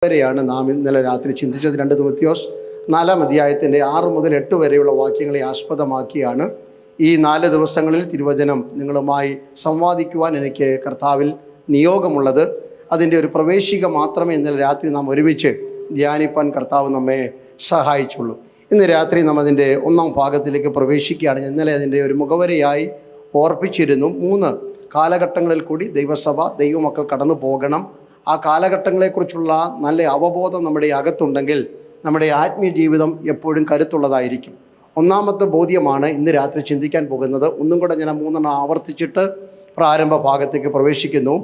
വരെയാണ് നാം ഇന്നലെ രാത്രി ചിന്തിച്ചത്. 2 തിമോത്തിയോസ് 4-ാം അധ്യായത്തിൻ്റെ 6 മുതൽ 8 വരെയുള്ള വാക്യങ്ങളെ ആസ്പദമാക്കിയാണ് ഈ 4 ദിവസങ്ങളിൽ തിരുവചനം നിങ്ങളുമായി സംവാദിക്കുവാൻ എനിക്ക് കർത്താവിൽ നിയോഗമുള്ളത്. അതിൻ്റെ ഒരു പ്രവേശിക മാത്രമേ ഇന്നലെ രാത്രി നാം ഒരുമിച്ച് ധ്യാനിപ്പാൻ കർത്താവ് നമ്മെ സഹായിച്ചുള്ളൂ. ഇന്ന് രാത്രി നാം അതിൻ്റെ 1-ാം ഭാഗത്തിലേക്ക് പ്രവേശിക്കുകയാണ്. ഇന്നലെ അതിൻ്റെ ഒരു മുഖവരയായി ഓർപ്പിച്ചിരുന്നു. 3 കാലഘട്ടങ്ങളിൽ കൂടി ദൈവസഭ ദൈവമക്കൾ കടന്നു പോകണം. ആ കാലഘട്ടങ്ങളെക്കുറിച്ചുള്ള നല്ല അവബോധം നമ്മുടെ അകത്തുണ്ടെങ്കിൽ നമ്മുടെ ആത്മീയ ജീവിതം എപ്പോഴും കരുത്തുള്ളതായിരിക്കും. 1-ാമത്തെ ബോധ്യമാണ് ഇന്ന് രാത്രി ചിന്തിക്കാൻ പോകുന്നത്. ഒന്നും കൂടെ ഞാൻ 3 ആവർത്തിച്ചിട്ട് പ്രാരംഭ ഭാഗത്തേക്ക് പ്രവേശിക്കുന്നു.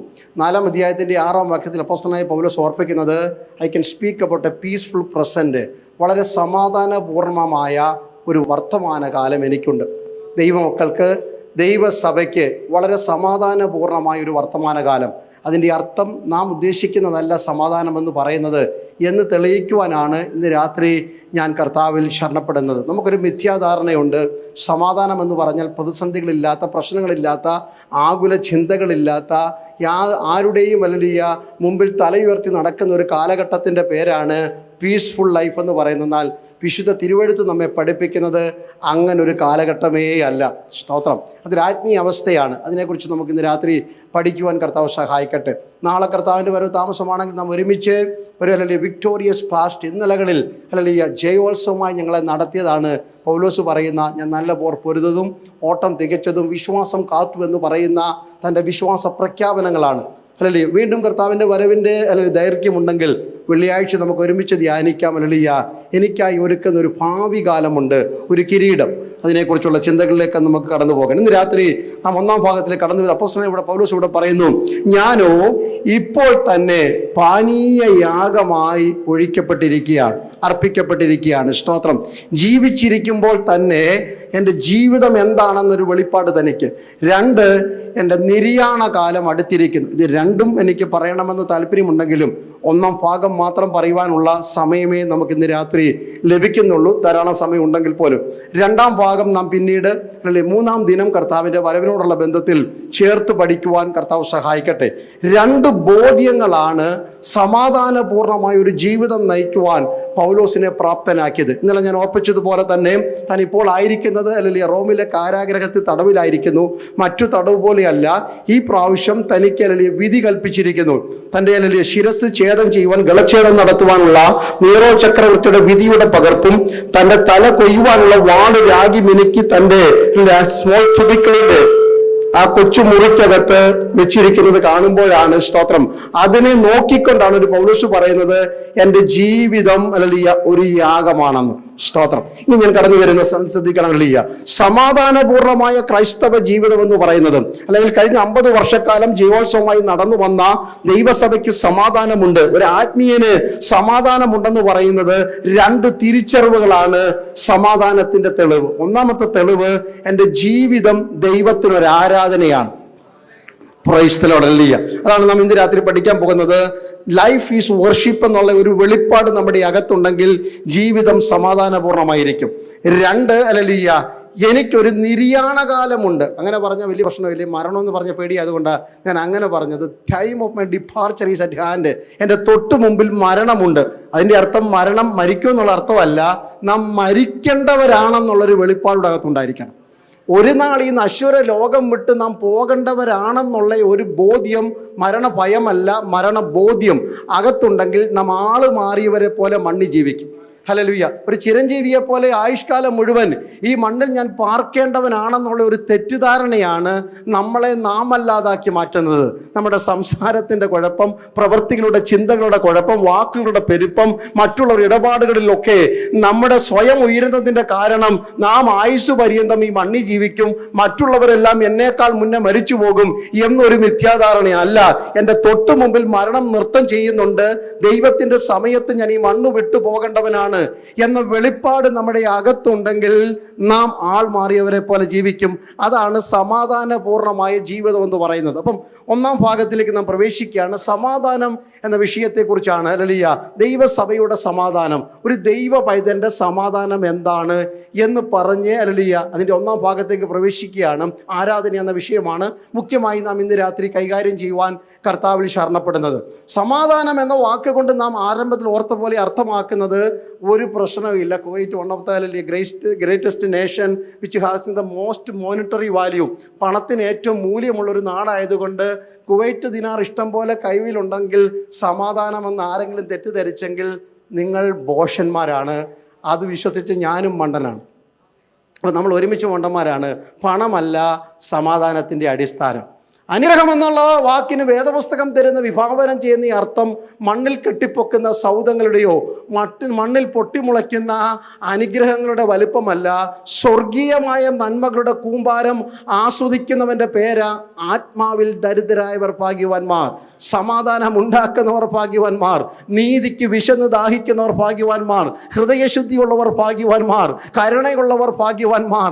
4-ാം അധ്യായത്തിൻ്റെ 6-ാം വാക്യത്തിൽ അപ്പോസ്തലനായ പൗലോസ് ഓർപ്പിക്കുന്നത് I can speak about a peaceful present. വളരെ സമാധാനപൂർണമായ ഒരു വർത്തമാനകാലം എനിക്കുണ്ട്. ദൈവമക്കൾക്ക്, ദൈവസഭയ്ക്ക് വളരെ സമാധാനപൂർണമായൊരു വർത്തമാനകാലം. അതിൻ്റെ അർത്ഥം നാം ഉദ്ദേശിക്കുന്നതല്ല സമാധാനമെന്ന് പറയുന്നത് എന്ന് തെളിയിക്കുവാനാണ് ഇന്ന് രാത്രി ഞാൻ കർത്താവിൽ ശരണപ്പെടുന്നത്. നമുക്കൊരു മിഥ്യാധാരണയുണ്ട്. സമാധാനമെന്ന് പറഞ്ഞാൽ പ്രതിസന്ധികളില്ലാത്ത, പ്രശ്നങ്ങളില്ലാത്ത, ആകുല ചിന്തകളില്ലാത്ത, ആരുടെയും വലിയ മുമ്പിൽ തലയുയർത്തി നടക്കുന്ന ഒരു കാലഘട്ടത്തിൻ്റെ പേരാണ് പീസ്ഫുൾ ലൈഫ് എന്ന് പറയുന്നത്. എന്നാൽ വിശുദ്ധ തിരുവെഴുത്ത് നമ്മെ പഠിപ്പിക്കുന്നത് അങ്ങനൊരു കാലഘട്ടമേ അല്ല. സ്തോത്രം. അതൊരു ആത്മീയ അവസ്ഥയാണ്. അതിനെക്കുറിച്ച് നമുക്ക് ഇന്ന് രാത്രി പഠിക്കുവാൻ കർത്താവ് സഹായിക്കട്ടെ. നാളെ കർത്താവിൻ്റെ വരവ് താമസമാണെങ്കിൽ നാം ഒരുമിച്ച് ഒരു വിക്ടോറിയസ് പാസ്റ്റ് ഇന്നലകളിൽ ജയോത്സവമായി ഞങ്ങളെ നടത്തിയതാണ് പൗലോസ് പറയുന്ന ഞാൻ നല്ല പോർ പൊരുതതും ഓട്ടം തികച്ചതും വിശ്വാസം കാത്തുവെന്ന് പറയുന്ന തൻ്റെ വിശ്വാസ പ്രഖ്യാപനങ്ങളാണ്. വീണ്ടും കർത്താവിൻ്റെ വരവിൻ്റെ ദൈർഘ്യമുണ്ടെങ്കിൽ വെള്ളിയാഴ്ച നമുക്ക് ഒരുമിച്ച് ധ്യാനിക്കാം. എനിക്കായി ഒരുക്കുന്ന ഒരു ഭാവി കാലമുണ്ട്, ഒരു കിരീടം. അതിനെക്കുറിച്ചുള്ള ചിന്തകളിലേക്ക് നമുക്ക് കടന്നു പോകാം. ഇന്ന് രാത്രി നാം 1-ാം ഭാഗത്തിലേക്ക് കടന്നു വരും. അപ്പോസ്തലൻ പൗലോസ് ഇവിടെ പറയുന്നു, ഞാനോ ഇപ്പോൾ തന്നെ പാനീയ യാഗമായി ഒഴിക്കപ്പെട്ടിരിക്കുകയാണ്, അർപ്പിക്കപ്പെട്ടിരിക്കുകയാണ്. സ്തോത്രം. ജീവിച്ചിരിക്കുമ്പോൾ തന്നെ എൻ്റെ ജീവിതം എന്താണെന്നൊരു വെളിപ്പാട് തനിക്ക്. 2, എൻ്റെ നിര്യാണ കാലം അടുത്തിരിക്കുന്നു. ഇത് രണ്ടും എനിക്ക് പറയണമെന്ന് താല്പര്യമുണ്ടെങ്കിലും 1-ാം ഭാഗം മാത്രം പറയുവാനുള്ള സമയമേ നമുക്ക് ഇന്ന് രാത്രി ലഭിക്കുന്നുള്ളൂ. ധാരാളം സമയം ഉണ്ടെങ്കിൽ പോലും 2-ാം ഭാഗം നാം പിന്നീട് 3-ാം ദിനം കർത്താവിൻ്റെ വരവിനോടുള്ള ബന്ധത്തിൽ ചേർത്ത് പഠിക്കുവാൻ കർത്താവ് സഹായിക്കട്ടെ. 2 ബോധ്യങ്ങളാണ് സമാധാനപൂർണമായ ഒരു ജീവിതം നയിക്കുവാൻ പൗലോസിനെ പ്രാപ്തനാക്കിയത്. ഇന്നലെ ഞാൻ ഓർപ്പിച്ചതുപോലെ തന്നെ താൻ ഇപ്പോൾ ആയിരിക്കുന്നത് റോമിലെ കാരാഗ്രഹത്തിൽ തടവിലായിരിക്കുന്നു. മറ്റു തടവ് പോലെയല്ല. ഈ പ്രാവശ്യം തനിക്ക് വിധി കൽപ്പിച്ചിരിക്കുന്നു. തൻ്റെ ശിരസ് ഛേദം ചെയ്യുവാൻ, ഗളച്ഛേദം നടത്തുവാനുള്ള നീറോ ചക്രവർത്തിയുടെ വിധിയുടെ പകർപ്പും തൻ്റെ തല കൊയ്യുവാനുള്ള വാള് രാഗി മിനുക്കി തൻ്റെ സ്മോൾ ക്യൂബിക്കിളിന്റെ ആ കൊച്ചു മുറിക്കകത്ത് വെച്ചിരിക്കുന്നത് കാണുമ്പോഴാണ്, സ്തോത്രം, അതിനെ നോക്കിക്കൊണ്ടാണ് ഒരു പൗലോസ് പറയുന്നത് എൻ്റെ ജീവിതം ഒരു യാഗമാണെന്ന്. സ്തോത്രം. ഇനി ഞാൻ കടന്നു വരുന്ന ശ്രദ്ധിക്കണം. സമാധാനപൂർണമായ ക്രൈസ്തവ ജീവിതം എന്ന് പറയുന്നത്, അല്ലെങ്കിൽ കഴിഞ്ഞ 50 വർഷക്കാലം ജയോത്സവമായി നടന്നു വന്ന ദൈവസഭയ്ക്ക് സമാധാനമുണ്ട്, ഒരു ആത്മീയന് സമാധാനമുണ്ടെന്ന് പറയുന്നത് 2 തിരിച്ചറിവുകളാണ് സമാധാനത്തിന്റെ തെളിവ്. 1-ാമത്തെ തെളിവ് എൻ്റെ ജീവിതം ദൈവത്തിനൊരു ആരാധനയാണ്. Praise the Lord. ഹല്ലേലൂയ. അതാണ് നാം ഇന്ന് രാത്രി പഠിക്കാൻ പോകുന്നത്. ലൈഫ് ഈസ് വർഷിപ്പ് എന്നുള്ള ഒരു വെളിപ്പാട് നമ്മുടെ അകത്തുണ്ടെങ്കിൽ ജീവിതം സമാധാനപൂർണമായിരിക്കും. 2, ഹല്ലേലൂയ, എനിക്കൊരു നിര്യാണകാലമുണ്ട്. അങ്ങനെ പറഞ്ഞാൽ വലിയ പ്രശ്നമില്ലേ? മരണം എന്ന് പറഞ്ഞ പേടി, അതുകൊണ്ടാണ് ഞാൻ അങ്ങനെ പറഞ്ഞത്. Time of my departure is at hand. എൻ്റെ തൊട്ട് മുമ്പിൽ മരണമുണ്ട്. അതിൻ്റെ അർത്ഥം മരിക്കും എന്നുള്ള അർത്ഥമല്ല, നാം മരിക്കേണ്ടവരാണെന്നുള്ളൊരു വെളിപ്പാടുടെ അകത്തുണ്ടായിരിക്കണം. ഒരു നാൾ ഈ നശ്വര ലോകം വിട്ട് നാം പോകേണ്ടവരാണെന്നുള്ള ഒരു ബോധ്യം, മരണഭയമല്ല, മരണബോധ്യം അകത്തുണ്ടെങ്കിൽ നാം ആള് മാറിയവരെ പോലെ മണ്ണിൽ ജീവിക്കും. ഹല്ലേലൂയ. ഒരു ചിരഞ്ജീവിയെ പോലെ ആയുഷ്കാലം മുഴുവൻ ഈ മണ്ണിൽ ഞാൻ പാർക്കേണ്ടവനാണെന്നുള്ള ഒരു തെറ്റിദ്ധാരണയാണ് നമ്മളെ നാമല്ലാതാക്കി മാറ്റുന്നത്. നമ്മുടെ സംസാരത്തിൻ്റെ കുഴപ്പം, പ്രവൃത്തികളുടെ ചിന്തകളുടെ കുഴപ്പം, വാക്കുകളുടെ പെരുപ്പം, മറ്റുള്ളവർ ഇടപാടുകളിലൊക്കെ നമ്മുടെ സ്വയം ഉയരുന്നതിൻ്റെ കാരണം നാം ആയുസ് പര്യന്തം ഈ മണ്ണിൽ ജീവിക്കും, മറ്റുള്ളവരെല്ലാം എന്നേക്കാൾ മുന്നേ മരിച്ചു പോകും എന്നൊരു മിഥ്യാധാരണയല്ല. എൻ്റെ തൊട്ടു മുമ്പിൽ മരണം നൃത്തം ചെയ്യുന്നുണ്ട്. ദൈവത്തിൻ്റെ സമയത്ത് ഞാൻ ഈ മണ്ണ് വിട്ടു പോകേണ്ടവനാണ് എന്ന വെളിപ്പാട് നമ്മുടെ അകത്തുണ്ടെങ്കിൽ നാം ആൾ മാറിയവരെ പോലെ ജീവിക്കും. അതാണ് സമാധാനപൂർണമായ ജീവിതം എന്ന് പറയുന്നത്. അപ്പം 1-ാം ഭാഗത്തിലേക്ക് നാം പ്രവേശിക്കുകയാണ്. സമാധാനം എന്ന വിഷയത്തെക്കുറിച്ചാണ്. ഹല്ലേലൂയ. ദൈവസഭയുടെ സമാധാനം, ഒരു ദൈവ പൈതൻ്റെ സമാധാനം എന്താണ് എന്ന് പറഞ്ഞ് ഹല്ലേലൂയ അതിൻ്റെ ഒന്നാം ഭാഗത്തേക്ക് പ്രവേശിക്കുകയാണ്. ആരാധന എന്ന വിഷയമാണ് മുഖ്യമായി നാം ഇന്ന് രാത്രി കൈകാര്യം ചെയ്യുവാൻ കർത്താവിൽ ശരണപ്പെടുന്നത്. സമാധാനം എന്ന വാക്ക് കൊണ്ട് നാം ആരംഭത്തിൽ ഓർത്ത പോലെ അർത്ഥമാക്കുന്നത് ഒരു പ്രശ്നവുമില്ല. Kuwait one of the greatest nation which has the most monetary value, പണത്തിന് ഏറ്റവും മൂല്യമുള്ളൊരു നാടായതുകൊണ്ട് കുവൈറ്റ് ദിനാർ ഇഷ്ടം പോലെ കൈവിലുണ്ടെങ്കിൽ സമാധാനമെന്ന് ആരെങ്കിലും തെറ്റിദ്ധരിച്ചെങ്കിൽ നിങ്ങൾ ബോഷന്മാരാണ്. അത് വിശ്വസിച്ച് ഞാനും മണ്ടനാണ്. അപ്പോൾ നമ്മൾ ഒരുമിച്ച് മണ്ടന്മാരാണ്. പണമല്ല സമാധാനത്തിൻ്റെ അടിസ്ഥാനം. അനുഗ്രഹം എന്നുള്ള വാക്കിന് വേദപുസ്തകം തരുന്ന വിഭാവനം ചെയ്യുന്ന ഈ അർത്ഥം മണ്ണിൽ കെട്ടിപ്പൊക്കുന്ന സൗധങ്ങളുടെയോ മണ്ണിൽ പൊട്ടിമുളയ്ക്കുന്ന അനുഗ്രഹങ്ങളുടെ വലുപ്പമല്ല. സ്വർഗീയമായ നന്മകളുടെ കൂമ്പാരം ആസ്വദിക്കുന്നവൻ്റെ പേര് ആത്മാവിൽ ദരിദ്രരായവർ ഭാഗ്യവാന്മാർ, സമാധാനം ഉണ്ടാക്കുന്നവർ ഭാഗ്യവാന്മാർ, നീതിക്ക് വിശന്ന് ദാഹിക്കുന്നവർ ഭാഗ്യവാന്മാർ, ഹൃദയശുദ്ധിയുള്ളവർ ഭാഗ്യവാന്മാർ, കരുണയുള്ളവർ ഭാഗ്യവാന്മാർ.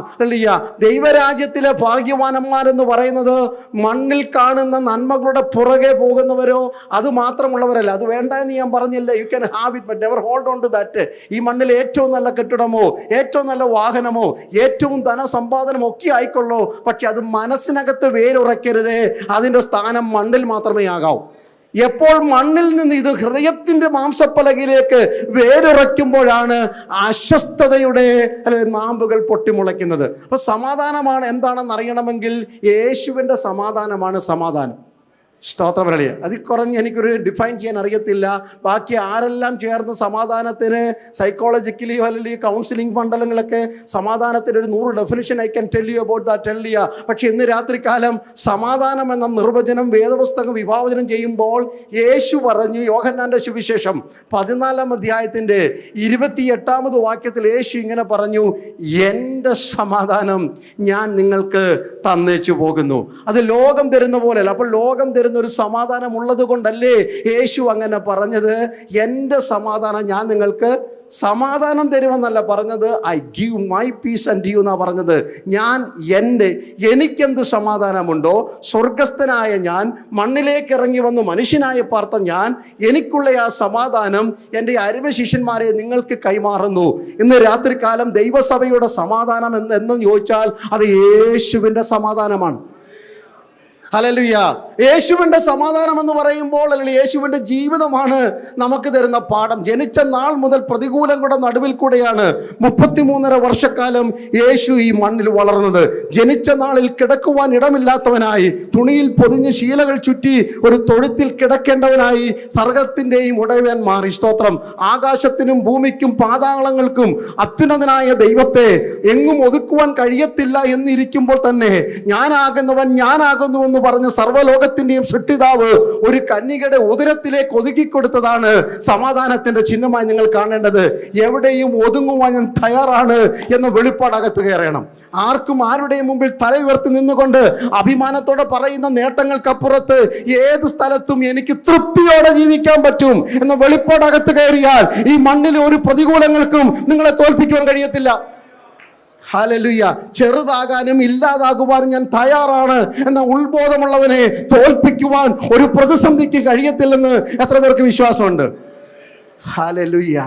ദൈവരാജ്യത്തിലെ ഭാഗ്യവാന്മാരെന്ന് പറയുന്നത് മണ്ണിൽ കാണുന്ന നന്മകളുടെ പുറകെ പോകുന്നവരോ അത് മാത്രമുള്ളവരല്ല. അത് വേണ്ട എന്ന് ഞാൻ പറഞ്ഞില്ല. You can have it but never hold on to that. ഈ മണ്ണിൽ ഏറ്റവും നല്ല കെട്ടിടമോ ഏറ്റവും നല്ല വാഹനമോ ഏറ്റവും ധനസമ്പാദനമോ ഒക്കെ ആയിക്കൊള്ളൂ, പക്ഷെ അത് മനസ്സിനകത്ത് വേരുറയ്ക്കരുതേ. അതിൻ്റെ സ്ഥാനം മണ്ണിൽ മാത്രമേ ആകാവൂ. എപ്പോൾ മണ്ണിൽ നിന്ന് ഇത് ഹൃദയത്തിൻ്റെ മാംസപ്പലകയിലേക്ക് വേരുറയ്ക്കുമ്പോഴാണ് അസ്വസ്ഥതയുടെ നാമ്പുകൾ പൊട്ടിമുളയ്ക്കുന്നത്. അപ്പോൾ സമാധാനമാണ് എന്താണെന്ന് അറിയണമെങ്കിൽ യേശുവിൻ്റെ സമാധാനമാണ് സമാധാനം. സ്തോത്രമല്ലേ. അതിൽ കുറഞ്ഞ് എനിക്കൊരു ഡിഫൈൻ ചെയ്യാൻ അറിയത്തില്ല. ബാക്കി ആരെല്ലാം ചേർന്ന് സമാധാനത്തിന് സൈക്കോളജിക്കലി അല്ലെങ്കിൽ കൗൺസിലിംഗ് മണ്ഡലങ്ങളൊക്കെ സമാധാനത്തിന് ഒരു 100 definition I can tell you about that tell you. പക്ഷേ ഇന്ന് രാത്രികാലം സമാധാനം എന്ന നിർവചനം വേദപുസ്തകം വിഭാവനം ചെയ്യുമ്പോൾ യേശു പറഞ്ഞു, യോഹന്നാൻ്റെ സുവിശേഷം 14-ാം അധ്യായത്തിൻ്റെ 28-ാമത് വാക്യത്തിൽ യേശു ഇങ്ങനെ പറഞ്ഞു, എൻ്റെ സമാധാനം ഞാൻ നിങ്ങൾക്ക് തന്നേച്ചു പോകുന്നു. അത് ലോകം തരുന്ന പോലെയല്ല. അപ്പോൾ ലോകം തരുന്ന ഒരു സമാധാനം ഉള്ളത് കൊണ്ടല്ലേ യേശു അങ്ങനെ പറഞ്ഞത്. എൻ്റെ സമാധാനം ഞാൻ നിങ്ങൾക്ക് സമാധാനം തരുമെന്നല്ല പറഞ്ഞത്, I give my peace and you എന്നാണ് പറഞ്ഞത്. ഞാൻ എനിക്കെന്ത് സമാധാനമുണ്ടോ, സ്വർഗസ്ഥനായ ഞാൻ മണ്ണിലേക്ക് ഇറങ്ങി വന്ന് മനുഷ്യനായ പാർത്ത ഞാൻ, എനിക്കുള്ള ആ സമാധാനം എൻ്റെ അരുമ ശിഷ്യന്മാരെ നിങ്ങൾക്ക് കൈമാറുന്നു. ഇന്ന് രാത്രികാലം ദൈവസഭയുടെ സമാധാനം എന്ന് ചോദിച്ചാൽ അത് യേശുവിൻ്റെ സമാധാനമാണ്. ഹല്ലേലൂയ. യേശുവിൻ്റെ സമാധാനം എന്ന് പറയുമ്പോൾ അല്ലെങ്കിൽ യേശുവിൻ്റെ ജീവിതമാണ് നമുക്ക് തരുന്ന പാഠം. ജനിച്ച നാൾ മുതൽ പ്രതികൂലങ്ങളുടെ നടുവിൽ കൂടെയാണ് 33.5 വർഷക്കാലം യേശു ഈ മണ്ണിൽ വളർന്നത്. ജനിച്ച നാളിൽ കിടക്കുവാൻ ഇടമില്ലാത്തവനായി, തുണിയിൽ പൊതിഞ്ഞ് ശീലകൾ ചുറ്റി ഒരു തൊഴുത്തിൽ കിടക്കേണ്ടവനായി സർഗ്ഗത്തിൻ്റെയും ഉടയവൻ മാറി. സ്തോത്രം. ആകാശത്തിനും ഭൂമിക്കും പാതാളങ്ങൾക്കും അത്യുന്നതനായ ദൈവത്തെ എങ്ങും ഒതുക്കുവാൻ കഴിയത്തില്ല എന്നിരിക്കുമ്പോൾ തന്നെ ഞാനാകുന്നുവെന്ന് പറഞ്ഞ സർവ്വലോകത്തിന്റെയും സൃഷ്ടിതാവ് ഒരു കന്യകയുടെ ഉദരത്തിലേക്ക് ഒതുക്കിക്കൊടുത്തതാണ് സമാധാനത്തിന്റെ ചിഹ്നമായി നിങ്ങൾ കാണേണ്ടത്. എവിടെയും ഒതുങ്ങുവാൻ ഞാൻ തയ്യാറാണ് എന്ന വെളിപ്പാടകത്ത് കയറണം. ആർക്കും ആരുടെയും മുമ്പിൽ തല ഉയർത്തി നിന്നുകൊണ്ട് അഭിമാനത്തോടെ പറയുന്ന നേട്ടങ്ങൾക്കപ്പുറത്ത് ഏത് സ്ഥലത്തും എനിക്ക് തൃപ്തിയോടെ ജീവിക്കാൻ പറ്റും എന്ന വെളിപ്പാടകത്ത് കയറിയാൽ ഈ മണ്ണിലെ ഒരു പ്രതികൂലങ്ങൾക്കും നിങ്ങളെ തോൽപ്പിക്കുവാൻ കഴിയത്തില്ല. ഹല്ലേലൂയ. ചെറുതാകാനും ഇല്ലാതാകുവാനും ഞാൻ തയ്യാറാണ് എന്ന ഉൾബോധമുള്ളവനെ തോൽപ്പിക്കുവാൻ ഒരു പ്രതിസന്ധിക്ക് കഴിയത്തില്ലെന്ന് എത്ര പേർക്ക് വിശ്വാസമുണ്ട്? ഹല്ലേലൂയ.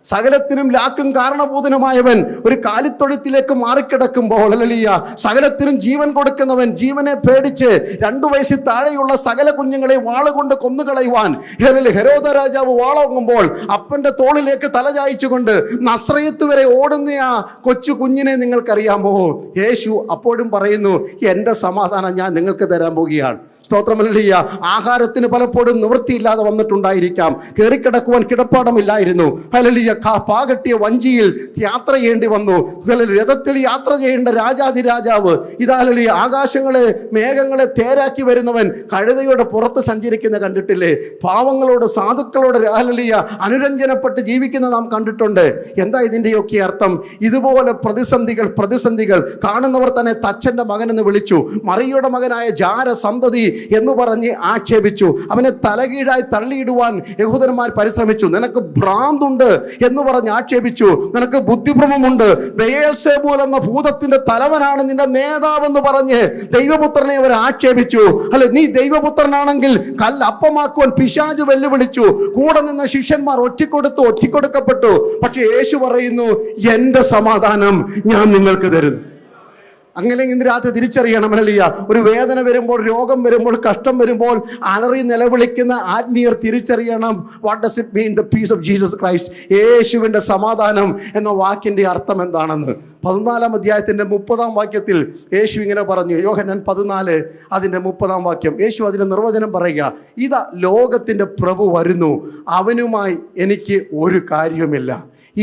സകലത്തിനും ലാക്കും കാരണഭൂതനുമായവൻ ഒരു കാലിത്തൊഴുത്തിലേക്ക് മാറിക്കിടക്കുമ്പോൾ, ഹല്ലേലൂയ, സകലത്തിനും ജീവൻ കൊടുക്കുന്നവൻ, ജീവനെ പേടിച്ച് 2 വയസ്സിൽ താഴെയുള്ള സകല കുഞ്ഞുങ്ങളെ വാളുകൊണ്ട് കൊന്നുകളയുവാൻ ഹെരോദ രാജാവ് വാളോങ്ങുമ്പോൾ അപ്പന്റെ തോളിലേക്ക് തലചായിച്ചുകൊണ്ട് നസ്രയത്ത് വരെ ഓടുന്ന ആ കൊച്ചു കുഞ്ഞിനെ നിങ്ങൾക്കറിയാമോ? യേശു അപ്പോഴും പറയുന്നു, എൻ്റെ സമാധാനം ഞാൻ നിങ്ങൾക്ക് തരാൻ പോകുകയാണ്. സ്തോത്രമല്ലിയ. ആഹാരത്തിന് പലപ്പോഴും നിവൃത്തിയില്ലാതെ വന്നിട്ടുണ്ടായിരിക്കാം. കയറിക്കിടക്കുവാൻ കിടപ്പാടമില്ലായിരുന്നു. ഹല്ലേലൂയ. പാകട്ടിയ വഞ്ചിയിൽ യാത്ര ചെയ്യേണ്ടി വന്നു. രഥത്തിൽ യാത്ര ചെയ്യേണ്ട രാജാതിരാജാവ് ഇതാ ഹല്ലേലൂയ ആകാശങ്ങളെ മേഘങ്ങളെ തേരാക്കി വരുന്നവൻ കഴുതയുടെ പുറത്ത് സഞ്ചരിക്കുന്ന കണ്ടിട്ടില്ലേ? പാവങ്ങളോട് സാധുക്കളോട് ഹല്ലേലൂയ അനുരഞ്ജനപ്പെട്ട് ജീവിക്കുന്ന നാം കണ്ടിട്ടുണ്ട്. എന്താ ഇതിൻ്റെയൊക്കെ അർത്ഥം? ഇതുപോലെ പ്രതിസന്ധികൾ കാണുന്നവർ തന്നെ തച്ചൻ്റെ മകനെന്ന് വിളിച്ചു. മറിയുടെ മകനായ ജാര സന്തതി എന്ന് പറഞ്ഞ് ആക്ഷേപിച്ചു. അവനെ തലകീഴായി തള്ളിയിടുവാൻ യഹൂദന്മാർ പരിശ്രമിച്ചു. നിനക്ക് ഭ്രാന്തുണ്ട് എന്ന് പറഞ്ഞ് ആക്ഷേപിച്ചു. നിനക്ക് ബുദ്ധിഭ്രമമുണ്ട്, ബെയേൽസെബൂൽ എന്ന ഭൂതത്തിന്റെ തലവനാണ് നിന്റെ നേതാവെന്ന് പറഞ്ഞ് ദൈവപുത്രനെ അവർ ആക്ഷേപിച്ചു. അല്ലെ, നീ ദൈവപുത്രനാണെങ്കിൽ കല്ല് അപ്പമാക്കുവാൻ പിശാച് വെല്ലുവിളിച്ചു. കൂടെ നിന്ന ശിഷ്യന്മാർ ഒറ്റിക്കൊടുക്കപ്പെട്ടു. പക്ഷെ യേശു പറയുന്നു, എന്റെ സമാധാനം ഞാൻ നിങ്ങൾക്ക് തരുന്നു. അങ്ങനെ ഇന്ന് രാത്രി തിരിച്ചറിയണം. ഹല്ലേലൂയ. ഒരു വേദന വരുമ്പോൾ, രോഗം വരുമ്പോൾ, കഷ്ടം വരുമ്പോൾ അലറി നിലവിളിക്കുന്ന ആത്മീയർ തിരിച്ചറിയണം, what does it mean the peace of Jesus Christ. യേശുവിൻ്റെ സമാധാനം എന്ന വാക്കിൻ്റെ അർത്ഥം എന്താണെന്ന് 14 അധ്യായത്തിൻ്റെ 30 വാക്യത്തിൽ യേശു ഇങ്ങനെ പറഞ്ഞു. യോഹന്നാൻ 14 അതിൻ്റെ 30 വാക്യം. യേശു അതിൻ്റെ നിർവചനം പറയുക, ഇതാ ലോകത്തിൻ്റെ പ്രഭു വരുന്നു, അവനുമായി എനിക്ക് ഒരു കാര്യവുമില്ല.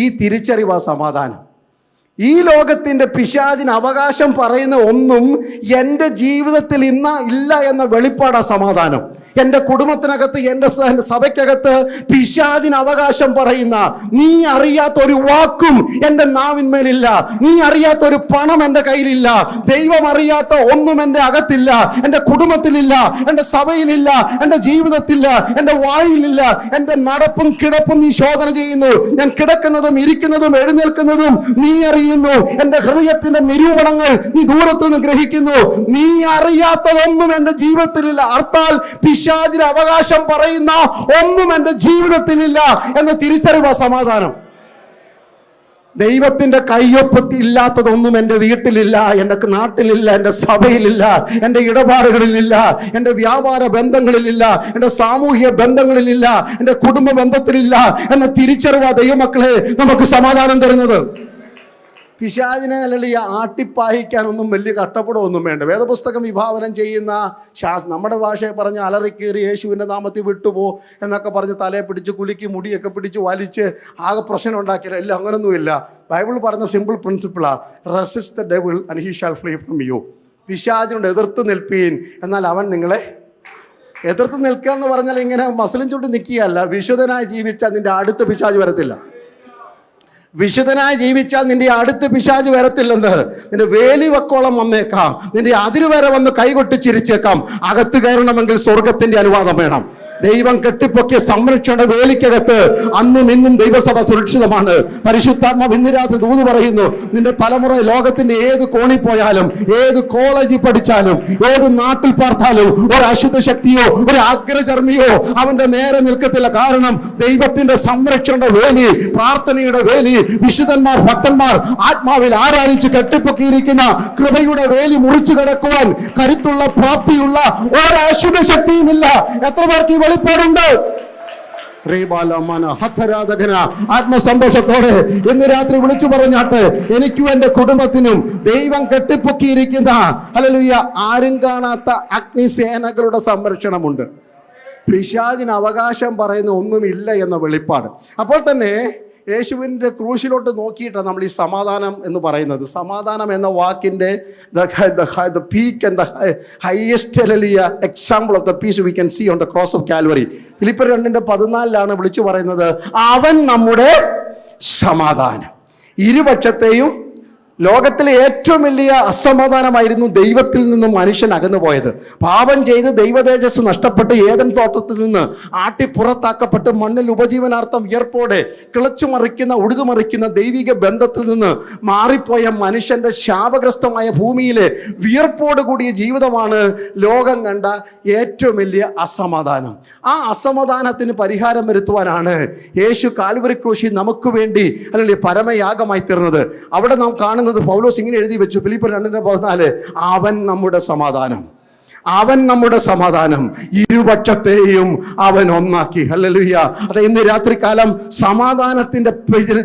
ഈ തിരിച്ചറിവാ സമാധാനം. ഈ ലോകത്തിൻ്റെ പിശാചിന് അവകാശം പറയുന്ന ഒന്നും എൻ്റെ ജീവിതത്തിൽ ഇന്ന് ഇല്ല എന്ന വെളിപ്പാടാ സമാധാനം. എൻ്റെ കുടുംബത്തിനകത്ത്, എൻ്റെ സഭയ്ക്കകത്ത് പിശാചിന് അവകാശം പറയുന്ന നീ അറിയാത്ത ഒരു വാക്കും എൻ്റെ നാവിന്മേലില്ല. നീ അറിയാത്ത ഒരു പണം എൻ്റെ കയ്യിലില്ല. ദൈവം അറിയാത്ത ഒന്നും എൻ്റെ അകത്തില്ല, എൻ്റെ കുടുംബത്തിലില്ല, എൻ്റെ സഭയിലില്ല, എൻ്റെ ജീവിതത്തിലില്ല, എൻ്റെ വായിലില്ല. എൻ്റെ നടപ്പും കിടപ്പും നീ ശോധന ചെയ്യുന്നു. ഞാൻ കിടക്കുന്നതും ഇരിക്കുന്നതും എഴുന്നേൽക്കുന്നതും നീ അറിയുന്നു. എൻ്റെ ഹൃദയത്തിന്റെ നിരൂപണങ്ങൾ നീ ദൂരത്തുനിന്ന് ഗ്രഹിക്കുന്നു. നീ അറിയാത്തതൊന്നും എൻ്റെ ജീവിതത്തിലില്ല. അർത്ഥാൽ പിശാചിന് അവകാശം പറയുന്ന ഒന്നും എൻ്റെ ജീവിതത്തിലില്ല എന്ന തിരിച്ചറിവാ സമാധാനം. ദൈവത്തിന്റെ കയ്യൊപ്പത്തി ഇല്ലാത്തതൊന്നും എൻ്റെ വീട്ടിലില്ല, എൻ്റെ നാട്ടിലില്ല, എൻ്റെ സഭയിലില്ല, എൻ്റെ ഇടപാടുകളിലില്ല, എൻ്റെ വ്യാപാര ബന്ധങ്ങളിലില്ല, എൻ്റെ സാമൂഹിക ബന്ധങ്ങളിലില്ല, എൻ്റെ കുടുംബ ബന്ധത്തിലില്ല എന്ന തിരിച്ചറിവാ ദൈവമക്കളെ നമുക്ക് സമാധാനം തരുന്നത്. പിശാചിനെ അല്ലെങ്കിൽ ആട്ടിപ്പായിക്കാനൊന്നും വലിയ കഷ്ടപ്പെടുകയൊന്നും വേണ്ട. വേദപുസ്തകം വിഭാവനം ചെയ്യുന്ന നമ്മുടെ ഭാഷയെ പറഞ്ഞ് അലറിക്കേറി യേശുവിൻ്റെ നാമത്തിൽ വിട്ടുപോ എന്നൊക്കെ പറഞ്ഞ് തലയെ പിടിച്ച് കുലുക്കി മുടിയൊക്കെ പിടിച്ച് വലിച്ച് ആകെ പ്രശ്നം ഉണ്ടാക്കിയാൽ എല്ലാം അങ്ങനൊന്നുമില്ല. ബൈബിൾ പറഞ്ഞ സിമ്പിൾ പ്രിൻസിപ്പിളാ, resist the devil and he shall flee from you. പിശാചിനോട് എതിർത്ത് നിൽപ്പീൻ, എന്നാൽ അവൻ നിങ്ങളെ എതിർത്ത് നിൽക്കുക എന്ന് പറഞ്ഞാൽ ഇങ്ങനെ മസിലും ചുട്ട് നിൽക്കുകയല്ല. വിശുദ്ധനായി ജീവിച്ചാൽ നിന്റെ അടുത്ത് പിശാച് വരത്തില്ല. വിശുദ്ധനായി ജീവിച്ചാൽ നിന്റെ അടുത്ത് പിശാച് വരത്തില്ലെന്ന്. നിന്റെ വേലി വക്കോളം വന്നേക്കാം, നിന്റെ അതിരുവരെ വന്ന് കൈകൊട്ടി ചിരിച്ചേക്കാം. അകത്ത് കയറണമെങ്കിൽ സ്വർഗത്തിന്റെ അനുവാദം വേണം. ദൈവം കെട്ടിപ്പൊക്കിയ സംരക്ഷണ വേലിക്കകത്ത് അന്നും ഇന്നും ദൈവസഭ സുരക്ഷിതമാണ്. പരിശുദ്ധാത്മാവ് ഇന്ന് രാത്രി ദൂത് പറയുന്നു, നിന്റെ തലമുറ ലോകത്തിന്റെ ഏത് കോണിൽ പോയാലും, ഏത് കോളേജിൽ പഠിച്ചാലും, ഏത് നാട്ടിൽ പാർത്താലും ഒരു അശുദ്ധ ശക്തിയോ ഒരു അഗ്രചർമ്മിയോ അവന്റെ നേരെ നിൽക്കത്തില്ല. കാരണം ദൈവത്തിന്റെ സംരക്ഷണ വേലി, പ്രാർത്ഥനയുടെ വേലി, വിശുദ്ധന്മാർ ഭക്തന്മാർ ആത്മാവിൽ ആരാധിച്ച് കെട്ടിപ്പൊക്കിയിരിക്കുന്ന കൃപയുടെ വേലി മുറിച്ചു കടക്കുവാൻ കരുത്തുള്ള പ്രാപ്തിയുള്ള ഒരു അശുദ്ധ ശക്തിയുമില്ല. എത്ര പേർക്ക് വെളിപ്പാടുണ്ട്? ആത്മസന്തോഷത്തോടെ ഇന്ന് രാത്രി വിളിച്ചു പറഞ്ഞാട്ട്, എനിക്കും എന്റെ കുടുംബത്തിനും ദൈവം കെട്ടിപ്പൊക്കിയിരിക്കുന്ന ഹല്ലേലൂയ ആരും കാണാത്ത അഗ്നിസേനകളുടെ സംരക്ഷണമുണ്ട്. പിശാചിന് അവകാശം പറയുന്ന ഒന്നുമില്ല എന്ന വെളിപ്പാട്. അപ്പോൾ തന്നെ യേശുവിൻ്റെ ക്രൂശിലോട്ട് നോക്കിയിട്ടാണ് നമ്മൾ ഈ സമാധാനം എന്ന് പറയുന്നത്. സമാധാനം എന്ന വാക്കിൻ്റെ the peak and the highest example of the peace we can see on the cross of Calvary. ഫിലിപ്പിയർ 2:14 വിളിച്ചു പറയുന്നത്, അവൻ നമ്മുടെ സമാധാനം. ഇരുപക്ഷത്തെയും ലോകത്തിലെ ഏറ്റവും വലിയ അസമാധാനമായിരുന്നു ദൈവത്തിൽ നിന്നും മനുഷ്യൻ അകന്നു പോയത്. പാപം ചെയ്ത് ദൈവതേജസ് നഷ്ടപ്പെട്ട് ഏദൻ തോട്ടത്തിൽ നിന്ന് ആട്ടിപ്പുറത്താക്കപ്പെട്ട് മണ്ണിൽ ഉപജീവനാർത്ഥം വിയർപ്പോടെ കിളച്ചുമറിക്കുന്ന ഉഴുതുമറിക്കുന്ന ദൈവിക ബന്ധത്തിൽ നിന്ന് മാറിപ്പോയ മനുഷ്യന്റെ ശാപഗ്രസ്തമായ ഭൂമിയിലെ വിയർപ്പോട് കൂടിയ ജീവിതമാണ് ലോകം കണ്ട ഏറ്റവും വലിയ അസമാധാനം. ആ അസമാധാനത്തിന് പരിഹാരം വരുത്തുവാനാണ് യേശു കാൽവരി ക്രൂശിൽ നമുക്ക് വേണ്ടി അല്ലെങ്കിൽ പരമയാഗമായി തീർന്നത്. അവിടെ നാം കാണുന്നത് പൗലോസ് ഇങ്ങനെ എഴുതി വെച്ചു, ഫിലിപ്പിയർ 2:14, അവൻ നമ്മുടെ സമാധാനം, അവൻ നമ്മുടെ സമാധാനം, ഇരുപക്ഷത്തെയും അവൻ ഒന്നാക്കി. ഹല്ലേലൂയ. അത് ഇന്ന് രാത്രികാലം സമാധാനത്തിന്റെ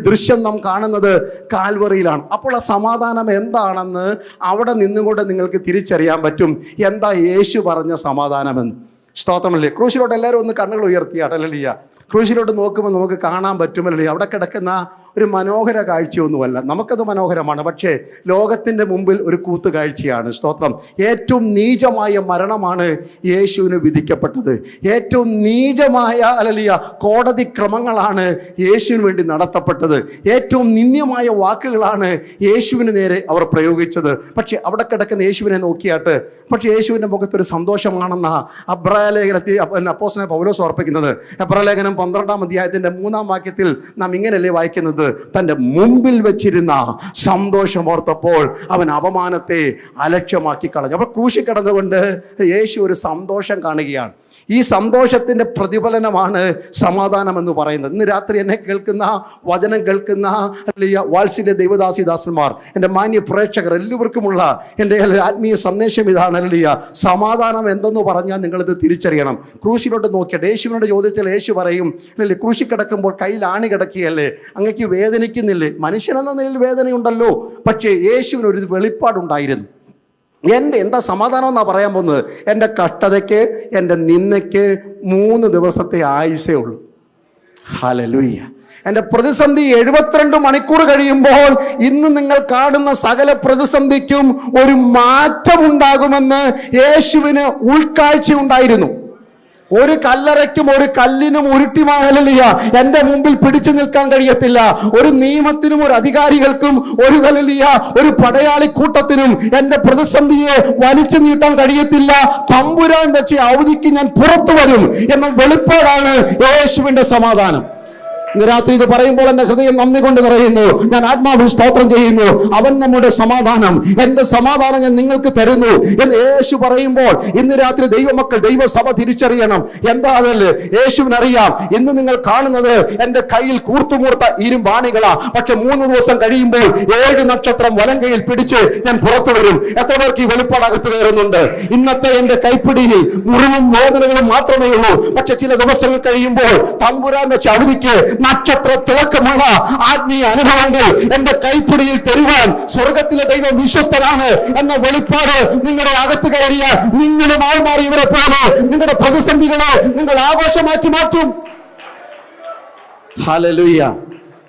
ദൃശ്യം നാം കാണുന്നത് കാൽവറിയിലാണ്. അപ്പോൾ ആ സമാധാനം എന്താണെന്ന് അവിടെ നിന്നുകൊണ്ട് നിങ്ങൾക്ക് തിരിച്ചറിയാൻ പറ്റും. എന്താ യേശു പറഞ്ഞ സമാധാനമെന്ന്. സ്തോത്രമല്ലേ. ക്രൂശിലോട്ട് എല്ലാവരും ഒന്ന് കണ്ണുകൾ ഉയർത്തിയാട്ടെ. ഹല്ലേലൂയ. ക്രൂശിലോട്ട് നോക്കുമ്പോൾ നമുക്ക് കാണാൻ പറ്റുമല്ലേ, അവിടെ കിടക്കുന്ന ഒരു മനോഹര കാഴ്ചയൊന്നുമല്ല. നമുക്കത് മനോഹരമാണ്, പക്ഷേ ലോകത്തിൻ്റെ മുമ്പിൽ ഒരു കൂത്തുകാഴ്ചയാണ്. സ്തോത്രം. ഏറ്റവും നീചമായ മരണമാണ് യേശുവിന് വിധിക്കപ്പെട്ടത്. ഏറ്റവും നീചമായ കോടതി ക്രമങ്ങളാണ് യേശുവിന് വേണ്ടി നടത്തപ്പെട്ടത്. ഏറ്റവും നിന്ദ്യമായ വാക്കുകളാണ് യേശുവിന് നേരെ അവർ പ്രയോഗിച്ചത്. പക്ഷെ അവിടെ കിടക്കുന്ന യേശുവിനെ നോക്കിയാട്ട് പക്ഷേ യേശുവിൻ്റെ മുഖത്തൊരു സന്തോഷമാണെന്ന എബ്രായ ലേഖനത്തിൽ അപ്പോസ്തലനായ പൗലോസ് ഓർപ്പിക്കുന്നത്. എബ്രായ ലേഖനം 12-ാം അധ്യായത്തിൻ്റെ 3-ാം വാക്യത്തിൽ നാം ഇങ്ങനെയല്ലേ വായിക്കുന്നത്? തൻ്റെ മുമ്പിൽ വെച്ചിരുന്ന സന്തോഷം ഓർത്തപ്പോൾ അവൻ അപമാനത്തെ അലക്ഷ്യമാക്കി കളഞ്ഞു. അപ്പോൾ ക്രൂശിൽ കിടന്നുകൊണ്ട് യേശു ഒരു സന്തോഷം കാണുകയാണ്. ഈ സന്തോഷത്തിൻ്റെ പ്രതിഫലനമാണ് സമാധാനം എന്ന് പറയുന്നത്. ഇന്ന് രാത്രി എന്നെ കേൾക്കുന്ന, വചനം കേൾക്കുന്ന വാത്സല്യ ദൈവദാസിദാസന്മാർ, എൻ്റെ മാന്യ പ്രേക്ഷകർ എല്ലാവർക്കുമുള്ള എൻ്റെ ആത്മീയ സന്ദേശം ഇതാണ്. സമാധാനം എന്തെന്ന് പറഞ്ഞാൽ നിങ്ങളിത് തിരിച്ചറിയണം. ക്രൂശിലോട്ട് നോക്കിയിട്ട് യേശുവിനോട് ചോദിച്ചാൽ യേശു പറയും, അല്ലേ, ക്രൂശി കിടക്കുമ്പോൾ കയ്യിൽ ആണി കിടക്കുകയല്ലേ, അങ്ങക്ക് വേദനിക്കുന്നില്ലേ? മനുഷ്യനെന്ന നിലയിൽ വേദനയുണ്ടല്ലോ. പക്ഷേ യേശുവിനൊരു വെളിപ്പാടുണ്ടായിരുന്നു. എന്താ സമാധാനം എന്നാ പറയാൻ പോകുന്നത്? എൻ്റെ കഷ്ടതയ്ക്ക്, എൻ്റെ നിന്ദയ്ക്ക് 3 ദിവസത്തെ ആയുസേ ഉള്ളൂ. ഹല്ലേലൂയ. എൻ്റെ പ്രതിസന്ധി 72 മണിക്കൂർ കഴിയുമ്പോൾ ഇന്ന് നിങ്ങൾ കാണുന്ന സകല പ്രതിസന്ധിക്കും ഒരു മാറ്റമുണ്ടാകുമെന്ന് യേശുവിന് ഉൾക്കാഴ്ചയുണ്ടായിരുന്നു. ഒരു കല്ലറയ്ക്കും ഒരു കല്ലിനും ഉരുട്ടിമാകലില്ല എൻ്റെ മുമ്പിൽ പിടിച്ചു നിൽക്കാൻ കഴിയത്തില്ല. ഒരു നിയമത്തിനും ഒരു അധികാരികൾക്കും ഒരു കല്ലില്ല ഒരു പടയാളി കൂട്ടത്തിനും എൻ്റെ പ്രതിസന്ധിയെ വലിച്ചു നീട്ടാൻ കഴിയത്തില്ല. തമ്പുരാൻ വെച്ച് അവധിക്ക് ഞാൻ പുറത്തു വരും എന്ന വെളിപ്പാടാണ് യേശുവിൻ്റെ സമാധാനം. ഇന്ന് രാത്രി ഇത് പറയുമ്പോൾ എൻ്റെ ഹൃദയം നന്ദി കൊണ്ട് നിറയുന്നു. ഞാൻ ആത്മാവിൽ സ്തോത്രം ചെയ്യുന്നു. അവൻ നമ്മുടെ സമാധാനം, എൻ്റെ സമാധാനം ഞാൻ നിങ്ങൾക്ക് തരുന്നു എന്ന് യേശു പറയുമ്പോൾ ഇന്ന് രാത്രി ദൈവമക്കൾ, ദൈവസഭ തിരിച്ചറിയണം. എന്താ അതല്ലേ? യേശുവിനറിയാം ഇന്ന് നിങ്ങൾ കാണുന്നത് എൻ്റെ കയ്യിൽ കൂർത്തുമൂർത്ത ഇരുമ്പാണികളാ. പക്ഷെ 3 ദിവസം കഴിയുമ്പോൾ 7 നക്ഷത്രം വലം കൈയിൽ പിടിച്ച് ഞാൻ പുറത്തു വരും. എത്ര പേർക്ക് ഈ വെളിപ്പാടകത്ത് കയറുന്നുണ്ട്? ഇന്നത്തെ എൻ്റെ കൈപ്പിടിയിൽ മുറിവും വേദനകളും മാത്രമേ ഉള്ളൂ. പക്ഷെ ചില ദിവസങ്ങൾ കഴിയുമ്പോൾ തമ്പുരാന്റെ ചവിതിക്ക് നക്ഷത്ര തിളക്കമുള്ള ആത്മീയ അനുഭവങ്ങൾ എന്റെ കൈപ്പിടിയിൽ തരുവാൻ സ്വർഗത്തിലെ ദൈവം വിശ്വസ്തനാണ് എന്ന വെളിപ്പാട് നിങ്ങളുടെ അകത്ത് കയറിയ നിങ്ങളുമായി മാറി ഇവരെ പോലെ നിങ്ങളുടെ പ്രതിസന്ധികളെ നിങ്ങൾ ആഘോഷമാക്കി മാറ്റും. ഹല്ലേലൂയ.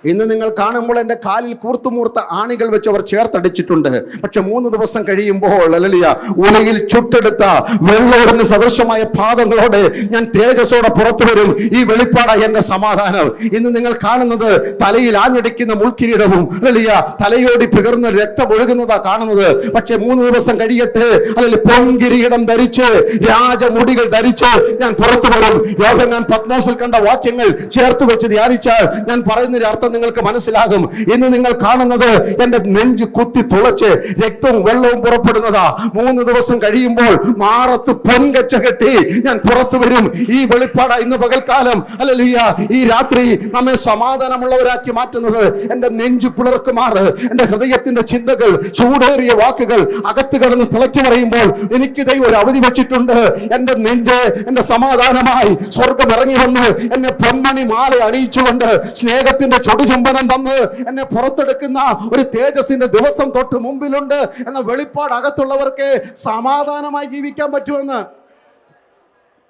ഇന്ന് നിങ്ങൾ കാണുമ്പോൾ എൻ്റെ കാലിൽ കൂർത്തുമൂർത്ത ആണികൾ വെച്ച് അവർ ചേർത്തടിച്ചിട്ടുണ്ട്. പക്ഷെ 3 ദിവസം കഴിയുമ്പോൾ ഹല്ലേലൂയ ഉലയിൽ ചുട്ടെടുത്ത വെള്ളോടിന് സദൃശമായ പാദങ്ങളോടെ ഞാൻ തേജസ്സോടെ പുറത്തു വരും. ഈ വെളിപ്പാടായി എൻ്റെ സമാധാനം. ഇന്ന് നിങ്ങൾ കാണുന്നത് തലയിൽ ആഞ്ഞടിക്കുന്ന മുൾക്കിരീടവും ഹല്ലേലൂയ തലയോടി പികർന്ന് രക്തം ഒഴുകുന്നതാ കാണുന്നത്. പക്ഷെ 3 ദിവസം കഴിയട്ടെ അല്ലെങ്കിൽ പൊൻകിരീടം ധരിച്ച് രാജമുടികൾ ധരിച്ച് ഞാൻ പുറത്തു വരും. യോഹന്നാൻ പത്മോസിൽ കണ്ട വാക്യങ്ങൾ ചേർത്ത് വെച്ച് ധ്യാനിച്ചാൽ ഞാൻ പറയുന്നതിന്റെ അർത്ഥം നിങ്ങൾക്ക് മനസ്സിലാകും. ഇന്ന് നിങ്ങൾ കാണുന്നത് എൻ്റെ നെഞ്ച് കുത്തി തുളച്ച് രക്തവും വെള്ളവും പുറപ്പെടുന്നതാ. 3 ദിവസം കഴിയുമ്പോൾ മാറത്ത് പൊൻകച്ച കെട്ടി ഞാൻ പുറത്തു വരും. ഈ വെളിപ്പാട ഇന്ന് പകൽക്കാലം ഹല്ലേലൂയ ഈ രാത്രി നമ്മെ സമാധാനമുള്ളവരാക്കി മാറ്റുന്നത്. എൻ്റെ നെഞ്ചു പിളർക്കുമാറ് എൻ്റെ ഹൃദയത്തിന്റെ ചിന്തകൾ, ചൂടേറിയ വാക്കുകൾ അകത്ത് കിടന്ന് തിളച്ചു പറയുമ്പോൾ എനിക്ക് ദൈവം ഒരു അവധി വെച്ചിട്ടുണ്ട്. എൻ്റെ നെഞ്ച് എൻ്റെ സമാധാനമായി സ്വർഗം ഇറങ്ങി വന്ന് എന്നെ പൊന്മണി മാല അണിയിച്ചുകൊണ്ട് സ്നേഹത്തിന്റെ ചുംബനം തന്ന് എന്നെ പുറത്തെടുക്കുന്ന ഒരു തേജസ്സിന്റെ ദിവസം തൊട്ട് മുമ്പിലുണ്ട് എന്ന വെളിപ്പാട് അകത്തുള്ളവർക്ക് സമാധാനമായി ജീവിക്കാൻ പറ്റുമെന്ന്.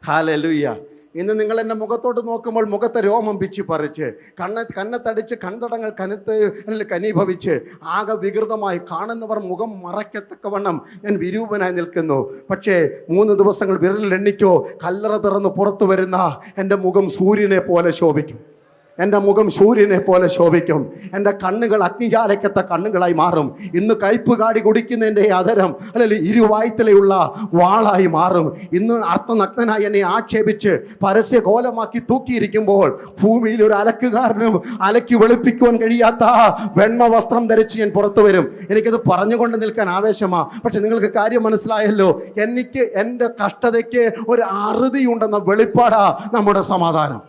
ഹല്ലേലൂയ. ഇന്ന് നിങ്ങൾ എൻ്റെ മുഖത്തോട്ട് നോക്കുമ്പോൾ മുഖത്തെ രോമം പിച്ചി പറിച്ച് കന്നത്തടിച്ച് കണ്ടടങ്ങൾ കനീഭവിച്ച് ആകെ വികൃതമായി കാണുന്നവർ മുഖം മറയ്ക്കത്തക്കവണ്ണം ഞാൻ വിരൂപനായി നിൽക്കുന്നു. പക്ഷേ 3 ദിവസങ്ങൾ വിരലിൽ എണ്ണിക്കോ കല്ലറ തുറന്ന് പുറത്തു വരുന്ന എൻ്റെ മുഖം സൂര്യനെ പോലെ ശോഭിക്കും. എൻ്റെ മുഖം സൂര്യനെ പോലെ ശോഭിക്കും. എൻ്റെ കണ്ണുകൾ അഗ്നിജാലയ്ക്കത്ത കണ്ണുകളായി മാറും. ഇന്ന് കയ്പ് കാടി കുടിക്കുന്നതിൻ്റെ അധരം അല്ലെങ്കിൽ ഇരുവായ്ത്തലയുള്ള വാളായി മാറും. ഇന്ന് അർത്ഥനഗ്നനായി എന്നെ ആക്ഷേപിച്ച് പരസ്യ കോലമാക്കി തൂക്കിയിരിക്കുമ്പോൾ ഭൂമിയിൽ ഒരു അലക്കുകാരനും അലക്കി വെളുപ്പിക്കുവാൻ കഴിയാത്ത വെണ്മ വസ്ത്രം ധരിച്ച് ഞാൻ പുറത്തു വരും. എനിക്കത് പറഞ്ഞുകൊണ്ട് നിൽക്കാൻ ആവേശമാ. പക്ഷെ നിങ്ങൾക്ക് കാര്യം മനസ്സിലായല്ലോ. എനിക്ക് എൻ്റെ കഷ്ടതയ്ക്ക് ഒരു അറുതിയുണ്ടെന്ന വെളിപ്പാടാ നമ്മുടെ സമാധാനം.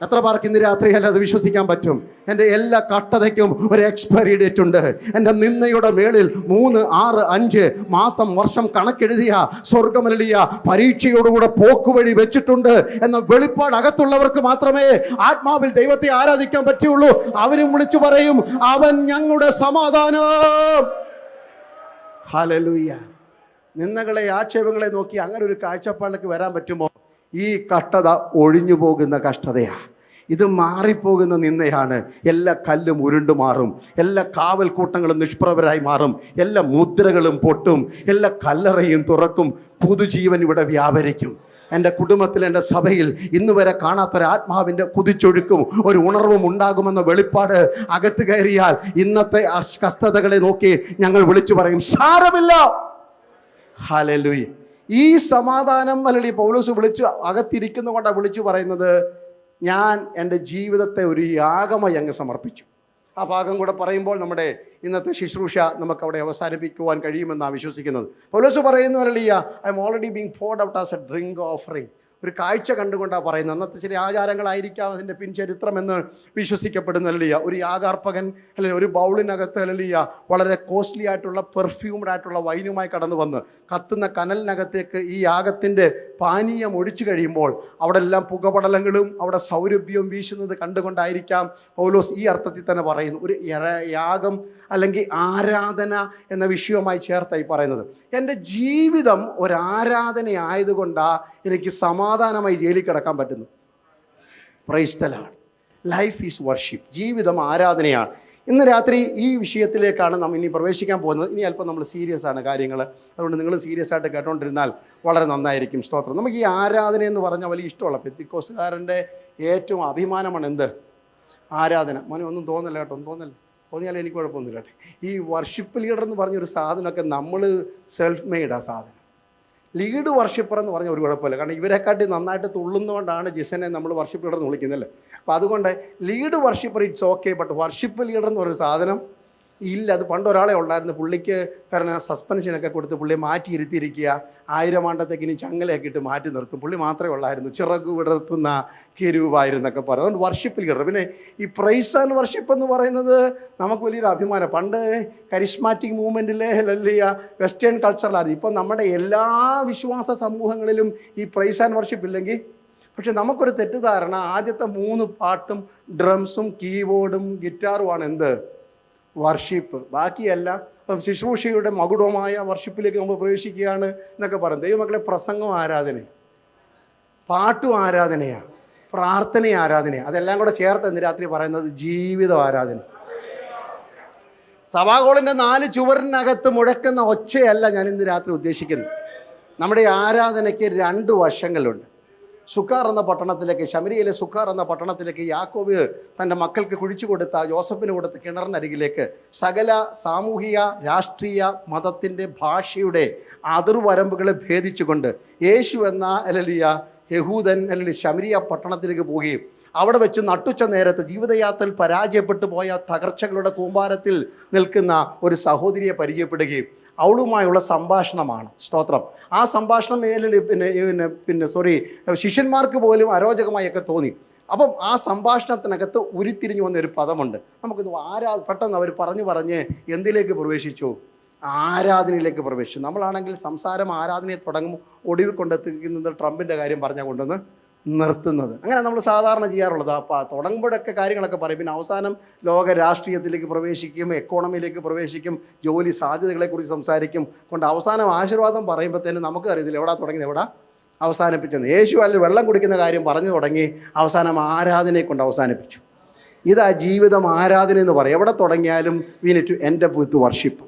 എത്ര പേർക്ക് ഇന്ന് രാത്രി അല്ല അത് വിശ്വസിക്കാൻ പറ്റും? എൻ്റെ എല്ലാ കഷ്ടതയ്ക്കും ഒരു എക്സ്പയറി ഡേറ്റ് ഉണ്ട്. എൻ്റെ നിന്നയുടെ മേളിൽ 3, 6, 5 മാസം വർഷം കണക്കെഴുതിയ സ്വർഗമലിയ പരീക്ഷയോടുകൂടെ പോക്കുവഴി വെച്ചിട്ടുണ്ട് എന്ന വെളിപ്പാട് അകത്തുള്ളവർക്ക് മാത്രമേ ആത്മാവിൽ ദൈവത്തെ ആരാധിക്കാൻ പറ്റുള്ളൂ. അവരും വിളിച്ചു പറയും, അവൻ ഞങ്ങളുടെ സമാധാനം. ഹല്ലേലൂയ. നിന്ദകളെ ആക്ഷേപങ്ങളെ നോക്കി അങ്ങനെ ഒരു കാഴ്ചപ്പാടിലേക്ക് വരാൻ പറ്റുമോ? ഈ കഷ്ടത ഒഴിഞ്ഞു പോകുന്ന കഷ്ടതയാ. ഇത് മാറിപ്പോകുന്ന നിന്നയാണ്. എല്ലാ കല്ലും ഉരുണ്ടു മാറും, എല്ലാ കാവൽക്കൂട്ടങ്ങളും നിഷ്പ്രഭരായി മാറും, എല്ലാ മുദ്രകളും പൊട്ടും, എല്ലാ കല്ലറയും തുറക്കും, പുതുജീവൻ ഇവിടെ വ്യാപരിക്കും. എൻ്റെ കുടുംബത്തിൽ, എൻ്റെ സഭയിൽ ഇന്ന് വരെ കാണാത്തൊരാത്മാവിൻ്റെ കുതിച്ചൊഴുക്കും ഒരു ഉണർവും ഉണ്ടാകുമെന്ന വെളിപ്പാട് അകത്ത് കയറിയാൽ ഇന്നത്തെ അസ്വസ്ഥതകളെ നോക്കി ഞങ്ങൾ വിളിച്ചു പറയും, സാരമില്ല. ഹല്ലേലൂയ. ഈ സമാധാനം അല്ലെങ്കിൽ പൗലോസ് വിളിച്ചു അകത്തിരിക്കുന്ന കൊണ്ടാണ് വിളിച്ചു പറയുന്നത്, ഞാൻ എൻ്റെ ജീവിതത്തെ ഒരു യാഗമായി അങ്ങ് സമർപ്പിച്ചു. ആ ഭാഗം കൂടെ പറയുമ്പോൾ നമ്മുടെ ഇന്നത്തെ ശുശ്രൂഷ നമുക്കവിടെ അവസാനിപ്പിക്കുവാൻ കഴിയുമെന്നാണ് വിശ്വസിക്കുന്നത്. പൗലോസ് പറയുന്നു, hallelujah, I M already being poured out as a drink offering. ഒരു കാഴ്ച കണ്ടുകൊണ്ടാണ് പറയുന്നത്. അന്നത്തെ ചില ആചാരങ്ങളായിരിക്കാം അതിൻ്റെ പിൻചരിത്രമെന്ന് വിശ്വസിക്കപ്പെടുന്ന, ഹല്ലേലൂയ, ഒരു യാഗാർപ്പകൻ അല്ലെങ്കിൽ ഒരു ബൗളിനകത്ത്, ഹല്ലേലൂയ, വളരെ കോസ്റ്റ്ലി ആയിട്ടുള്ള പെർഫ്യൂംഡ് ആയിട്ടുള്ള വൈനുമായി കടന്നു വന്ന് കത്തുന്ന കനലിനകത്തേക്ക് ഈ യാഗത്തിൻ്റെ പാനീയം ഒഴിച്ചു കഴിയുമ്പോൾ അവിടെ എല്ലാം പുകപടലങ്ങളും അവിടെ സൗരഭ്യവും വീശുന്നത് കണ്ടുകൊണ്ടായിരിക്കാം പൗലോസ് ഈ അർത്ഥത്തിൽ തന്നെ പറയുന്നു. ഒരു യാഗം അല്ലെങ്കിൽ ആരാധന എന്ന വിഷയവുമായി ചേർത്തായി പറയുന്നത്. എൻ്റെ ജീവിതം ഒരാരാധനയായതുകൊണ്ടാണ് എനിക്ക് സമാധാനമായി ജയിലിൽ കിടക്കാൻ പറ്റുന്നു. Price the Lord. Life is worship. ജീവിതം ആരാധനയാണ്. ഇന്ന് രാത്രി ഈ വിഷയത്തിലേക്കാണ് നമ്മൾ ഇനി പ്രവേശിക്കാൻ പോകുന്നത്. ഇനി അല്പം നമ്മൾ സീരിയസ് ആണ് കാര്യങ്ങൾ, അതുകൊണ്ട് നിങ്ങൾ സീരിയസ് ആയിട്ട് കേട്ടോണ്ടിരുന്നാൽ വളരെ നന്നായിരിക്കും. സ്തോത്രം. നമുക്ക് ഈ ആരാധന എന്ന് പറഞ്ഞാൽ വലിയ ഇഷ്ടമുള്ള പെന്തിക്കോസ്തുകാരൻ്റെ ഏറ്റവും അഭിമാനമാണ് എന്ത്? ആരാധന. മോനെ ഒന്നും തോന്നില്ല കേട്ടോ, ഒന്നും തോന്നിയാലും എനിക്ക് കുഴപ്പമൊന്നുമില്ല കേട്ടോ. ഈ വർഷിപ്പ് ലീഡർ എന്ന് പറഞ്ഞൊരു സാധനമൊക്കെ നമ്മൾ സെൽഫ് മെയ്ഡാ സാധനം. ലീഡ് വർഷിപ്പർ എന്ന് പറഞ്ഞ ഒരു കുഴപ്പമില്ല, കാരണം ഇവരെക്കാട്ടി നന്നായിട്ട് തുള്ളുന്നതുകൊണ്ടാണ് ജിസനെ നമ്മൾ വർഷിപ്പ് ലീഡർ എന്ന് വിളിക്കുന്നല്ലേ. അപ്പോൾ അതുകൊണ്ട് lead worshipper it's okay, but worship leader എന്ന് പറയുന്ന സാധനം ഇല്ല. അത് പണ്ട് ഒരാളെ ഉണ്ടായിരുന്നു, പുള്ളിക്ക് കാരണം സസ്പെൻഷനൊക്കെ കൊടുത്ത് പുള്ളിയെ മാറ്റി ഇരുത്തിയിരിക്കുക, 1000 ആണ്ടത്തേക്ക് ഇനി ചങ്ങലയൊക്കെ ഇട്ട് മാറ്റി നിർത്തും. പുള്ളി മാത്രമേ ഉള്ളായിരുന്നു, ചിറകു വിടർത്തുന്ന കെരൂവായിരുന്നൊക്കെ പറയും. അതുകൊണ്ട് വർഷിപ്പ് ലീഡർ. പിന്നെ ഈ പ്രൈസ് ആൻഡ് വർഷിപ്പ് എന്ന് പറയുന്നത് നമുക്ക് വലിയൊരു അഭിമാനം. പണ്ട് കരിസ്മാറ്റിക് മൂവ്മെൻറ്റിലെ ഹല്ലേലൂയ വെസ്റ്റേൺ കൾച്ചറിലായിരുന്നു. ഇപ്പം നമ്മുടെ എല്ലാ വിശ്വാസ സമൂഹങ്ങളിലും ഈ പ്രൈസ് ആൻഡ് വർഷിപ്പ് ഇല്ലെങ്കിൽ, പക്ഷെ നമുക്കൊരു തെറ്റിദ്ധാരണ, ആദ്യത്തെ 3 പാട്ടും ഡ്രംസും കീബോർഡും ഗിറ്റാറുമാണ് എന്ത്? വർഷിപ്പ്. ബാക്കിയെല്ലാം ഇപ്പം ശുശ്രൂഷയുടെ മകുടമായ വർഷിപ്പിലേക്ക് നമ്മൾ പ്രവേശിക്കുകയാണ് എന്നൊക്കെ പറയും. ദൈവമക്കളെ, പ്രസംഗം ആരാധന, പാട്ടും ആരാധനയാണ്, പ്രാർത്ഥന ആരാധനയാണ്. അതെല്ലാം കൂടെ ചേർത്ത് ഇന്ന് രാത്രി പറയുന്നത് ജീവിതം ആരാധന. സഭാഗോളിൻ്റെ 4 ചുവരിനകത്ത് മുഴക്കുന്ന ഒച്ചയല്ല ഞാൻ ഇന്ന് രാത്രി ഉദ്ദേശിക്കുന്നത്. നമ്മുടെ ആരാധനയ്ക്ക് 2 വശങ്ങളുണ്ട്. സുക്കാർ എന്ന പട്ടണത്തിലേക്ക്, ശമരിയയിലെ സുക്കാർ എന്ന പട്ടണത്തിലേക്ക് യാക്കോബ് തൻ്റെ മക്കൾക്ക് കുഴിച്ചു കൊടുത്ത, യോസഫിന് കൊടുത്ത കിണറിനരികിലേക്ക് സകല സാമൂഹിക, രാഷ്ട്രീയ, മതത്തിൻ്റെ, ഭാഷയുടെ അതിർവരമ്പുകളെ ഭേദിച്ചുകൊണ്ട് യേശു എന്ന ഹല്ലേലൂയ യഹൂദൻ അല്ലെങ്കിൽ ശമരിയ പട്ടണത്തിലേക്ക് പോവുകയും അവിടെ വെച്ച് നട്ടുച്ച നേരത്ത് ജീവിതയാത്രയിൽ പരാജയപ്പെട്ടു പോയ തകർച്ചകളുടെ കൂമ്പാരത്തിൽ നിൽക്കുന്ന ഒരു സഹോദരിയെ പരിചയപ്പെടുകയും അവളുമായുള്ള സംഭാഷണമാണ്. സ്തോത്രം. ആ സംഭാഷണം ശിഷ്യന്മാർക്ക് പോലും അരോചകമായൊക്കെ തോന്നി. അപ്പം ആ സംഭാഷണത്തിനകത്ത് ഉരുത്തിരിഞ്ഞു വന്നൊരു പദമുണ്ട്. നമുക്കിത് പെട്ടെന്ന് അവർ പറഞ്ഞ് എന്തിലേക്ക് പ്രവേശിച്ചു? ആരാധനയിലേക്ക് പ്രവേശിച്ചു. നമ്മളാണെങ്കിൽ സംസാരം ആരാധനയെ തുടങ്ങും, ഒടുവിൽ കൊണ്ടെത്തിക്കുന്നത് ട്രംപിൻ്റെ കാര്യം പറഞ്ഞാൽ കൊണ്ടുവന്ന് നിർത്തുന്നത്. അങ്ങനെ നമ്മൾ സാധാരണ ചെയ്യാറുള്ളത്. അപ്പോൾ തുടങ്ങുമ്പോഴൊക്കെ കാര്യങ്ങളൊക്കെ പറയും, പിന്നെ അവസാനം ലോക രാഷ്ട്രീയത്തിലേക്ക് പ്രവേശിക്കും, എക്കോണമിയിലേക്ക് പ്രവേശിക്കും, ജോലി സാധ്യതകളെക്കുറിച്ച് സംസാരിക്കും, കൊണ്ട് അവസാനം ആശീർവാദം പറയുമ്പോഴത്തേനും നമുക്ക് അറിയത്തില്ല എവിടെ തുടങ്ങിയത് എവിടെ അവസാനിപ്പിച്ചെന്ന്. യേശു അല്ല വെള്ളം കുടിക്കുന്ന കാര്യം പറഞ്ഞു തുടങ്ങി, അവസാനം ആരാധനയെ കൊണ്ട് അവസാനിപ്പിച്ചു. ഇതാ ജീവിതം ആരാധന എന്ന് പറയും. എവിടെ തുടങ്ങിയാലും we need to end up with worship.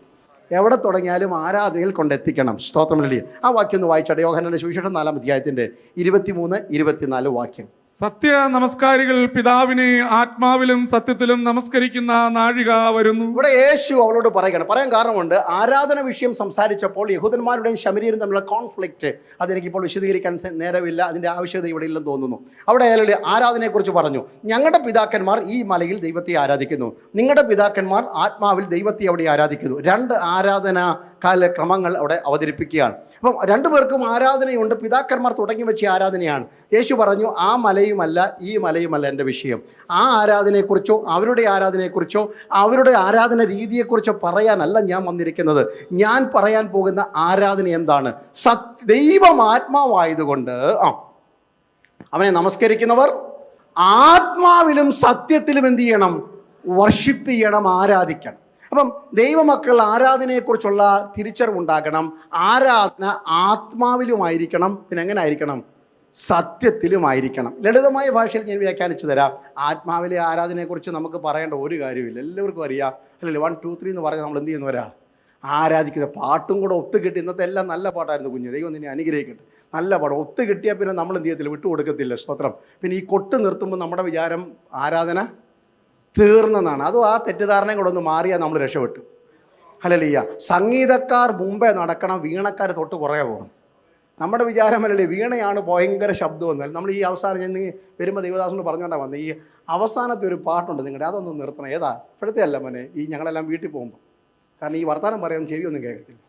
എവിടെ തുടങ്ങിയാലും ആരാധനയിൽ കൊണ്ടെത്തിക്കണം. സ്തോത്രം. ആ വാക്യം ഒന്ന് വായിച്ചാട്ടെ. യോഹന്നാന്റെ സുവിശേഷം 4-ാം അധ്യായത്തിന്റെ 23-24 വാക്യം. സത്യ നമസ്കാരികൾ പിതാവിനെ ആത്മാവിലും സത്യത്തിലും നമസ്കരിക്കുന്ന നാഴിക വരുന്നു. ഇവിടെ യേശു അവളോട് പറയാൻ കാരണമുണ്ട്. ആരാധന വിഷയം സംസാരിച്ചപ്പോൾ യഹൂദന്മാരുടെയും ശമരിയരും തമ്മിലുള്ള കോൺഫ്ലിക്റ്റ് അതെനിക്കിപ്പോൾ വിശദീകരിക്കാൻ നേരമില്ല, അതിൻ്റെ ആവശ്യകത ഇവിടെ ഇല്ലെന്ന് തോന്നുന്നു. അവിടെ ആരാധനയെക്കുറിച്ച് പറഞ്ഞു. ഞങ്ങളുടെ പിതാക്കന്മാർ ഈ മലയിൽ ദൈവത്തെ ആരാധിക്കുന്നു, നിങ്ങളുടെ പിതാക്കന്മാർ ആത്മാവിൽ ദൈവത്തെ അവിടെ ആരാധിക്കുന്നു. 2 ആരാധന കാലക്രമങ്ങൾ അവിടെ അവതരിപ്പിക്കുകയാണ്. അപ്പം 2 പേർക്കും ആരാധനയുണ്ട്. പിതാക്കന്മാർ തുടങ്ങി വെച്ച ആരാധനയാണ്. യേശു പറഞ്ഞു, ആ മലയുമല്ല ഈ മലയുമല്ല എൻ്റെ വിഷയം. ആ ആരാധനയെക്കുറിച്ചോ അവരുടെ ആരാധനയെക്കുറിച്ചോ അവരുടെ ആരാധന രീതിയെക്കുറിച്ചോ പറയാനല്ല ഞാൻ വന്നിരിക്കുന്നത്. ഞാൻ പറയാൻ പോകുന്ന ആരാധന എന്താണ്? ദൈവം ആത്മാവായതുകൊണ്ട് അവനെ നമസ്കരിക്കുന്നവർ ആത്മാവിലും സത്യത്തിലും എന്ത് ചെയ്യണം? വർഷിപ്പ് ചെയ്യണം, ആരാധിക്കണം. അപ്പം ദൈവമക്കൾ ആരാധനയെക്കുറിച്ചുള്ള തിരിച്ചറിവുണ്ടാകണം. ആരാധന ആത്മാവിലുമായിരിക്കണം. പിന്നെ എങ്ങനെ ആയിരിക്കണം? സത്യത്തിലുമായിരിക്കണം. ലളിതമായ ഭാഷയിൽ ഞാൻ വ്യാഖ്യാനിച്ചു തരാം. ആത്മാവിലെ ആരാധനയെക്കുറിച്ച് നമുക്ക് പറയേണ്ട ഒരു കാര്യമില്ല, എല്ലാവർക്കും അറിയാം അല്ലല്ലേ. 1 2 3 എന്ന് പറഞ്ഞാൽ നമ്മൾ എന്ത് ചെയ്യുന്നവരാ? ആരാധിക്കുന്ന. പാട്ടും കൂടെ ഒത്തു കിട്ടി. ഇന്നത്തെ എല്ലാം നല്ല പാട്ടായിരുന്നു കുഞ്ഞ്, ദൈവം നിന്നെ അനുഗ്രഹിക്കട്ടെ. നല്ല പാട്ട് ഒത്തു കിട്ടിയാൽ പിന്നെ നമ്മൾ എന്ത് ചെയ്യത്തില്ല, വിട്ടുകൊടുക്കത്തില്ല. സ്തോത്രം. പിന്നെ ഈ കൊട്ട് നിർത്തുമ്പോൾ നമ്മുടെ വിചാരം ആരാധന തീർന്നെന്നാണ്. അതും ആ തെറ്റിദ്ധാരണയും കൂടെ ഒന്ന് മാറിയാൽ നമ്മൾ രക്ഷപ്പെട്ടു. ഹല്ലേലൂയ. സംഗീതക്കാർ മുമ്പേ നടക്കണം, വീണക്കാർ തൊട്ട് പുറകെ പോകണം. നമ്മുടെ വിചാരമല്ലേ വീണയാണ് ഭയങ്കര ശബ്ദം എന്നാൽ നമ്മൾ ഈ അവസാനം ഞാൻ വരുമ്പോൾ ദൈവദാസനോട് പറഞ്ഞുകൊണ്ടാണ് വന്നത്, ഈ അവസാനത്തെ ഒരു പാട്ടുണ്ട് നിങ്ങളുടെ, അതൊന്നും നിർത്തണം. ഏതാ? ഇപ്പോഴത്തെ അല്ല മോനെ, ഈ ഞങ്ങളെല്ലാം വീട്ടിൽ പോകുമ്പോൾ. കാരണം ഈ വർത്തമാനം പറയാൻ ചെവിയൊന്നും കേൾക്കത്തില്ല.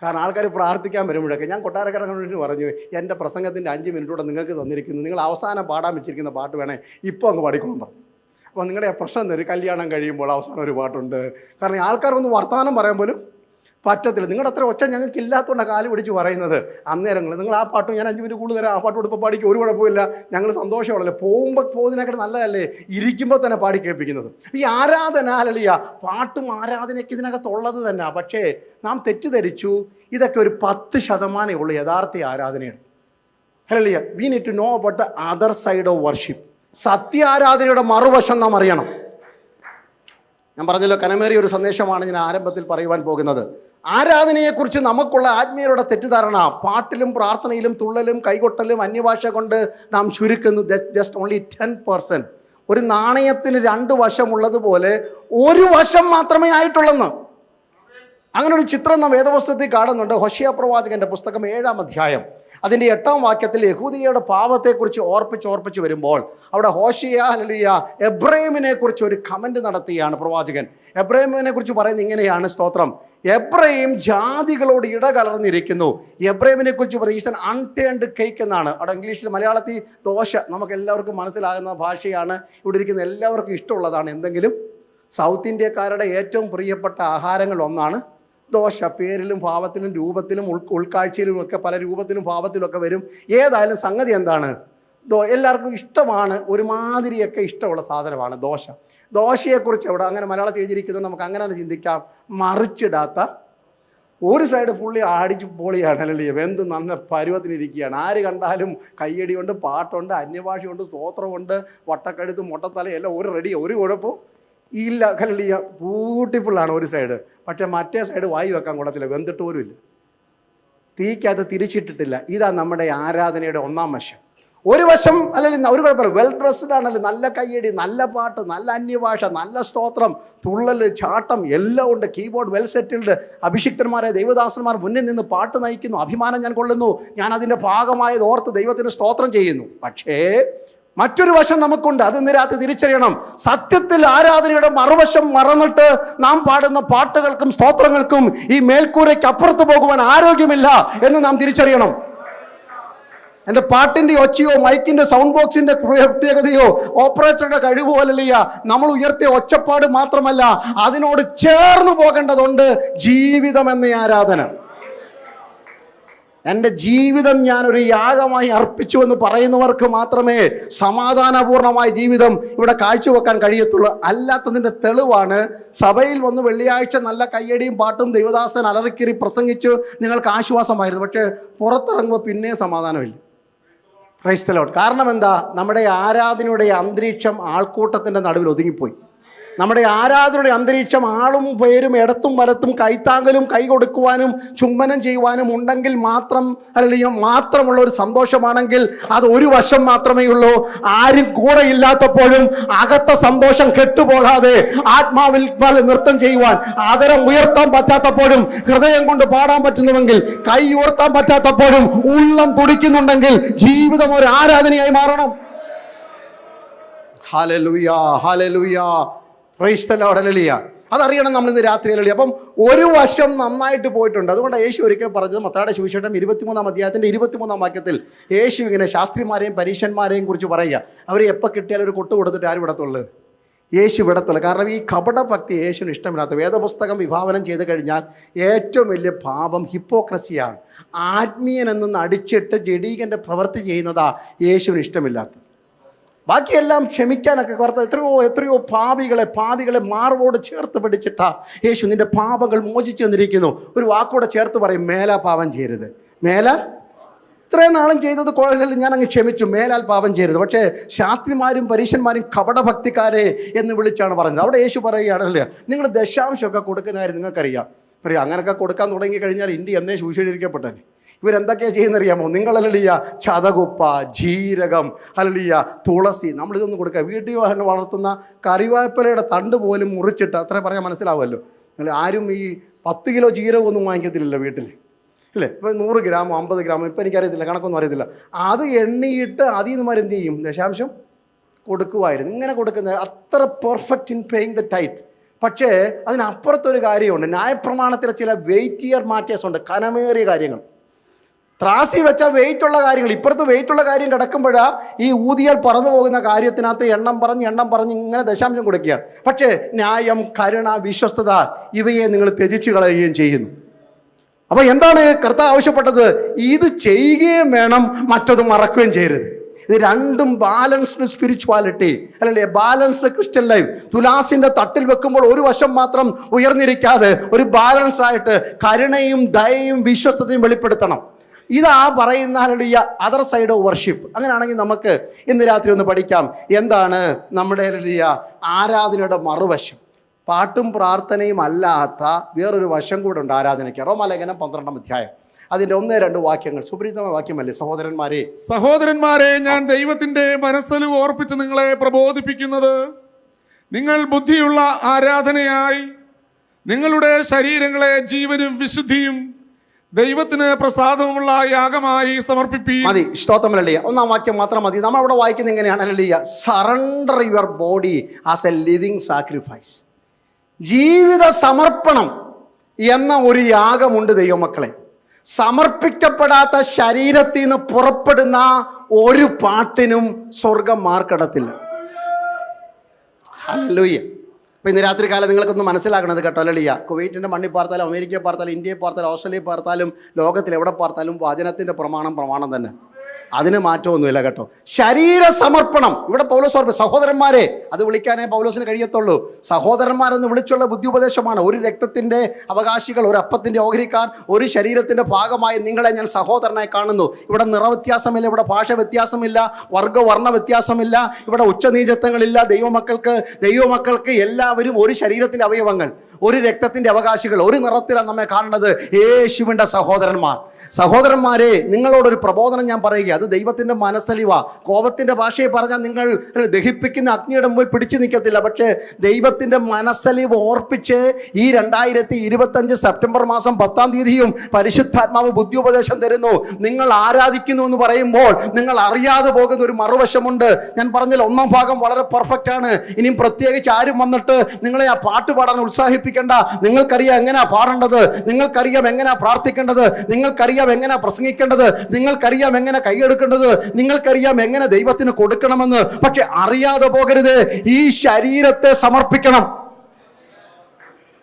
കാരണം ആൾക്കാർ പ്രാർത്ഥിക്കാൻ വരുമ്പോഴൊക്കെ ഞാൻ കൊട്ടാരക്കരങ്ങളിൽ പറഞ്ഞു, എൻ്റെ പ്രസംഗത്തിൻ്റെ 5 മിനിറ്റൂടെ നിങ്ങൾക്ക് തന്നിരിക്കുന്നു, നിങ്ങൾ അവസാനം പാടാൻ വെച്ചിരിക്കുന്ന പാട്ട് വേണേ ഇപ്പോൾ അങ്ങ് പാടിക്കോളും പറഞ്ഞു. അപ്പോൾ നിങ്ങളുടെ പ്രശ്നം തരും, കല്യാണം കഴിയുമ്പോൾ അവസാനം ഒരു പാട്ടുണ്ട്. കാരണം ആൾക്കാരൊന്ന് വർത്തമാനം പറയാൻ പോലും പറ്റത്തില്ല. നിങ്ങളുടെ അത്ര ഒച്ച ഞങ്ങൾക്ക് ഇല്ലാത്തതുകൊണ്ട് കാല് പിടിച്ച് പറയുന്നത്. അന്നേരങ്ങൾ നിങ്ങൾ ആ പാട്ട് ഞാൻ 5 മിനിറ്റ് കൂടുതൽ തരാം, ആ പാട്ട് ഇപ്പോൾ പാടിക്കും, ഒരു കുഴപ്പമില്ല, ഞങ്ങൾ സന്തോഷമുള്ളല്ലേ. പോകുന്നതിനേക്കാൾ നല്ലതല്ലേ ഇരിക്കുമ്പോൾ തന്നെ പാടി കേൾപ്പിക്കുന്നത്. ഈ ആരാധന ഹല്ലേലൂയ, പാട്ടും ആരാധനയൊക്കെ ഇതിനകത്തുള്ളത് തന്നെ. പക്ഷേ നാം തെറ്റിദ്ധരിച്ചു, ഇതൊക്കെ ഒരു 10% ഉള്ളൂ യഥാർത്ഥ ആരാധനയാണ്. Hallelujah. We need to know about the other side of worship. സത്യ ആരാധനയുടെ മറുവശം നാം അറിയണം. ഞാൻ പറഞ്ഞല്ലോ, കനമേറിയ ഒരു സന്ദേശമാണ് ഞാൻ ആരംഭത്തിൽ പറയുവാൻ പോകുന്നത്. ആരാധനയെക്കുറിച്ച് നമുക്കുള്ള ആത്മീയരുടെ തെറ്റിദ്ധാരണ, പാട്ടിലും പ്രാർത്ഥനയിലും തുള്ളലും കൈകൊട്ടലും അന്യഭാഷ കൊണ്ട് നാം ചുരുക്കുന്നു. Just only 10%. ഒരു നാണയത്തിന് 2 വശമുള്ളതുപോലെ ഒരു വശം മാത്രമേ ആയിട്ടുള്ളെന്ന്. അങ്ങനെ ഒരു ചിത്രം നാം വേദപുസ്തകത്തിൽ കാണുന്നുണ്ട്. ഹോശിയ പ്രവാചകന്റെ പുസ്തകം 7-ാം അധ്യായം അതിൻ്റെ 8-ാം വാക്യത്തിൽ യഹൂദിയയുടെ പാപത്തെക്കുറിച്ച് ഓർപ്പിച്ച് വരുമ്പോൾ അവിടെ ഹോശിയ ഹല്ലേലൂയ എബ്രാഹിമിനെ കുറിച്ച് ഒരു കമന്റ് നടത്തുകയാണ് പ്രവാചകൻ. എബ്രാഹിമിനെ കുറിച്ച് പറയുന്നത് ഇങ്ങനെയാണ്, സ്തോത്രം, എബ്രാഹിം ജാതികളോട് ഇടകലർന്നിരിക്കുന്നു. എബ്രാഹിമിനെ കുറിച്ച് പറയുന്നത് ഈസ് ആൻ അൺടേൺഡ് കേക്ക് എന്നാണ്. അവിടെ ഇംഗ്ലീഷിൽ, മലയാളത്തിൽ ദോശ, നമുക്ക് എല്ലാവർക്കും മനസ്സിലാകുന്ന ഭാഷയാണ്. ഇവിടെ ഇരിക്കുന്ന എല്ലാവർക്കും ഇഷ്ടമുള്ളതാണ്. എന്തെങ്കിലും സൗത്ത് ഇന്ത്യക്കാരുടെ ഏറ്റവും പ്രിയപ്പെട്ട ആഹാരങ്ങൾ ഒന്നാണ് ദോശ. പേരിലും ഭാവത്തിലും രൂപത്തിലും ഉൾക്കാഴ്ചയിലും ഒക്കെ പല രൂപത്തിലും ഭാവത്തിലും ഒക്കെ വരും. ഏതായാലും സംഗതി എന്താണ്? എല്ലാവർക്കും ഇഷ്ടമാണ്, ഒരുമാതിരിയൊക്കെ ഇഷ്ടമുള്ള സാധനമാണ് ദോശ. ദോശയെക്കുറിച്ച് അവിടെ അങ്ങനെ മലയാളത്തിൽ എഴുതിയിരിക്കുന്നത് നമുക്ക് അങ്ങനെ തന്നെ ചിന്തിക്കാം. മറിച്ചിടാത്ത ഒരു സൈഡ് പുള്ളി അടിച്ച് പൊളിയാണ്, അല്ലേ, വെന്ത് നല്ല പരുവത്തിനിരിക്കുകയാണ്. ആര് കണ്ടാലും കയ്യടിയുണ്ട്, പാട്ടുണ്ട്, അന്യഭാഷയുണ്ട്, സ്തോത്രമുണ്ട്, വട്ടക്കഴുത്ത്, മുട്ടത്തല എല്ലാം ഒരു റെഡി, ഒരു കുഴപ്പവും ഇല്ല. ഹല്ലേലൂയ. ബ്യൂട്ടിഫുള്ളാണ് ഒരു സൈഡ്. പക്ഷേ മറ്റേ സൈഡ് വായി വെക്കാൻ കൊള്ളത്തില്ല, വെന്തിട്ട് പോലും ഇല്ല, തീക്കകത്ത് തിരിച്ചിട്ടിട്ടില്ല. ഇതാ നമ്മുടെ ആരാധനയുടെ 1-ാം വശം. ഒരു വശം അല്ലെങ്കിൽ ഒരു കുഴപ്പമില്ല, വെൽ ഡ്രസ്ഡ് ആണല്ലോ, നല്ല കയ്യടി, നല്ല പാട്ട്, നല്ല അന്യഭാഷ, നല്ല സ്തോത്രം, തുള്ളൽ, ചാട്ടം എല്ലാം ഉണ്ട്, കീബോർഡ് വെൽ സെറ്റിൽഡ്, അഭിഷിക്തന്മാരെ ദൈവദാസന്മാർ മുന്നിൽ നിന്ന് പാട്ട് നയിക്കുന്നു, അഭിമാനം ഞാൻ കൊള്ളുന്നു, ഞാൻ അതിൻ്റെ ഭാഗമായത് ഓർത്ത് ദൈവത്തിന് സ്തോത്രം ചെയ്യുന്നു. പക്ഷേ മറ്റൊരു വശം നമുക്കുണ്ട്, അത് ഇന്ന് രാത്രി തിരിച്ചറിയണം. സത്യത്തിൽ ആരാധനയുടെ മറുവശം മറന്നിട്ട് നാം പാടുന്ന പാട്ടുകൾക്കും സ്തോത്രങ്ങൾക്കും ഈ മേൽക്കൂരയ്ക്ക് അപ്പുറത്ത് പോകുവാൻ ആരോഗ്യമില്ല എന്ന് നാം തിരിച്ചറിയണം. എൻ്റെ പാട്ടിൻ്റെ ഒച്ചയോ മൈക്കിൻ്റെ സൗണ്ട് ബോക്സിൻ്റെ പ്രത്യേകതയോ ഓപ്പറേറ്ററുടെ കഴിവോ അല്ലല്ല, നമ്മൾ ഉയർത്തിയ ഒച്ചപ്പാട് മാത്രമല്ല, അതിനോട് ചേർന്ന് പോകേണ്ടതുണ്ട് ജീവിതം എന്ന ആരാധന. എൻ്റെ ജീവിതം ഞാനൊരു യാഗമായി അർപ്പിച്ചു എന്ന് പറയുന്നവർക്ക് മാത്രമേ സമാധാനപൂർണമായ ജീവിതം ഇവിടെ കാഴ്ചവെക്കാൻ കഴിയത്തുള്ളൂ. അല്ലാത്തതിൻ്റെ തെളിവാണ് സഭയിൽ വന്ന് വെള്ളിയാഴ്ച നല്ല കയ്യടിയും പാട്ടും ദൈവദാസൻ അലറിക്കറി പ്രസംഗിച്ചു, നിങ്ങൾക്ക് ആശ്വാസമായിരുന്നു. പക്ഷേ പുറത്തിറങ്ങുമ്പോൾ പിന്നെ സമാധാനമില്ല. Price the Lord. കാരണം എന്താ? നമ്മുടെ ആരാധനയുടെ അന്തരീക്ഷം ആൾക്കൂട്ടത്തിൻ്റെ നടുവിൽ ഒതുങ്ങിപ്പോയി. നമ്മുടെ ആരാധനയുടെ അന്തരീക്ഷം ആളും പേരും ഇടത്തും വലത്തും കൈത്താങ്കലും കൈ കൊടുക്കുവാനും ചുംബനം ചെയ്യുവാനും ഉണ്ടെങ്കിൽ മാത്രം, അല്ലെങ്കിൽ മാത്രമുള്ള ഒരു സന്തോഷമാണെങ്കിൽ അത് ഒരു വശം മാത്രമേ ഉള്ളൂ. ആരും കൂടെ ഇല്ലാത്തപ്പോഴും അകത്ത സന്തോഷം കെട്ടുപോകാതെ ആത്മാവിൽ നൃത്തം ചെയ്യുവാൻ, ആദരം ഉയർത്താൻ പറ്റാത്തപ്പോഴും ഹൃദയം കൊണ്ട് പാടാൻ പറ്റുന്നുവെങ്കിൽ, കൈ ഉയർത്താൻ പറ്റാത്തപ്പോഴും ഉള്ളം തുടിക്കുന്നുണ്ടെങ്കിൽ ജീവിതം ഒരു ആരാധനയായി മാറണം. Hallelujah, hallelujah, praise the Lord, hallelujah. അതറിയണം നമ്മൾ ഇന്ന് രാത്രി. ഹല്ലേലൂയ. അപ്പം ഒരു വശം നന്നായിട്ട് പോയിട്ടുണ്ട്. അതുകൊണ്ട് യേശു ഒരിക്കൽ പറഞ്ഞത് മത്തായിയുടെ സുവിശേഷം 23-ാം അധ്യായത്തിൻ്റെ 23-ാം വാക്യത്തിൽ യേശു ഇങ്ങനെ ശാസ്ത്രിമാരെയും പരീശന്മാരെയും കുറിച്ച് പറയുക. അവർ എപ്പോൾ കിട്ടിയാലും ഒരു കൊട്ട് കൊടുത്തിട്ട് ആരും വിടത്തുള്ളൂ? യേശു വിടത്തുള്ളൂ. കാരണം ഈ കപടഭക്തി യേശുവിന് ഇഷ്ടമില്ലാത്ത. വേദപുസ്തകം വിഭാവനം ചെയ്ത് കഴിഞ്ഞാൽ ഏറ്റവും വലിയ പാപം ഹിപ്പോക്രസിയാണ്. ആത്മീയനെന്ന് നടിച്ചിട്ട് ജഡീകൻ്റെ പ്രവൃത്തി ചെയ്യുന്നതാ യേശുവിന് ഇഷ്ടമില്ലാത്ത. ബാക്കിയെല്ലാം ക്ഷമിക്കാനൊക്കെ കുറത്ത് എത്രയോ പാപികളെ മാർവോട് ചേർത്ത് പിടിച്ചിട്ടാ യേശു നിന്റെ പാപങ്ങൾ മോചിച്ചു വന്നിരിക്കുന്നു. ഒരു വാക്കോടെ ചേർത്ത് പറയും, മേല പാപം ചെയ്യരുത്, മേല ഇത്രയും നാളും ചെയ്തത് കുഴലിൽ ഞാൻ അങ്ങ് ക്ഷമിച്ചു, മേലാൽ പാപം ചെയ്യരുത്. പക്ഷേ ശാസ്ത്രിമാരും പരീശന്മാരും കപടഭക്തിക്കാരെ എന്ന് വിളിച്ചാണ് പറഞ്ഞത്. അവിടെ യേശു പറയുകയാണല്ലേ, നിങ്ങൾ ദശാംശമൊക്കെ കൊടുക്കുന്ന കാര്യം നിങ്ങൾക്കറിയാം. പറയാം, അങ്ങനെയൊക്കെ കൊടുക്കാൻ തുടങ്ങി കഴിഞ്ഞാൽ ഇന്ത്യ എന്നേ ശൂഷീകരിക്കപ്പെട്ടെ. ഇവരെന്തൊക്കെയാണ് ചെയ്യുന്നറിയാമോ? നിങ്ങളല്ലല്ലിയ ചതകുപ്പ, ജീരകം, അല്ലല്ലിയ തുളസി, നമ്മളിതൊന്നും കൊടുക്കുക. വീട്ടിൽ വളർത്തുന്ന കറിവേപ്പിലയുടെ തണ്ട് പോലും മുറിച്ചിട്ട്, അത്ര പറയാൻ മനസ്സിലാവുമല്ലോ. നിങ്ങൾ ആരും ഈ 10 കിലോ ജീരകം ഒന്നും വാങ്ങിക്കത്തില്ലല്ലോ വീട്ടിൽ, അല്ലേ? ഇപ്പോൾ 100 ഗ്രാമോ 50 ഗ്രാമോ, ഇപ്പം എനിക്കറിയത്തില്ല, കണക്കൊന്നും അറിയത്തില്ല. അത് എണ്ണിയിട്ട് അതിൽ നിന്ന് എന്ത് ചെയ്യും? ദശാംശം കൊടുക്കുമായിരുന്നു. ഇങ്ങനെ കൊടുക്കുന്നത് അത്ര perfect in paying the tithe. പക്ഷേ അതിനപ്പുറത്തൊരു കാര്യമുണ്ട്. ന്യായപ്രമാണത്തിലെ ചില വെയിറ്റിയർ മാറ്റേഴ്സ് ഉണ്ട്, കനമേറിയ കാര്യങ്ങൾ. ത്രാസി വെച്ച വെയിറ്റുള്ള കാര്യങ്ങൾ, ഇപ്പുറത്ത് വെയിറ്റുള്ള കാര്യം കിടക്കുമ്പോഴാണ് ഈ ഊതിയാൽ പറന്നു പോകുന്ന കാര്യത്തിനകത്ത് എണ്ണം പറഞ്ഞ് ഇങ്ങനെ ദശാംശം കൊടുക്കുകയാണ്. പക്ഷേ ന്യായം, കരുണ, വിശ്വസ്തത ഇവയെ നിങ്ങൾ ത്യജിച്ചു കളയുകയും ചെയ്യുന്നു. അപ്പോൾ എന്താണ് കർത്താവ് ആവശ്യപ്പെട്ടത്? ഇത് ചെയ്യുകയും വേണം, മറ്റത് മറക്കുകയും ചെയ്യരുത്. ഇത് രണ്ടും ബാലൻസ്ഡ് സ്പിരിച്വാലിറ്റി, അല്ലല്ലേ? Balanced Christian life. തുലാസിന്റെ തട്ടിൽ വെക്കുമ്പോൾ ഒരു വശം മാത്രം ഉയർന്നിരിക്കാതെ ഒരു ബാലൻസ് ആയിട്ട് കരുണയും ദയയും വിശ്വസ്തതയും വെളിപ്പെടുത്തണം. ഇതാ പറയുന്ന hallelujah other side of worship. അങ്ങനെയാണെങ്കിൽ നമുക്ക് ഇന്ന് രാത്രി ഒന്ന് പഠിക്കാം, എന്താണ് നമ്മുടെ ഹല്ലേലൂയ ആരാധനയുടെ മറുവശം. പാട്ടും പ്രാർത്ഥനയും അല്ലാത്ത വേറൊരു വശം കൂടെ ഉണ്ട് ആരാധനയ്ക്ക്. റോമാലേഖനം 12-ാം അധ്യായം അതിൻ്റെ 1-2 വാക്യങ്ങൾ. സുപരിചിതമായ വാക്യമല്ലേ സഹോദരന്മാരെ, ഞാൻ ദൈവത്തിന്റെ മനസ്സിൽ ഓർപ്പിച്ച് നിങ്ങളെ പ്രബോധിപ്പിക്കുന്നത്, നിങ്ങൾ ബുദ്ധിയുള്ള ആരാധനയായി നിങ്ങളുടെ ശരീരങ്ങളെ ജീവനും വിശുദ്ധിയും ദൈവത്തിന് പ്രസാദമുള്ള യാഗമായി സമർപ്പിപ്പീൻ. മതി, സ്തോത്രമല്ലേ. 1-ാം വാക്യം മാത്രം മതി. നമ്മൾ അവിടെ വായിക്കുന്നത് എങ്ങനെയാണ്? Hallelujah, surrender your body as A living sacrifice. ജീവിത സമർപ്പണം എന്ന ഒരു യാഗമുണ്ട് ദൈവമക്കളെ. സമർപ്പിക്കപ്പെടാത്ത ശരീരത്തിൽ നിന്ന് പുറപ്പെടുന്ന ഒരു പാട്ടിനും സ്വർഗം മാർക്കടത്തില്ല. ഹല്ലേലൂയ. അപ്പോൾ ഇന്ന് രാത്രി കാലം നിങ്ങൾക്കൊന്ന് മനസ്സിലാക്കണത് കേട്ടോ. ഹല്ലേലൂയ. കുവൈറ്റിൻ്റെ മണ്ണിൽ പാർത്താലും അമേരിക്കയിൽ പാർത്താലും ഇന്ത്യയിൽ പാർത്താലും ഓസ്ട്രേലിയയിൽ പാർത്താലും ലോകത്തിൽ എവിടെ പാർത്താലും വചനത്തിൻ്റെ പ്രമാണം തന്നെ. അതിന് മാറ്റമൊന്നുമില്ല കേട്ടോ. ശരീര സമർപ്പണം. ഇവിടെ പൗലോസ് ഓർമ്മ, സഹോദരന്മാരെ, അത് വിളിക്കാനേ പൗലോസിന് കഴിയത്തുള്ളൂ. സഹോദരന്മാരെന്ന് വിളിച്ചുള്ള ബുദ്ധിയുപദേശമാണ്. ഒരു രക്തത്തിൻ്റെ അവകാശികൾ, ഒരു അപ്പത്തിൻ്റെ ഓഹരിക്കാർ, ഒരു ശരീരത്തിൻ്റെ ഭാഗമായി നിങ്ങളെ ഞാൻ സഹോദരനായി കാണുന്നു. ഇവിടെ നിറവ്യത്യാസമില്ല, ഇവിടെ ഭാഷ വ്യത്യാസമില്ല, വർണ്ണ വ്യത്യാസമില്ല, ഇവിടെ ഉച്ചനീചത്വങ്ങളില്ല. ദൈവമക്കൾക്ക് എല്ലാവരും ഒരു ശരീരത്തിൻ്റെ അവയവങ്ങൾ, ഒരു രക്തത്തിൻ്റെ അവകാശികൾ, ഒരു നിറത്തിലാണ് നമ്മെ കാണുന്നത്. യേശുവിൻ്റെ സഹോദരന്മാരെ, നിങ്ങളോടൊരു പ്രബോധനം ഞാൻ പറയുക. അത് ദൈവത്തിൻ്റെ മനസ്സലിവ. കോപത്തിൻ്റെ ഭാഷയെ പറഞ്ഞാൽ നിങ്ങൾ ദഹിപ്പിക്കുന്ന അഗ്നിയുടെ മുമ്പിൽ പിടിച്ചു നിൽക്കത്തില്ല. പക്ഷേ ദൈവത്തിൻ്റെ മനസ്സലിവ് ഓർപ്പിച്ച് ഈ 2025 സെപ്റ്റംബർ മാസം 10-ാം തീയതിയും പരിശുദ്ധാത്മാവ് ബുദ്ധിയുപദേശം തരുന്നു. നിങ്ങൾ ആരാധിക്കുന്നു എന്ന് പറയുമ്പോൾ നിങ്ങൾ അറിയാതെ പോകുന്ന ഒരു മറുവശമുണ്ട്. ഞാൻ പറഞ്ഞാൽ 1-ാം ഭാഗം വളരെ പെർഫെക്റ്റ് ആണ്. ഇനിയും പ്രത്യേകിച്ച് ആരും വന്നിട്ട് നിങ്ങളെ ആ പാട്ട് പാടാൻ ഉത്സാഹിപ്പിക്കേണ്ട. നിങ്ങൾക്കറിയാം എങ്ങനെയാ പാടേണ്ടത്, നിങ്ങൾക്കറിയാം എങ്ങനെയാ പ്രാർത്ഥിക്കേണ്ടത്, നിങ്ങൾക്കറിയാം എങ്ങനെ പ്രസംഗിക്കേണ്ടത്, നിങ്ങൾക്കറിയാം എങ്ങനെ കൈയെടുക്കേണ്ടത്, നിങ്ങൾക്കറിയാം എങ്ങനെ ദൈവത്തിന് കൊടുക്കണമെന്ന്. പക്ഷെ അറിയാതെ പോകരുത്. ഈ ശരീരത്തെ സമർപ്പിക്കണം.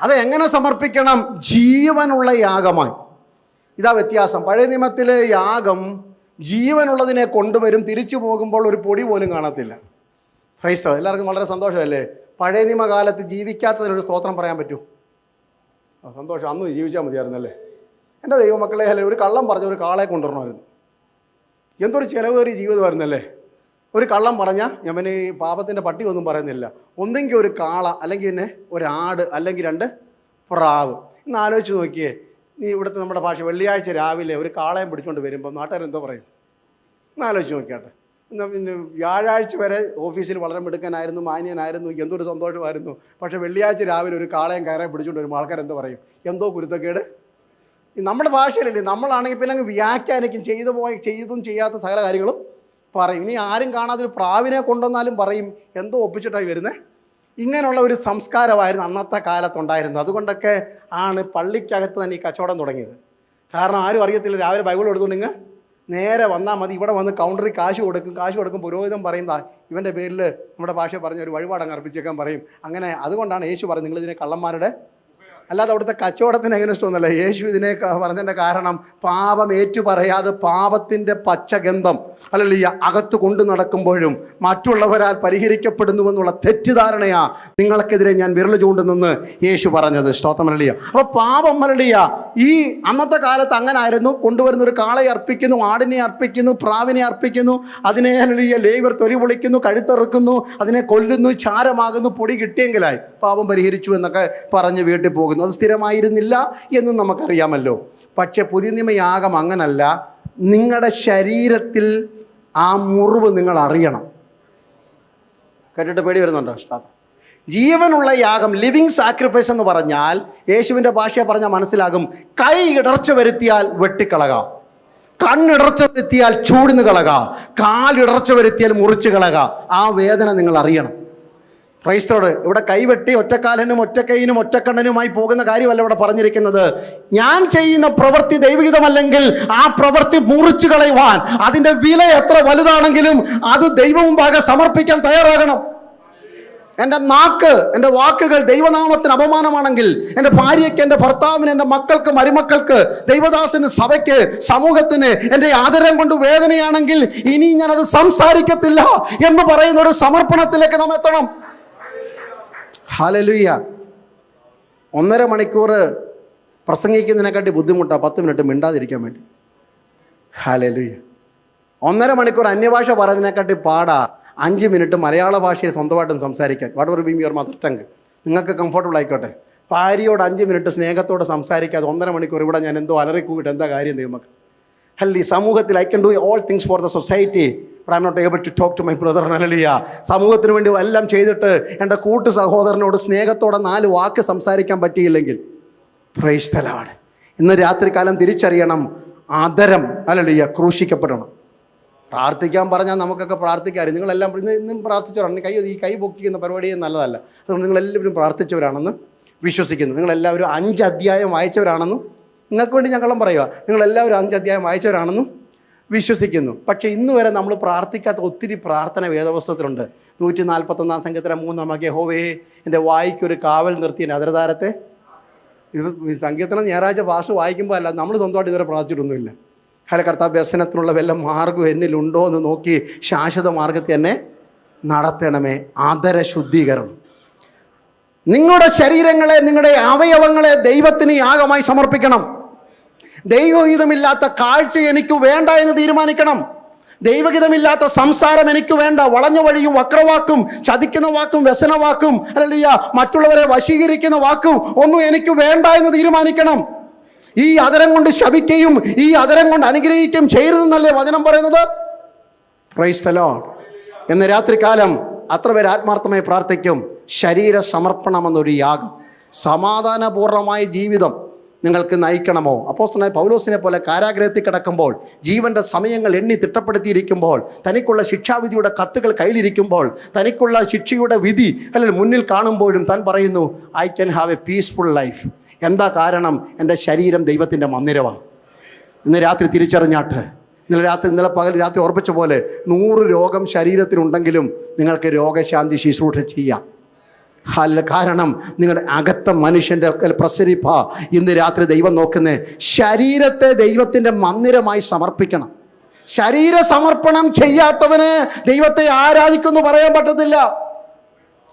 അത് എങ്ങനെ സമർപ്പിക്കണം? ജീവനുള്ള യാഗമായി. ഇതാ വ്യത്യാസം. പഴയ നിയമത്തിലെ യാഗം ജീവനുള്ളതിനെ കൊണ്ടുവരും, തിരിച്ചു പോകുമ്പോൾ ഒരു പൊടി പോലും കാണത്തില്ല. Price the Lord. എല്ലാവർക്കും വളരെ സന്തോഷമല്ലേ? പഴയ നിയമകാലത്ത് ജീവിക്കാത്തതിനൊരു സ്തോത്രം പറയാൻ പറ്റൂ? സന്തോഷം. അന്ന് ജീവിച്ചാൽ മതിയായിരുന്നല്ലേ? എൻ്റെ ദൈവമക്കളെ, അല്ലേ, ഒരു കള്ളം പറഞ്ഞ ഒരു കാളെ കൊണ്ടുവരണമായിരുന്നു. എന്തൊരു ചിലവേറിയ ജീവിതമായിരുന്നല്ലേ? ഒരു കള്ളം പറഞ്ഞാൽ യമന് പാപത്തിൻ്റെ പട്ടി ഒന്നും പറയുന്നില്ല. ഒന്നെങ്കിൽ ഒരു കാള, അല്ലെങ്കിൽ പിന്നെ ഒരാട്, അല്ലെങ്കിൽ 2 പ്രാവ്. ഇന്ന് ആലോചിച്ച് നോക്കിയേ. നീ ഇവിടുത്തെ നമ്മുടെ ഭാഷ വെള്ളിയാഴ്ച രാവിലെ ഒരു കാളയും പിടിച്ചുകൊണ്ട് വരുമ്പോൾ നാട്ടുകാരെന്തോ പറയും? ഇന്ന് ആലോചിച്ച് നോക്കിയാട്ടെ. പിന്നെ വ്യാഴാഴ്ച വരെ ഓഫീസിൽ വളരെ മിടുക്കനായിരുന്നു, മാന്യനായിരുന്നു, എന്തൊരു സന്തോഷമായിരുന്നു. പക്ഷേ വെള്ളിയാഴ്ച രാവിലെ ഒരു കാളയും കയറെ പിടിച്ചുകൊണ്ട് വരുമ്പോൾ ആൾക്കാരെന്തോ പറയും? എന്തോ കുരുത്തക്കേട്. നമ്മുടെ ഭാഷയിലല്ലേ? നമ്മളാണെങ്കിൽ പിന്നെ അങ്ങ് വ്യാഖ്യാനിക്കും. ചെയ്തും ചെയ്യാത്ത സകല കാര്യങ്ങളും പറയും. ഇനി ആരും കാണാതെ ഒരു പ്രാവിനെ കൊണ്ടുവന്നാലും പറയും എന്തോ ഒപ്പിച്ചിട്ടായി വരുന്നത്. ഇങ്ങനെയുള്ള ഒരു സംസ്കാരമായിരുന്നു അന്നത്തെ കാലത്തുണ്ടായിരുന്നത്. അതുകൊണ്ടൊക്കെ ആണ് പള്ളിക്കകത്ത് തന്നെ ഈ കച്ചവടം തുടങ്ങിയത്. കാരണം ആരും അറിയത്തില്ല. രാവിലെ ബൈബിൾ എടുത്തുകൊണ്ടെങ്കിൽ നേരെ വന്നാൽ മതി. ഇവിടെ വന്ന് കൗണ്ടറിൽ കാശ് കൊടുക്കും. പുരോഹിതൻ പറയുന്ന ഇവൻ്റെ പേരിൽ നമ്മുടെ ഭാഷ പറഞ്ഞ ഒരു വഴിപാടങ്ങ് അർപ്പിച്ചേക്കാൻ പറയും. അങ്ങനെ അതുകൊണ്ടാണ് യേശു പറയുന്നത് നിങ്ങളിതിനെ കള്ളന്മാരുടെ അല്ലാതെ അവിടുത്തെ കച്ചവടത്തിന് എങ്ങനെ ഇഷ്ടമൊന്നുമല്ല. യേശു ഇതിനെ പറഞ്ഞതിൻ്റെ കാരണം പാപം ഏറ്റു പറയാതെ പാപത്തിൻ്റെ പച്ചഗന്ധം അല്ലെങ്കിൽ അകത്ത് കൊണ്ടു നടക്കുമ്പോഴും മറ്റുള്ളവരാൽ പരിഹരിക്കപ്പെടുന്നുവെന്നുള്ള തെറ്റിദ്ധാരണയാ നിങ്ങൾക്കെതിരെ ഞാൻ വിരൽ ചൂണ്ടുന്നെന്ന് യേശു പറഞ്ഞത്. സ്തോത്രം ഹല്ലേലൂയ. അപ്പോൾ പാപം ഹല്ലേലൂയ ഈ അന്നത്തെ കാലത്ത് അങ്ങനെ ആയിരുന്നു. കൊണ്ടുവരുന്ന ഒരു കാളയെ അർപ്പിക്കുന്നു, ആടിനെ അർപ്പിക്കുന്നു, പ്രാവിനെ അർപ്പിക്കുന്നു, അതിനെ ഹല്ലേലൂയ ലേവ്യർ തൊലി പൊളിക്കുന്നു, കഴുത്തെറുക്കുന്നു, അതിനെ കൊല്ലുന്നു, ചാരമാകുന്നു, പൊടി കിട്ടിയെങ്കിലായി പാപം പരിഹരിച്ചു എന്നൊക്കെ പറഞ്ഞ് വീട്ടിൽ പോകുന്നു. അത് സ്ഥിരമായിരുന്നില്ല എന്നും നമുക്കറിയാമല്ലോ. പക്ഷെ പുതിയ നിയമയാഗം അങ്ങനല്ല. നിങ്ങളുടെ ശരീരത്തിൽ ആ മുറിവ് നിങ്ങൾ അറിയണം. കേട്ടിട്ട് പേടി വരുന്നുണ്ടോ? ജീവനുള്ള യാഗം, ലിവിങ് സാക്രിഫൈസ് എന്ന് പറഞ്ഞാൽ യേശുവിൻ്റെ ഭാഷയെ പറഞ്ഞാൽ മനസ്സിലാകും. കൈ ഇടർച്ച വരുത്തിയാൽ വെട്ടിക്കളക, കണ്ണിടർച്ച വരുത്തിയാൽ ചൂടിന് കളക, കാലിടർച്ച വരുത്തിയാൽ മുറിച്ച് കളക. ആ വേദന നിങ്ങൾ അറിയണം. ക്രൈസ്തവരോട് ഇവിടെ കൈവെട്ടി ഒറ്റക്കാലനും ഒറ്റക്കൈനും ഒറ്റക്കണ്ണനുമായി പോകുന്ന കാര്യമല്ല ഇവിടെ പറഞ്ഞിരിക്കുന്നത്. ഞാൻ ചെയ്യുന്ന പ്രവൃത്തി ദൈവഹിതമല്ലെങ്കിൽ ആ പ്രവൃത്തി മുറിച്ചു കളയുവാൻ അതിൻ്റെ വില എത്ര വലുതാണെങ്കിലും അത് ദൈവമുമ്പാകെ സമർപ്പിക്കാൻ തയ്യാറാകണം. എൻ്റെ നാക്ക്, എൻ്റെ വാക്കുകൾ ദൈവനാമത്തിന് അപമാനമാണെങ്കിൽ, എൻ്റെ ഭാര്യയ്ക്ക്, എൻ്റെ ഭർത്താവിന്, എൻ്റെ മക്കൾക്ക്, മരുമക്കൾക്ക്, ദൈവദാസന്, സഭയ്ക്ക്, സമൂഹത്തിന് എൻ്റെ ആദരം കൊണ്ട് വേദനയാണെങ്കിൽ ഇനി ഞാനത് സംസാരിക്കത്തില്ല എന്ന് പറയുന്ന ഒരു സമർപ്പണത്തിലേക്ക് നാം എത്തണം. ഹല്ലേലൂയ. 1.5 മണിക്കൂർ പ്രസംഗിക്കുന്നതിനെക്കാട്ടി ബുദ്ധിമുട്ടാണ് 10 മിനിറ്റ് മിണ്ടാതിരിക്കാൻ വേണ്ടി. ഹല്ലേലൂയ. 1.5 മണിക്കൂർ അന്യഭാഷ പറയുന്നതിനെക്കാട്ടി പാടാ 5 മിനിറ്റ് മലയാള ഭാഷയിൽ സ്വന്തമായിട്ടും സംസാരിക്കാൻ. What ever be your mother tongue. നിങ്ങൾക്ക് കംഫർട്ടബിൾ ആയിക്കോട്ടെ. ഭാര്യയോട് 5 മിനിറ്റ് സ്നേഹത്തോടെ സംസാരിക്കാതെ 1.5 മണിക്കൂർ ഇവിടെ ഞാൻ എന്തോ അലറിക്കൂട്ട് എന്താ കാര്യം ദൈവമക്കൾ? ഹല്ലി സമൂഹത്തിൽ I can do all things for the society but I am not able to talk to my brother. Hallelujah. സമൂഹത്തിന് വേണ്ടി എല്ലാം ചെയ്തിട്ട് എൻ്റെ കൂട്ടു സഹോദരനോട് സ്നേഹത്തോടെ 4 വാക്ക് സംസാരിക്കാൻ പറ്റിയില്ലെങ്കിൽ പ്രൈസ് ദി ലോർഡ്. ഇന്ന് രാത്രികാലം തിരിച്ചറിയണം, ആദരം ഹല്ലേലൂയ ക്രൂശിക്കപ്പെടണം. പ്രാർത്ഥിക്കാൻ പറഞ്ഞാൽ നമുക്കൊക്കെ പ്രാർത്ഥിക്കാറ്. നിങ്ങളെല്ലാം ഇന്നും പ്രാർത്ഥിച്ചവരാണ്. ഈ കൈ പൊക്കിക്കുന്ന പരിപാടിയെ നല്ലതല്ല. അതുകൊണ്ട് നിങ്ങളെല്ലാവരും പ്രാർത്ഥിച്ചവരാണെന്ന് വിശ്വസിക്കുന്നു. നിങ്ങളെല്ലാവരും 5 അധ്യായം വായിച്ചവരാണെന്നും നിങ്ങൾക്ക് വേണ്ടി ഞങ്ങളും പറയുക. നിങ്ങളെല്ലാവരും 5 അധ്യായം വായിച്ചവരാണെന്നും വിശ്വസിക്കുന്നു. പക്ഷേ ഇന്ന് വരെ നമ്മൾ പ്രാർത്ഥിക്കാത്ത ഒത്തിരി പ്രാർത്ഥന വേദപുസ്തകത്തിലുണ്ട്. 141 സങ്കീർത്തനം 3 യഹോവേ എൻ്റെ വായിക്കൊരു കാവൽ നിർത്തി എൻ്റെ അധരതാരത്തെ. ഇത് സങ്കീർത്തനം ഞായറാഴ്ച ഭാഷ വായിക്കുമ്പോൾ അല്ല, നമ്മൾ സ്വന്തമായിട്ട് ഇതുവരെ പ്രാർത്ഥിച്ചിട്ടൊന്നുമില്ല. ഹല കർത്താവ് വ്യസനത്തിനുള്ള വല്ല മാർഗ്ഗം എന്നിലുണ്ടോ എന്ന് നോക്കി ശാശ്വത മാർഗത്തെ എന്നെ നടത്തണമേ. ആദര ശുദ്ധീകരണം. നിങ്ങളുടെ ശരീരങ്ങളെ, നിങ്ങളുടെ അവയവങ്ങളെ ദൈവത്തിന് യാഗമായി സമർപ്പിക്കണം. ദൈവഹിതമില്ലാത്ത കാഴ്ച എനിക്ക് വേണ്ട എന്ന് തീരുമാനിക്കണം. ദൈവഹിതമില്ലാത്ത സംസാരം എനിക്ക് വേണ്ട. വളഞ്ഞ വഴിയും വക്രവാക്കും ചതിക്കുന്ന വാക്കും വ്യസനവാക്കും ഹല്ലേലൂയ മറ്റുള്ളവരെ വശീകരിക്കുന്ന വാക്കും ഒന്നും എനിക്ക് വേണ്ട എന്ന് തീരുമാനിക്കണം. ഈ അധരം കൊണ്ട് ശപിക്കുകയും ഈ അധരം കൊണ്ട് അനുഗ്രഹിക്കുകയും ചെയ്യരുതെന്നല്ലേ വചനം പറയുന്നത്? Price the Lord. ഇന്ന് രാത്രികാലം അത്ര പേര് ആത്മാർത്ഥമായി പ്രാർത്ഥിക്കും. ശരീര സമർപ്പണം എന്നൊരു യാഗം, സമാധാനപൂർണമായ ജീവിതം നിങ്ങൾക്ക് നയിക്കണമോ? അപ്പോസ്തലനായ പൗലോസിനെ പോലെ കാരാഗ്രഹത്തിൽ കിടക്കുമ്പോൾ, ജീവന്റെ സമയങ്ങൾ എണ്ണി തിട്ടപ്പെടുത്തിയിരിക്കുമ്പോൾ, തനിക്കുള്ള ശിക്ഷാവിധിയുടെ കത്തുകൾ കയ്യിലിരിക്കുമ്പോൾ, തനിക്കുള്ള ശിക്ഷയുടെ വിധി അല്ലെങ്കിൽ മുന്നിൽ കാണുമ്പോഴും താൻ പറയുന്നു, I can have A peaceful life. എന്താ കാരണം? എൻ്റെ ശരീരം ദൈവത്തിൻ്റെ മന്ദിരമാണ്. ഇന്ന് രാത്രി തിരിച്ചറിഞ്ഞാട്ട്, ഇന്നലെ പകൽ രാത്രി ഓർപ്പിച്ച പോലെ 100 രോഗം ശരീരത്തിലുണ്ടെങ്കിലും നിങ്ങൾക്ക് രോഗശാന്തി ശുശ്രൂഷ ചെയ്യാം. കാരണം നിങ്ങളുടെ അകത്ത മനുഷ്യൻ്റെ പ്രസരിപ്പ ഇന്ന് രാത്രി ദൈവം നോക്കുന്നേ. ശരീരത്തെ ദൈവത്തിൻ്റെ മന്ദിരമായി സമർപ്പിക്കണം. ശരീര സമർപ്പണം ചെയ്യാത്തവന് ദൈവത്തെ ആരാധിക്കുമെന്ന് പറയാൻ പറ്റത്തില്ല.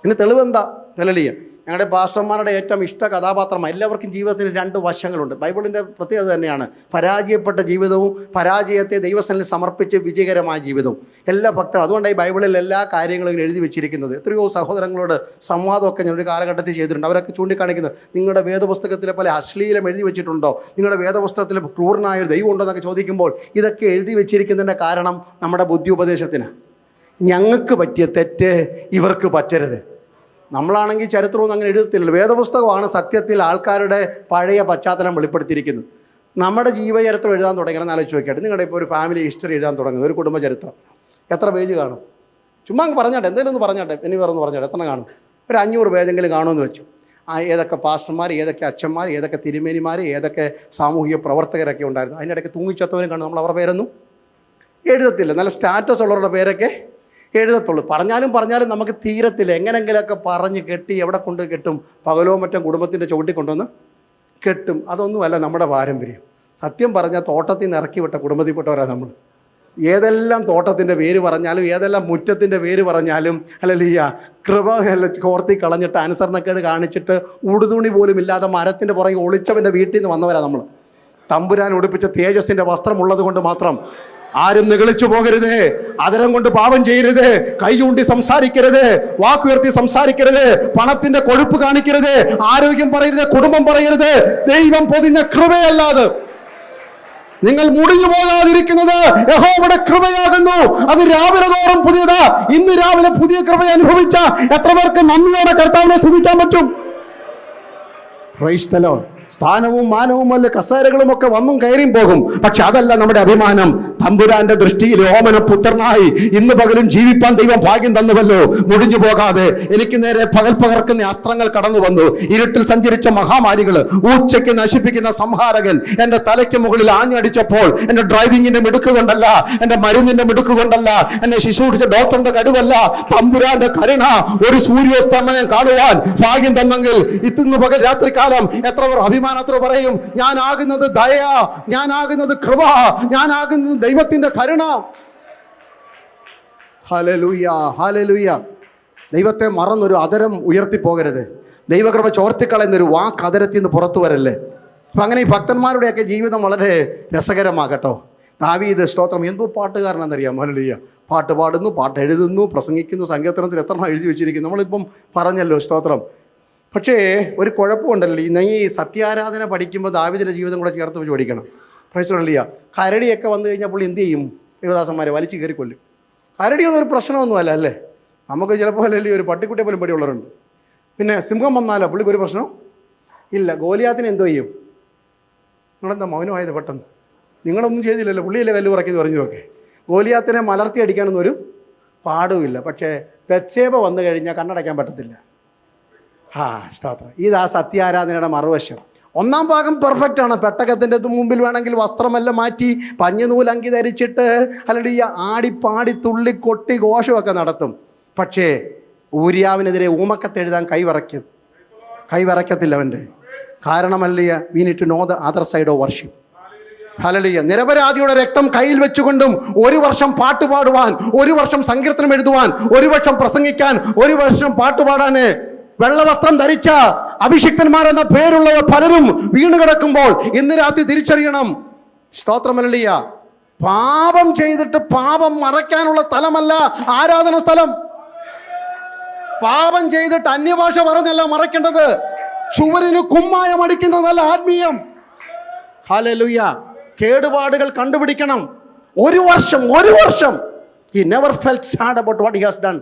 പിന്നെ തെളിവെന്താ? ഹല്ലേലൂയ. ഞങ്ങളുടെ പാസ്റ്റർമാരുടെ ഏറ്റവും ഇഷ്ട കഥാപാത്രമാണ്. എല്ലാവർക്കും ജീവിതത്തിന് 2 വശങ്ങളുണ്ട്. ബൈബിളിൻ്റെ പ്രത്യേകത തന്നെയാണ് പരാജയപ്പെട്ട ജീവിതവും പരാജയത്തെ ദൈവസന്നിധിയിൽ സമർപ്പിച്ച് വിജയകരമായ ജീവിതവും. എല്ലാ ഭക്തരും അതുകൊണ്ടാണ് ഈ ബൈബിളിൽ എല്ലാ കാര്യങ്ങളും ഇങ്ങനെ എഴുതി വെച്ചിരിക്കുന്നത്. എത്രയോ സഹോദരങ്ങളോട് സംവാദമൊക്കെ ഞാനൊരു കാലഘട്ടത്തിൽ ചെയ്തിട്ടുണ്ട്. അവരൊക്കെ ചൂണ്ടിക്കാണിക്കുന്നത്, നിങ്ങളുടെ വേദപുസ്തകത്തിലെ പോലെ അശ്ലീലം എഴുതി വെച്ചിട്ടുണ്ടോ, നിങ്ങളുടെ വേദപുസ്തകത്തിൽ ക്രൂരനായ ഒരു ദൈവം ഉണ്ടോ എന്നൊക്കെ ചോദിക്കുമ്പോൾ ഇതൊക്കെ എഴുതി വെച്ചിരിക്കുന്നതിൻ്റെ കാരണം നമ്മുടെ ബുദ്ധി ഉപദേശത്തിന്. ഞങ്ങൾക്ക് പറ്റിയ തെറ്റ് ഇവർക്ക് പറ്റരുത്. നമ്മളാണെങ്കിൽ ചരിത്രമൊന്നും അങ്ങനെ എഴുതത്തില്ലല്ലോ. വേദപുസ്തകമാണ് സത്യത്തിൽ ആൾക്കാരുടെ പഴയ പശ്ചാത്തലം വെളിപ്പെടുത്തിയിരിക്കുന്നത്. നമ്മുടെ ജീവചരിത്രം എഴുതാൻ തുടങ്ങണം. ആലോചിച്ച് നോക്കിയാട്ടെ, നിങ്ങളുടെ ഇപ്പോൾ ഒരു ഫാമിലി ഹിസ്റ്ററി എഴുതാൻ തുടങ്ങുന്നത്, ഒരു കുടുംബ ചരിത്രം എത്ര പേജ് കാണും? ചുമ്മാ അങ്ങ് പറഞ്ഞാട്ടെ, എന്തെങ്കിലും ഒന്ന് പറഞ്ഞാട്ടെ, ഇനി വേറെ ഒന്ന് പറഞ്ഞാട്ടെ, എത്ര കാണും? ഒരു 500 പേജെങ്കിലും കാണുമെന്ന് വെച്ചു. ഏതൊക്കെ പാസ്റ്റർമാർ, ഏതൊക്കെ അച്ഛന്മാർ, ഏതൊക്കെ തിരുമേനിമാർ, ഏതൊക്കെ സാമൂഹിക പ്രവർത്തകരൊക്കെ ഉണ്ടായിരുന്നു. അതിൻ്റെ ഇടയ്ക്ക് തൂങ്ങിച്ചത്തവരും കാണും. നമ്മൾ അവരുടെ പേരൊന്നും എഴുതത്തില്ല. നല്ല സ്റ്റാറ്റസ് ഉള്ളവരുടെ പേരൊക്കെ എഴുതത്തുള്ളൂ. പറഞ്ഞാലും നമുക്ക് തീരത്തില്ല. എങ്ങനെങ്കിലുമൊക്കെ പറഞ്ഞ് കെട്ടി എവിടെ കൊണ്ട് കെട്ടും? പകലോ മറ്റും കുടുംബത്തിൻ്റെ ചുവട്ടിൽ കൊണ്ടുവന്ന് കെട്ടും. അതൊന്നുമല്ല നമ്മുടെ പാരമ്പര്യം. സത്യം പറഞ്ഞാൽ തോട്ടത്തിൽ നിന്ന് ഇറക്കി വിട്ട കുടുംബത്തിൽപ്പെട്ടവരാണ് നമ്മൾ. ഏതെല്ലാം തോട്ടത്തിൻ്റെ പേര് പറഞ്ഞാലും ഏതെല്ലാം മുറ്റത്തിൻ്റെ പേര് പറഞ്ഞാലും ഹല്ലേലൂയ കൃപ കോർത്തി കളഞ്ഞിട്ട് അനുസരണക്കേട് കാണിച്ചിട്ട് ഉടുതുണി പോലും ഇല്ലാതെ മരത്തിൻ്റെ പുറകെ ഒളിച്ചവൻ്റെ വീട്ടിൽ നിന്ന് വന്നവരാണ് നമ്മൾ. തമ്പുരാൻ ഉടുപ്പിച്ച തേജസ്സിൻ്റെ വസ്ത്രമുള്ളത് കൊണ്ട് മാത്രം ആരും നിഗളിച്ചു പോകരുത്. അതരം കൊണ്ട് പാപം ചെയ്യരുത്. കൈ ചൂണ്ടി സംസാരിക്കരുത്. വാക്കുയർത്തി സംസാരിക്കരുത്. പണത്തിന്റെ കൊഴുപ്പ് കാണിക്കരുത്. ആരോഗ്യം പറയരുത്. കുടുംബം പറയരുത്. ദൈവം പൊതിഞ്ഞ കൃപയല്ലാതെ നിങ്ങൾ മുടിഞ്ഞു പോകാതിരിക്കുന്നത് യഹോവയുടെ കൃപയാകുന്നു. അത് രാവിലെ തോറും പുതിയതാ. ഇന്ന് രാവിലെ പുതിയ കൃപ അനുഭവിച്ച എത്ര പേർക്ക് നന്ദിയോടെ കർത്താവിനെ സ്തുതിക്കാൻ പറ്റും? Price the Lord. സ്ഥാനവും മാനവും അല്ല കസേരകളും ഒക്കെ വന്നും കയറിയും പോകും. പക്ഷെ അതല്ല നമ്മുടെ അഭിമാനം. തമ്പുരാന്റെ ദൃഷ്ടിയിൽ ഓമന പുത്രനായി ഇന്ന് പകലും ജീവിപ്പാൻ ദൈവം ഭാഗ്യം തന്നുവല്ലോ. മുടിഞ്ഞു പോകാതെ എനിക്ക് നേരെ പകൽ പകർക്കുന്ന അസ്ത്രങ്ങൾ കടന്നു വന്നു. ഇരുട്ടിൽ സഞ്ചരിച്ച മഹാമാരികൾ, ഉച്ചയ്ക്ക് നശിപ്പിക്കുന്ന സംഹാരകൻ എന്റെ തലയ്ക്ക് മുകളിൽ ആഞ്ഞടിച്ചപ്പോൾ എന്റെ ഡ്രൈവിങ്ങിന്റെ മിടുക്ക് കൊണ്ടല്ല, എന്റെ മരുന്നിന്റെ മിടുക്ക് കൊണ്ടല്ല, എന്നെ ശുശ്രൂഷിച്ച ഡോക്ടറിന്റെ കഴിവല്ല, തമ്പുരാന്റെ കരുണ. ഒരു സൂര്യോസ്തമനം കാണുവാൻ ഭാഗ്യം തന്നെങ്കിൽ ഇന്ന് പകൽ രാത്രികാലം എത്ര പേർ അഭിമാനത്തോടെ പറയും, ഞാനാകുന്നത് ദയ, ഞാനാകുന്നത് കൃപ, ഞാനാകുന്നത് ദൈവത്തിന്റെ കരുണ. Hallelujah, hallelujah. ദൈവത്തെ മറന്നൊരു അതരം ഉയർത്തിപ്പോകരുത്. ദൈവകൃപ ചോർത്തിക്കളയുന്നൊരു വാക്ക് അതരത്തിൽ നിന്ന് പുറത്തു വരല്ലേ. അപ്പം അങ്ങനെ ഈ ഭക്തന്മാരുടെയൊക്കെ ജീവിതം വളരെ രസകരമാകട്ടോ. ദാവീദ് സ്തോത്രം എന്തോ പാട്ടുകാരനാണെന്നറിയാം. ഹല്ലേലൂയ. പാട്ട് പാടുന്നു, പാട്ട് എഴുതുന്നു, പ്രസംഗിക്കുന്നു, സങ്കീർത്തനത്തിൽ എത്ര എഴുതി വെച്ചിരിക്കുന്നു. നമ്മളിപ്പം പറഞ്ഞല്ലോ സ്തോത്രം. പക്ഷേ ഒരു കുഴപ്പമുണ്ടല്ലോ, ഈ സത്യാരാധന പഠിക്കുമ്പോൾ ദാവീദിന്റെ ജീവിതം കൂടെ ചേർത്ത് വെച്ച് പഠിക്കണം. പ്രൈസ്തോലിയ. കരടിയൊക്കെ വന്നു കഴിഞ്ഞാൽ പുള്ളി എന്ത് ചെയ്യും? ദേവദാസന്മാരെ വലിച്ചു കയറിക്കൊല്ലും. കരടിയൊന്നും ഒരു പ്രശ്നമൊന്നുമല്ല അല്ലേ. നമുക്ക് ചിലപ്പോൾ അല്ലെങ്കിൽ ഒരു പട്ടിക്കുട്ടിയെ പോലും പേടിയുള്ളവരുണ്ട്. പിന്നെ സിംഹം വന്നാലോ പുള്ളിക്ക് ഒരു പ്രശ്നം ഇല്ല. ഗോലിയാത്തിനെ എന്തോ ചെയ്യും? നിങ്ങളെന്താ മൗനമായത് പെട്ടെന്ന്? നിങ്ങളൊന്നും ചെയ്തില്ലല്ലോ, പുള്ളിയല്ലേ കല്ല് പറക്കിയത് പറഞ്ഞതൊക്കെ. ഗോലിയാത്തിനെ മലർത്തി അടിക്കാനൊന്നും ഒരു പാടുമില്ല. പക്ഷേ ബത്ശേബ വന്നു കഴിഞ്ഞാൽ കണ്ണടയ്ക്കാൻ പറ്റത്തില്ല. സ്തോത്രം. ഇതാ സത്യാരാധനയുടെ മറുവശം. ഒന്നാം ഭാഗം പെർഫെക്റ്റ് ആണ്. പെട്ടകത്തിൻ്റെ മുമ്പിൽ വേണമെങ്കിൽ വസ്ത്രമെല്ലാം മാറ്റി പഞ്ഞുനൂലങ്കി ധരിച്ചിട്ട് അല്ലെങ്കിൽ ആടിപ്പാടി തുള്ളി കൊട്ടി ഘോഷമൊക്കെ നടത്തും. പക്ഷേ ഊരിയാവിനെതിരെ ഊമക്കത്തെഴുതാൻ കൈവറക്കത്തില്ല അവൻ്റെ. കാരണമല്ല, we need to know the other side of worship. Hallelujah. നിരപരാധിയുടെ രക്തം കയ്യിൽ വെച്ചുകൊണ്ടും 1 വർഷം പാട്ട് പാടുവാൻ, 1 വർഷം സങ്കീർത്തനം എഴുതുവാൻ, 1 വർഷം പ്രസംഗിക്കാൻ, 1 വർഷം പാട്ടുപാടാന് വെള്ളവസ്ത്രം ധരിച്ച അഭിഷിക്തന്മാരെന്ന പേരുള്ളവർ പലരും വീണ് കിടക്കുമ്പോൾ ഇന്ന് രാത്രി തിരിച്ചറിയണം. സ്തോത്രം. ഹല്ലേലൂയ. പാപം ചെയ്തിട്ട് പാപം മറയ്ക്കാനുള്ള സ്ഥലമല്ല ആരാധന സ്ഥലം. പാപം ചെയ്തിട്ട് അന്യഭാഷ പറഞ്ഞല്ല മറയ്ക്കേണ്ടത്. ചുവരിന് കുമ്മായം അടിക്കുന്നതല്ല ആത്മീയം. ഹല്ലേലൂയ. കേടുപാടുകൾ കണ്ടുപിടിക്കണം. 1 വർഷം he never felt sad about what he has done.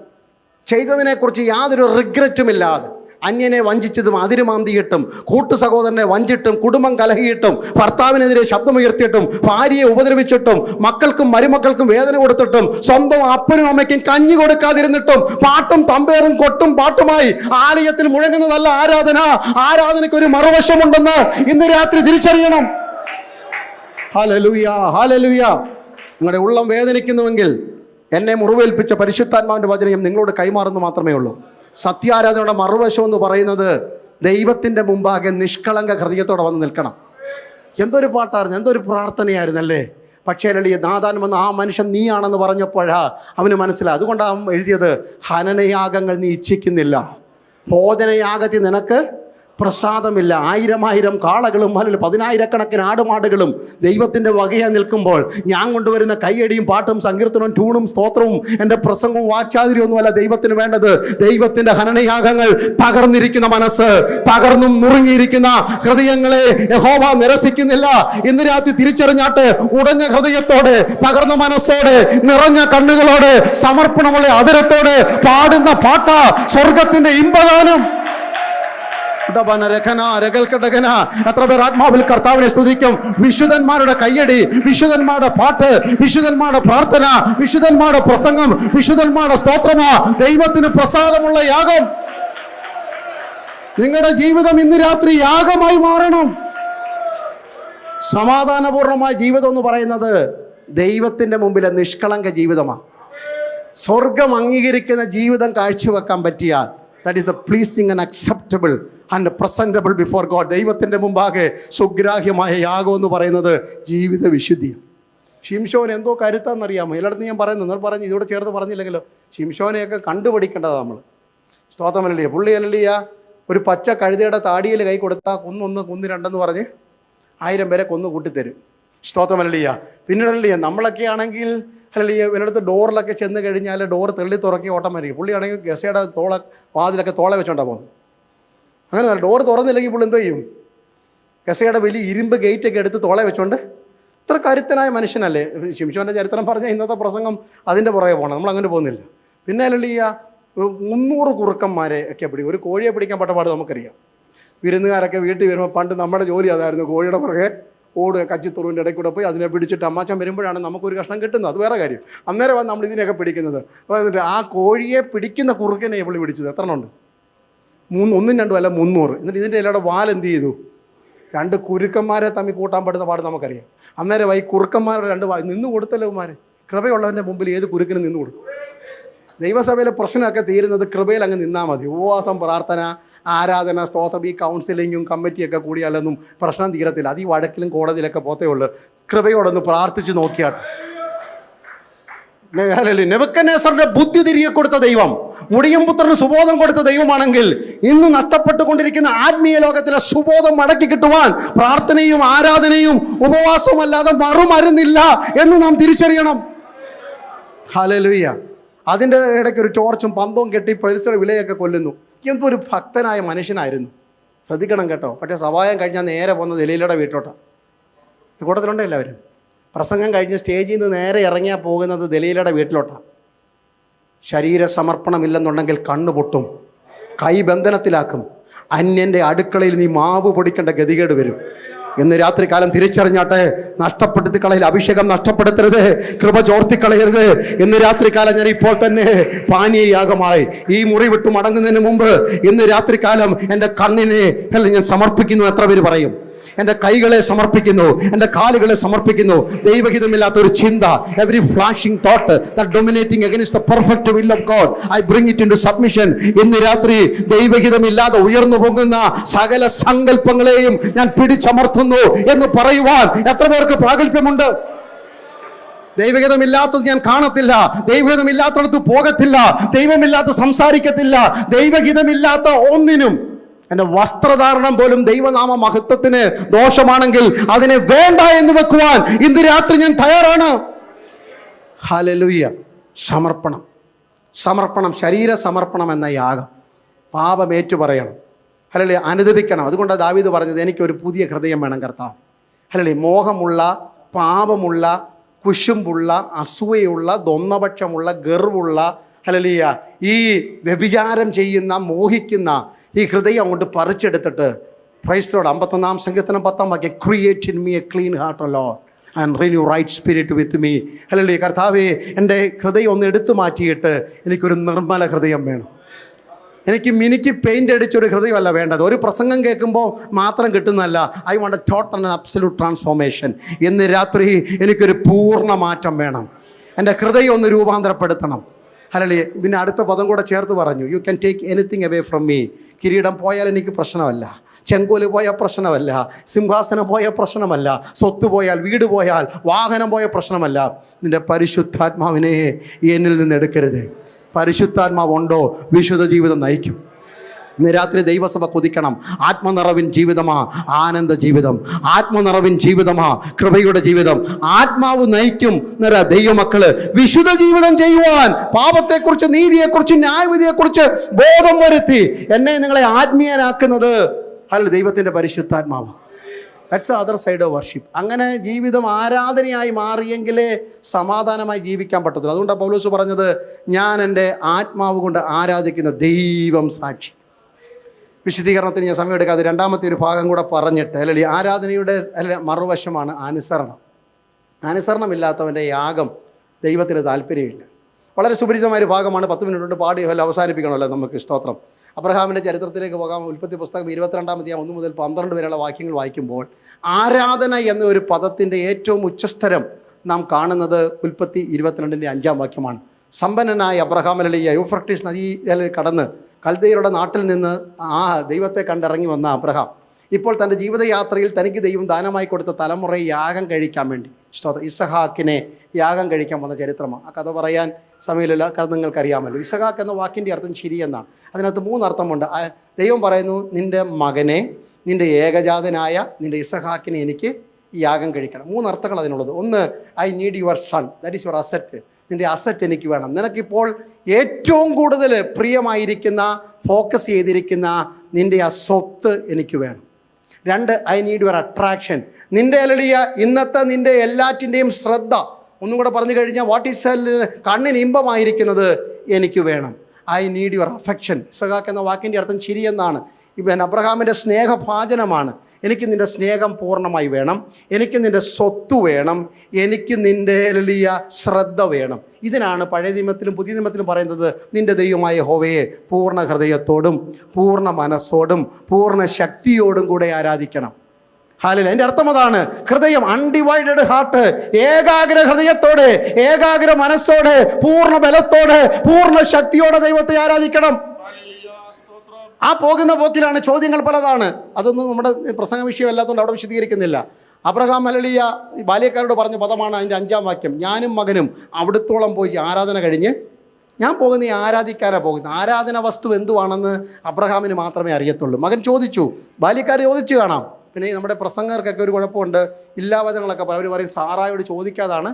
ചെയ്തതിനെക്കുറിച്ച് യാതൊരു റിഗ്രറ്റും ഇല്ലാതെ, അന്യനെ വഞ്ചിച്ചതും അതിരുമാന്തിയിട്ടും കൂട്ടു സഹോദരനെ വഞ്ചിട്ടും കുടുംബം കലഹിയിട്ടും ഭർത്താവിനെതിരെ ശബ്ദമുയർത്തിയിട്ടും ഭാര്യയെ ഉപദ്രവിച്ചിട്ടും മക്കൾക്കും മരുമക്കൾക്കും വേദന കൊടുത്തിട്ടും സ്വന്തം അപ്പനും അമ്മയ്ക്കും കഞ്ഞി കൊടുക്കാതിരുന്നിട്ടും പാട്ടും തമ്പേറും കൊട്ടും പാട്ടുമായി ആലയത്തിൽ മുഴങ്ങുന്നതല്ല ആരാധന. ആരാധനയ്ക്ക് ഒരു മറുവശമുണ്ടെന്ന് ഇന്ന് രാത്രി തിരിച്ചറിയണം. Hallelujah, hallelujah. നിങ്ങളുടെ ഉള്ളം വേദനിക്കുന്നുവെങ്കിൽ എന്നെ മുറിവേൽപ്പിച്ച പരിശുദ്ധാത്മാവിൻ്റെ വചനം നിങ്ങളോട് കൈമാറുന്നു മാത്രമേ ഉള്ളൂ. സത്യാരാധനയുടെ മറുവശം എന്ന് പറയുന്നത് ദൈവത്തിൻ്റെ മുമ്പാകെ നിഷ്കളങ്ക ഹൃദയത്തോടെ വന്ന് നിൽക്കണം. എന്തൊരു പാട്ടായിരുന്നു, എന്തൊരു പ്രാർത്ഥനയായിരുന്നല്ലേ. പക്ഷേ അല്ലേ നാഥാൻ വന്ന് ആ മനുഷ്യൻ നീയാണെന്ന് പറഞ്ഞപ്പോഴാ അവന് മനസ്സിലായി. അതുകൊണ്ടാണ് അവൻ എഴുതിയത്, ഹനനയാഗങ്ങൾ നീ ഇച്ഛിക്കുന്നില്ല, ഭോജനയാഗത്തിൽ നിനക്ക് പ്രസാദമില്ല. 1000 കാളകളും അല്ലെങ്കിൽ 10,000കണക്കിന് ആടുമാടുകളും ദൈവത്തിൻ്റെ വകയായി നിൽക്കുമ്പോൾ ഞാൻ കൊണ്ടുവരുന്ന കൈയടിയും പാട്ടും സങ്കീർത്തനവും ട്യൂണും സ്തോത്രവും എൻ്റെ പ്രസംഗവും വാച്ചാതിരിയൊന്നുമല്ല ദൈവത്തിന് വേണ്ടത്. ദൈവത്തിൻ്റെ ഹനനയാഗങ്ങൾ തകർന്നിരിക്കുന്ന മനസ്സ്, തകർന്നും നുറുങ്ങിയിരിക്കുന്ന ഹൃദയങ്ങളെ യഹോവ നിരസിക്കുന്നില്ല. ഇന്ന് രാത്രി തിരിച്ചറിഞ്ഞാട്ട് ഉടഞ്ഞ ഹൃദയത്തോടെ, തകർന്ന മനസ്സോടെ, നിറഞ്ഞ കണ്ണുകളോടെ, സമർപ്പണമുള്ള അതരത്തോടെ പാടുന്ന പാട്ട സ്വർഗത്തിന്റെ ഇമ്പഗാനം. എത്ര പേർ ആത്മാവിൽ കർത്താവിനെ സ്തുതിക്കും? വിശുദ്ധന്മാരുടെ കയ്യടി, വിശുദ്ധന്മാരുടെ പാട്ട്, വിശുദ്ധന്മാരുടെ പ്രാർത്ഥന, വിശുദ്ധന്മാരുടെ പ്രസംഗം, വിശുദ്ധന്മാരുടെ സ്തോത്രമാ ദൈവത്തിന് പ്രസാദമുള്ള യാഗം. നിങ്ങളുടെ ജീവിതം ഇന്ന് രാത്രി യാഗമായി മാറണം. സമാധാനപൂർണമായ ജീവിതം എന്ന് പറയുന്നത് ദൈവത്തിന്റെ മുമ്പിലെ നിഷ്കളങ്ക ജീവിതമാണ്. സ്വർഗം അംഗീകരിക്കുന്ന ജീവിതം കാഴ്ചവെക്കാൻ പറ്റിയാൽ that is the pleasing and acceptable and presentable before God. ദൈവത്തിൻ്റെ മുമ്പാകെ സുഗ്രാഹ്യമായ യാഗം എന്ന് പറയുന്നത് ജീവിത വിശുദ്ധിയാണ്. ശിംശോൻ എന്തോ കരുത്താന്നറിയാമോ? എല്ലായിടത്തും ഞാൻ പറയുന്നു, നിങ്ങൾ പറഞ്ഞ് ഇതോടെ ചേർത്ത് പറഞ്ഞില്ലെങ്കിലോ. ശിംശോനെയൊക്കെ കണ്ടുപിടിക്കേണ്ടതാണ് നമ്മൾ. സ്തോത്രമല്ലിയ പുള്ളി അല്ലിയ ഒരു പച്ച കഴുതയുടെ താടിയിൽ കൈ കൊടുത്താൽ കുന്നൊന്ന് കുന്ന് രണ്ടെന്ന് പറഞ്ഞ് 1000 പേരെ കൊന്നു കൂട്ടിത്തരും. സ്തോത്രമല്ലിയ. പിന്നീടല്ലിയ നമ്മളൊക്കെ ആണെങ്കിൽ അല്ലിയ ഇവരടുത്ത് ഡോറിലൊക്കെ ചെന്ന് കഴിഞ്ഞാൽ ഡോർ തെള്ളി തുറക്കി ഓട്ടോമാറ്റിക്. പുള്ളിയാണെങ്കിൽ ഗസയുടെ വാതിലൊക്കെ തോള വെച്ചോണ്ടാണ് പോകുന്നത്. അങ്ങനെ ഡോർ തുറന്നില്ലെങ്കിൽ പുള്ളി എന്തോ ചെയ്യും? ഗസയുടെ വലിയ ഇരുമ്പ് ഗേറ്റൊക്കെ എടുത്ത് തോള വെച്ചോണ്ട് ഇത്ര കരുത്തനായ മനുഷ്യനല്ലേ. ശിംശോൻ്റെ ചരിത്രം പറഞ്ഞാൽ ഇന്നത്തെ പ്രസംഗം അതിൻ്റെ പുറകെ പോകണം, നമ്മളങ്ങനെ പോകുന്നില്ല. പിന്നെ അല്ലിയ 300 കുറുക്കന്മാരെ ഒക്കെ പിടിക്കും. ഒരു കോഴിയെ പിടിക്കാൻ പെട്ടപാട് നമുക്കറിയാം. വിരുന്നുകാരൊക്കെ വീട്ടിൽ വരുമ്പോൾ പണ്ട് നമ്മുടെ ജോലി അതായിരുന്നു, കോഴിയുടെ പുറകെ ഓടുക, കച്ചിത്തുറുവിൻ്റെ ഇടയ്ക്ക് കൂടെ പോയി അതിനെ പിടിച്ചിട്ട് അമ്മാച്ചൻ വരുമ്പോഴാണ് നമുക്കൊരു കഷ്ണം കിട്ടുന്നത്. അത് വേറെ കാര്യം. അന്നേരം നമ്മൾ ഇതിനെയൊക്കെ പിടിക്കുന്നത്. അപ്പോൾ ആ കോഴിയെ പിടിക്കുന്ന കുറുക്കനെ പുള്ളി പിടിച്ചത് എത്ര ഉണ്ട്? 1, 2 അല്ല 300. എന്നിട്ട് ഇതിൻ്റെ എല്ലാവരുടെ വാലെന്ത് ചെയ്തു? 2 കുരുക്കന്മാരെ തമ്മിൽ കൂട്ടാൻ പറ്റുന്ന പാട് നമുക്കറിയാം. അന്നേരം ഈ കുറുക്കന്മാരുടെ 2 നിന്ന് കൊടുത്തല്ലോ ഇവന്മാർ. കൃപയുള്ളവൻ്റെ മുമ്പിൽ ഏത് കുരുക്കിനും നിന്ന് കൊടുക്കും. ദൈവസഭയിലെ പ്രശ്നമൊക്കെ തീരുന്നത് കൃപയിൽ അങ്ങ് നിന്നാൽ മതി. ഉപവാസം, പ്രാർത്ഥന, ആരാധന, സ്തോത്രം, ഈ കൗൺസിലിങ്ങും കമ്മിറ്റിയൊക്കെ കൂടിയാലൊന്നും പ്രശ്നം തീരത്തില്ല. അത് ഈ വഴക്കിലും കോടതിയിലൊക്കെ പോത്തേ ഉള്ളൂ. കൃപയോടൊന്ന് പ്രാർത്ഥിച്ച് നോക്കിയാട്ടെ. നെബൂഖദ്നേസറിന്റെ ബുദ്ധി തിരികെ കൊടുത്ത ദൈവം, മുടിയും പുത്രന് സുബോധം കൊടുത്ത ദൈവമാണെങ്കിൽ ഇന്ന് നഷ്ടപ്പെട്ടുകൊണ്ടിരിക്കുന്ന ആത്മീയ ലോകത്തിലെ സുബോധം മടക്കി കിട്ടുവാൻ പ്രാർത്ഥനയും ആരാധനയും ഉപവാസവും അല്ലാതെ മറുമരുന്നില്ല എന്ന് നാം തിരിച്ചറിയണം. ഹല്ലേലൂയ. അതിൻ്റെ ഇടയ്ക്ക് ഒരു ടോർച്ചും പന്തവും കെട്ടി പരിസര വിലയൊക്കെ കൊല്ലുന്നു. എന്തൊരു ഭക്തനായ മനുഷ്യനായിരുന്നു. ശ്രദ്ധിക്കണം കേട്ടോ. പക്ഷേ സഭായം കഴിഞ്ഞാൽ നേരെ പോകുന്നത് ദലീലയുടെ വീട്ടിലോട്ടാണ്. കൂട്ടത്തിലുണ്ട് എല്ലാവരും. പ്രസംഗം കഴിഞ്ഞ് സ്റ്റേജിൽ നിന്ന് നേരെ ഇറങ്ങിയാൽ പോകുന്നത് ദലീലയുടെ വീട്ടിലോട്ടാണ്. ശരീര സമർപ്പണമില്ലെന്നുണ്ടെങ്കിൽ കണ്ണു പൊട്ടും, കൈ ബന്ധനത്തിലാക്കും, അന്യൻ്റെ അടുക്കളയിൽ നീ മാവ് പൊടിക്കേണ്ട ഗതികേട് വരും. ഇന്ന് രാത്രികാലം തിരിച്ചറിഞ്ഞാട്ടെ. നഷ്ടപ്പെടുത്തി കളയിൽ അഭിഷേകം നഷ്ടപ്പെടുത്തരുത്, കൃപ ചോർത്തിക്കളയരുത്. ഇന്ന് രാത്രികാലം ഞാൻ ഇപ്പോൾ തന്നെ പാനീയയാഗമായി ഈ മുറി വിട്ടു മടങ്ങുന്നതിന് മുമ്പ് ഇന്ന് രാത്രികാലം എൻ്റെ കണ്ണിനെ ഞാൻ സമർപ്പിക്കുന്നു. എത്ര പേര് പറയും? എൻ്റെ കൈകളെ സമർപ്പിക്കുന്നു, എൻ്റെ കാലുകളെ സമർപ്പിക്കുന്നു. ദൈവഹിതമില്ലാത്ത ഒരു ചിന്ത, every flashing thought that dominating against the perfect will of God, I bring it into submission. ഇന്ന് രാത്രി ദൈവഹിതമില്ലാതെ ഉയർന്നു പോകുന്ന സകല സങ്കല്പങ്ങളെയും ഞാൻ പിടിച്ചമർത്തുന്നു എന്ന് പറയുവാൻ എത്ര പേർക്ക് പ്രാഗൽഭ്യമുണ്ട്? ദൈവഹിതമില്ലാത്തത് ഞാൻ കാണത്തില്ല, ദൈവഹിതമില്ലാത്തടത്ത് പോകത്തില്ല, ദൈവമില്ലാത്ത സംസാരിക്കത്തില്ല. ദൈവഹിതമില്ലാത്ത ഒന്നിനും, എൻ്റെ വസ്ത്രധാരണം പോലും ദൈവനാമ മഹത്വത്തിന് ദോഷമാണെങ്കിൽ അതിനെ വേണ്ട എന്ന് വെക്കുവാൻ ഇന്ന് രാത്രി ഞാൻ തയ്യാറാണ്. ഹല്ലേലൂയ. സമർപ്പണം, സമർപ്പണം, ശരീര സമർപ്പണം എന്ന യാഗം. പാപമേറ്റു പറയണം. ഹല്ലേലൂയ. അനുദപിക്കണം. അതുകൊണ്ടാണ് ദാവീദ് പറഞ്ഞത്, എനിക്കൊരു പുതിയ ഹൃദയം വേണം കർത്താവ്. ഹല്ലേലൂയ. മോഹമുള്ള, പാപമുള്ള, കുശുമ്പുള്ള, അസൂയയുള്ള, ദ്വന്ദ്വപക്ഷമുള്ള, ഗർവുള്ള, ഹല്ലേലൂയ, ഈ വ്യഭിചാരം ചെയ്യുന്ന, മോഹിക്കുന്ന ഈ ഹൃദയം അങ്ങോട്ട് പറിച്ചെടുത്തിട്ട് പ്രൈസ് ദി ലോർഡ്. 51-ാം സങ്കീർത്തനം 10-ാം വാക്യം, create in me a clean heart O Lord and renew right spirit with me. Hallelujah. കർത്താവേ, എൻ്റെ ഹൃദയം ഒന്ന് എടുത്തു മാറ്റിയിട്ട് എനിക്കൊരു നിർമ്മല ഹൃദയം വേണം. എനിക്ക് പെയിൻ്റ് അടിച്ചൊരു ഹൃദയമല്ല വേണ്ടത്. ഒരു പ്രസംഗം കേൾക്കുമ്പോൾ മാത്രം കിട്ടുന്നതല്ല. I want a total and absolute transformation. ഇന്ന് രാത്രി എനിക്കൊരു പൂർണ്ണ മാറ്റം വേണം. എൻ്റെ ഹൃദയം ഒന്ന് രൂപാന്തരപ്പെടുത്തണം. ഹല്ലേലൂയ. പിന്നെ അടുത്ത പദം കൂടെ ചേർത്ത് പറഞ്ഞു, you can take anything away from me. കിരീടം പോയാൽ എനിക്ക് പ്രശ്നമല്ല, ചെങ്കോല് പോയാൽ പ്രശ്നമല്ല, സിംഹാസനം പോയാൽ പ്രശ്നമല്ല, സ്വത്ത് പോയാൽ, വീട് പോയാൽ, വാഹനം പോയ പ്രശ്നമല്ല. നിൻ്റെ പരിശുദ്ധാത്മാവിനെ എന്നിൽ നിന്ന് എടുക്കരുത്. പരിശുദ്ധാത്മാവുണ്ടോ വിശുദ്ധ ജീവിതം നയിക്കും. ഇന്ന് രാത്രി ദൈവസഭ കൊതിക്കണം. ആത്മനിറവിൻ ജീവിതമാ ആനന്ദ ജീവിതം, ആത്മനിറവിൻ ജീവിതമാ കൃപയുടെ ജീവിതം. ആത്മാവ് നയിക്കും നിറ ദൈവമക്കള് വിശുദ്ധ ജീവിതം ചെയ്യുവാൻ, പാപത്തെക്കുറിച്ച്, നീതിയെക്കുറിച്ച്, ന്യായവിധിയെക്കുറിച്ച് ബോധം വരുത്തി എന്നെ നിങ്ങളെ ആത്മീയനാക്കുന്നത് അല്ല ദൈവത്തിൻ്റെ പരിശുദ്ധാത്മാവ്. That's the other side of worship. അങ്ങനെ ജീവിതം ആരാധനയായി മാറിയെങ്കിലേ സമാധാനമായി ജീവിക്കാൻ പറ്റത്തില്ല. അതുകൊണ്ടാണ് പൗലോസ് പറഞ്ഞത്, ഞാൻ എൻ്റെ ആത്മാവ് കൊണ്ട് ആരാധിക്കുന്ന ദൈവം സാക്ഷി. വിശദീകരണത്തിന് ഞാൻ സമയം എടുക്കാതെ രണ്ടാമത്തെ ഒരു ഭാഗം കൂടെ പറഞ്ഞിട്ട്, അല്ലെങ്കിൽ ആരാധനയുടെ മറുവശമാണ് അനുസരണം. അനുസരണമില്ലാത്തവൻ്റെ യാഗം ദൈവത്തിന് താല്പര്യമില്ല. വളരെ സുപരിചിതമായ ഒരു ഭാഗമാണ്. 10 മിനിറ്റ് കൊണ്ട് പാടി അവസാനിപ്പിക്കണമല്ലോ നമുക്ക്. സ്തോത്രം. അബ്രഹാമിൻ്റെ ചരിത്രത്തിലേക്ക് പോകാം. ഉൽപ്പത്തി പുസ്തകം 22-ാം അധ്യായം 1 മുതൽ 12 വരെയുള്ള വാക്യങ്ങൾ വായിക്കുമ്പോൾ ആരാധന എന്ന ഒരു പദത്തിൻ്റെ ഏറ്റവും ഉച്ചസ്ഥരം നാം കാണുന്നത് ഉൽപ്പത്തി 22-ന്റെ 5-ാം വാക്യമാണ്. സമ്പന്നനായ അബ്രഹാം യൂഫ്രട്ടീസ് നദി കടന്ന് കൽദയരുടെ നാട്ടിൽ നിന്ന് ആ ദൈവത്തെ കണ്ടിറങ്ങി വന്ന അബ്രഹാം ഇപ്പോൾ തൻ്റെ ജീവിതയാത്രയിൽ തനിക്ക് ദൈവം ദാനമായി കൊടുത്ത തലമുറയെ യാഗം കഴിക്കാൻ വേണ്ടി ഇസഹാക്കിനെ യാഗം കഴിക്കാൻ വന്ന ചരിത്രമാണ്. ആ കഥ പറയാൻ സമയമില്ല, കഥ നിങ്ങൾക്കറിയാമല്ലോ. ഇസഹാക്ക് എന്ന വാക്കിൻ്റെ അർത്ഥം ശരിയെന്നാണ്. അതിനകത്ത് 3 അർത്ഥമുണ്ട്. ദൈവം പറയുന്നു, നിൻ്റെ മകനെ, നിൻ്റെ ഏകജാതനായ നിൻ്റെ ഇസഹാക്കിനെ എനിക്ക് യാഗം കഴിക്കണം. 3 അർത്ഥങ്ങൾ അതിനുള്ളത്. ഒന്ന്, I need your sun, that is your asset. നിൻ്റെ അസറ്റ് എനിക്ക് വേണം. നിനക്കിപ്പോൾ ഏറ്റവും കൂടുതൽ പ്രിയമായിരിക്കുന്ന, ഫോക്കസ് ചെയ്തിരിക്കുന്ന നിൻ്റെ ആ സ്വത്ത് എനിക്ക് വേണം. 2, ഐ നീഡ് യുവർ അട്രാക്ഷൻ. നിൻ്റെ ഇന്നത്തെ നിൻ്റെ എല്ലാറ്റിൻ്റെയും ശ്രദ്ധ, ഒന്നും കൂടെ പറഞ്ഞു കഴിഞ്ഞാൽ വാട്ട് ഈസ് കണ്ണിന് ഇമ്പമായിരിക്കുന്നത് എനിക്ക് വേണം. I need your affection. Isaac എന്ന വാക്കിൻ്റെ അർത്ഥം ശരിയെന്നാണ്. അബ്രഹാമിൻ്റെ സ്നേഹഭാജനമാണ്. എനിക്ക് നിൻ്റെ സ്നേഹം പൂർണ്ണമായി വേണം, എനിക്ക് നിൻ്റെ സ്വത്ത് വേണം, എനിക്ക് നിൻ്റെ ശ്രദ്ധ വേണം. ഇതിനാണ് പഴയ നിയമത്തിലും പുതിയ നിയമത്തിലും പറയുന്നത്, നിൻ്റെ ദൈവമായ യഹോവയെ പൂർണ്ണ ഹൃദയത്തോടും പൂർണ്ണ മനസ്സോടും പൂർണ്ണ ശക്തിയോടും കൂടെ ആരാധിക്കണം. ഹല്ലേലൂയ. എൻ്റെ അർത്ഥം അതാണ്. ഹൃദയം, അൺഡിവൈഡഡ് ഹാർട്ട്, ഏകാഗ്ര ഹൃദയത്തോടെ, ഏകാഗ്ര മനസ്സോടെ, പൂർണ്ണ ബലത്തോടെ, പൂർണ്ണ ശക്തിയോടെ ദൈവത്തെ ആരാധിക്കണം. ആ പോകുന്ന പോക്കിലാണ് ചോദ്യങ്ങൾ പലതാണ്. അതൊന്നും നമ്മുടെ പ്രസംഗ വിഷയമല്ലാത്തതുകൊണ്ട് അവിടെ വിശദീകരിക്കുന്നില്ല. അബ്രഹാം ബാല്യക്കാരോട് പറഞ്ഞ പദമാണ് അതിൻ്റെ 5-ാം വാക്യം. ഞാനും മകനും അവിടത്തോളം പോയി ആരാധന കഴിഞ്ഞ് ഞാൻ പോകുന്ന ഈ ആരാധിക്കാനാണ് പോകുന്നത്. ആരാധന വസ്തു എന്തുവാണെന്ന് അബ്രഹാമിന് മാത്രമേ അറിയത്തുള്ളൂ. മകൻ ചോദിച്ചു, ബാല്യക്കാർ ചോദിച്ചു കാണാം. പിന്നെ നമ്മുടെ പ്രസംഗർക്കൊക്കെ ഒരു കുഴപ്പമുണ്ട്, ഇല്ലാവചനങ്ങളൊക്കെ അവർ പറയും സാറായോട് ചോദിക്കാതാണ്.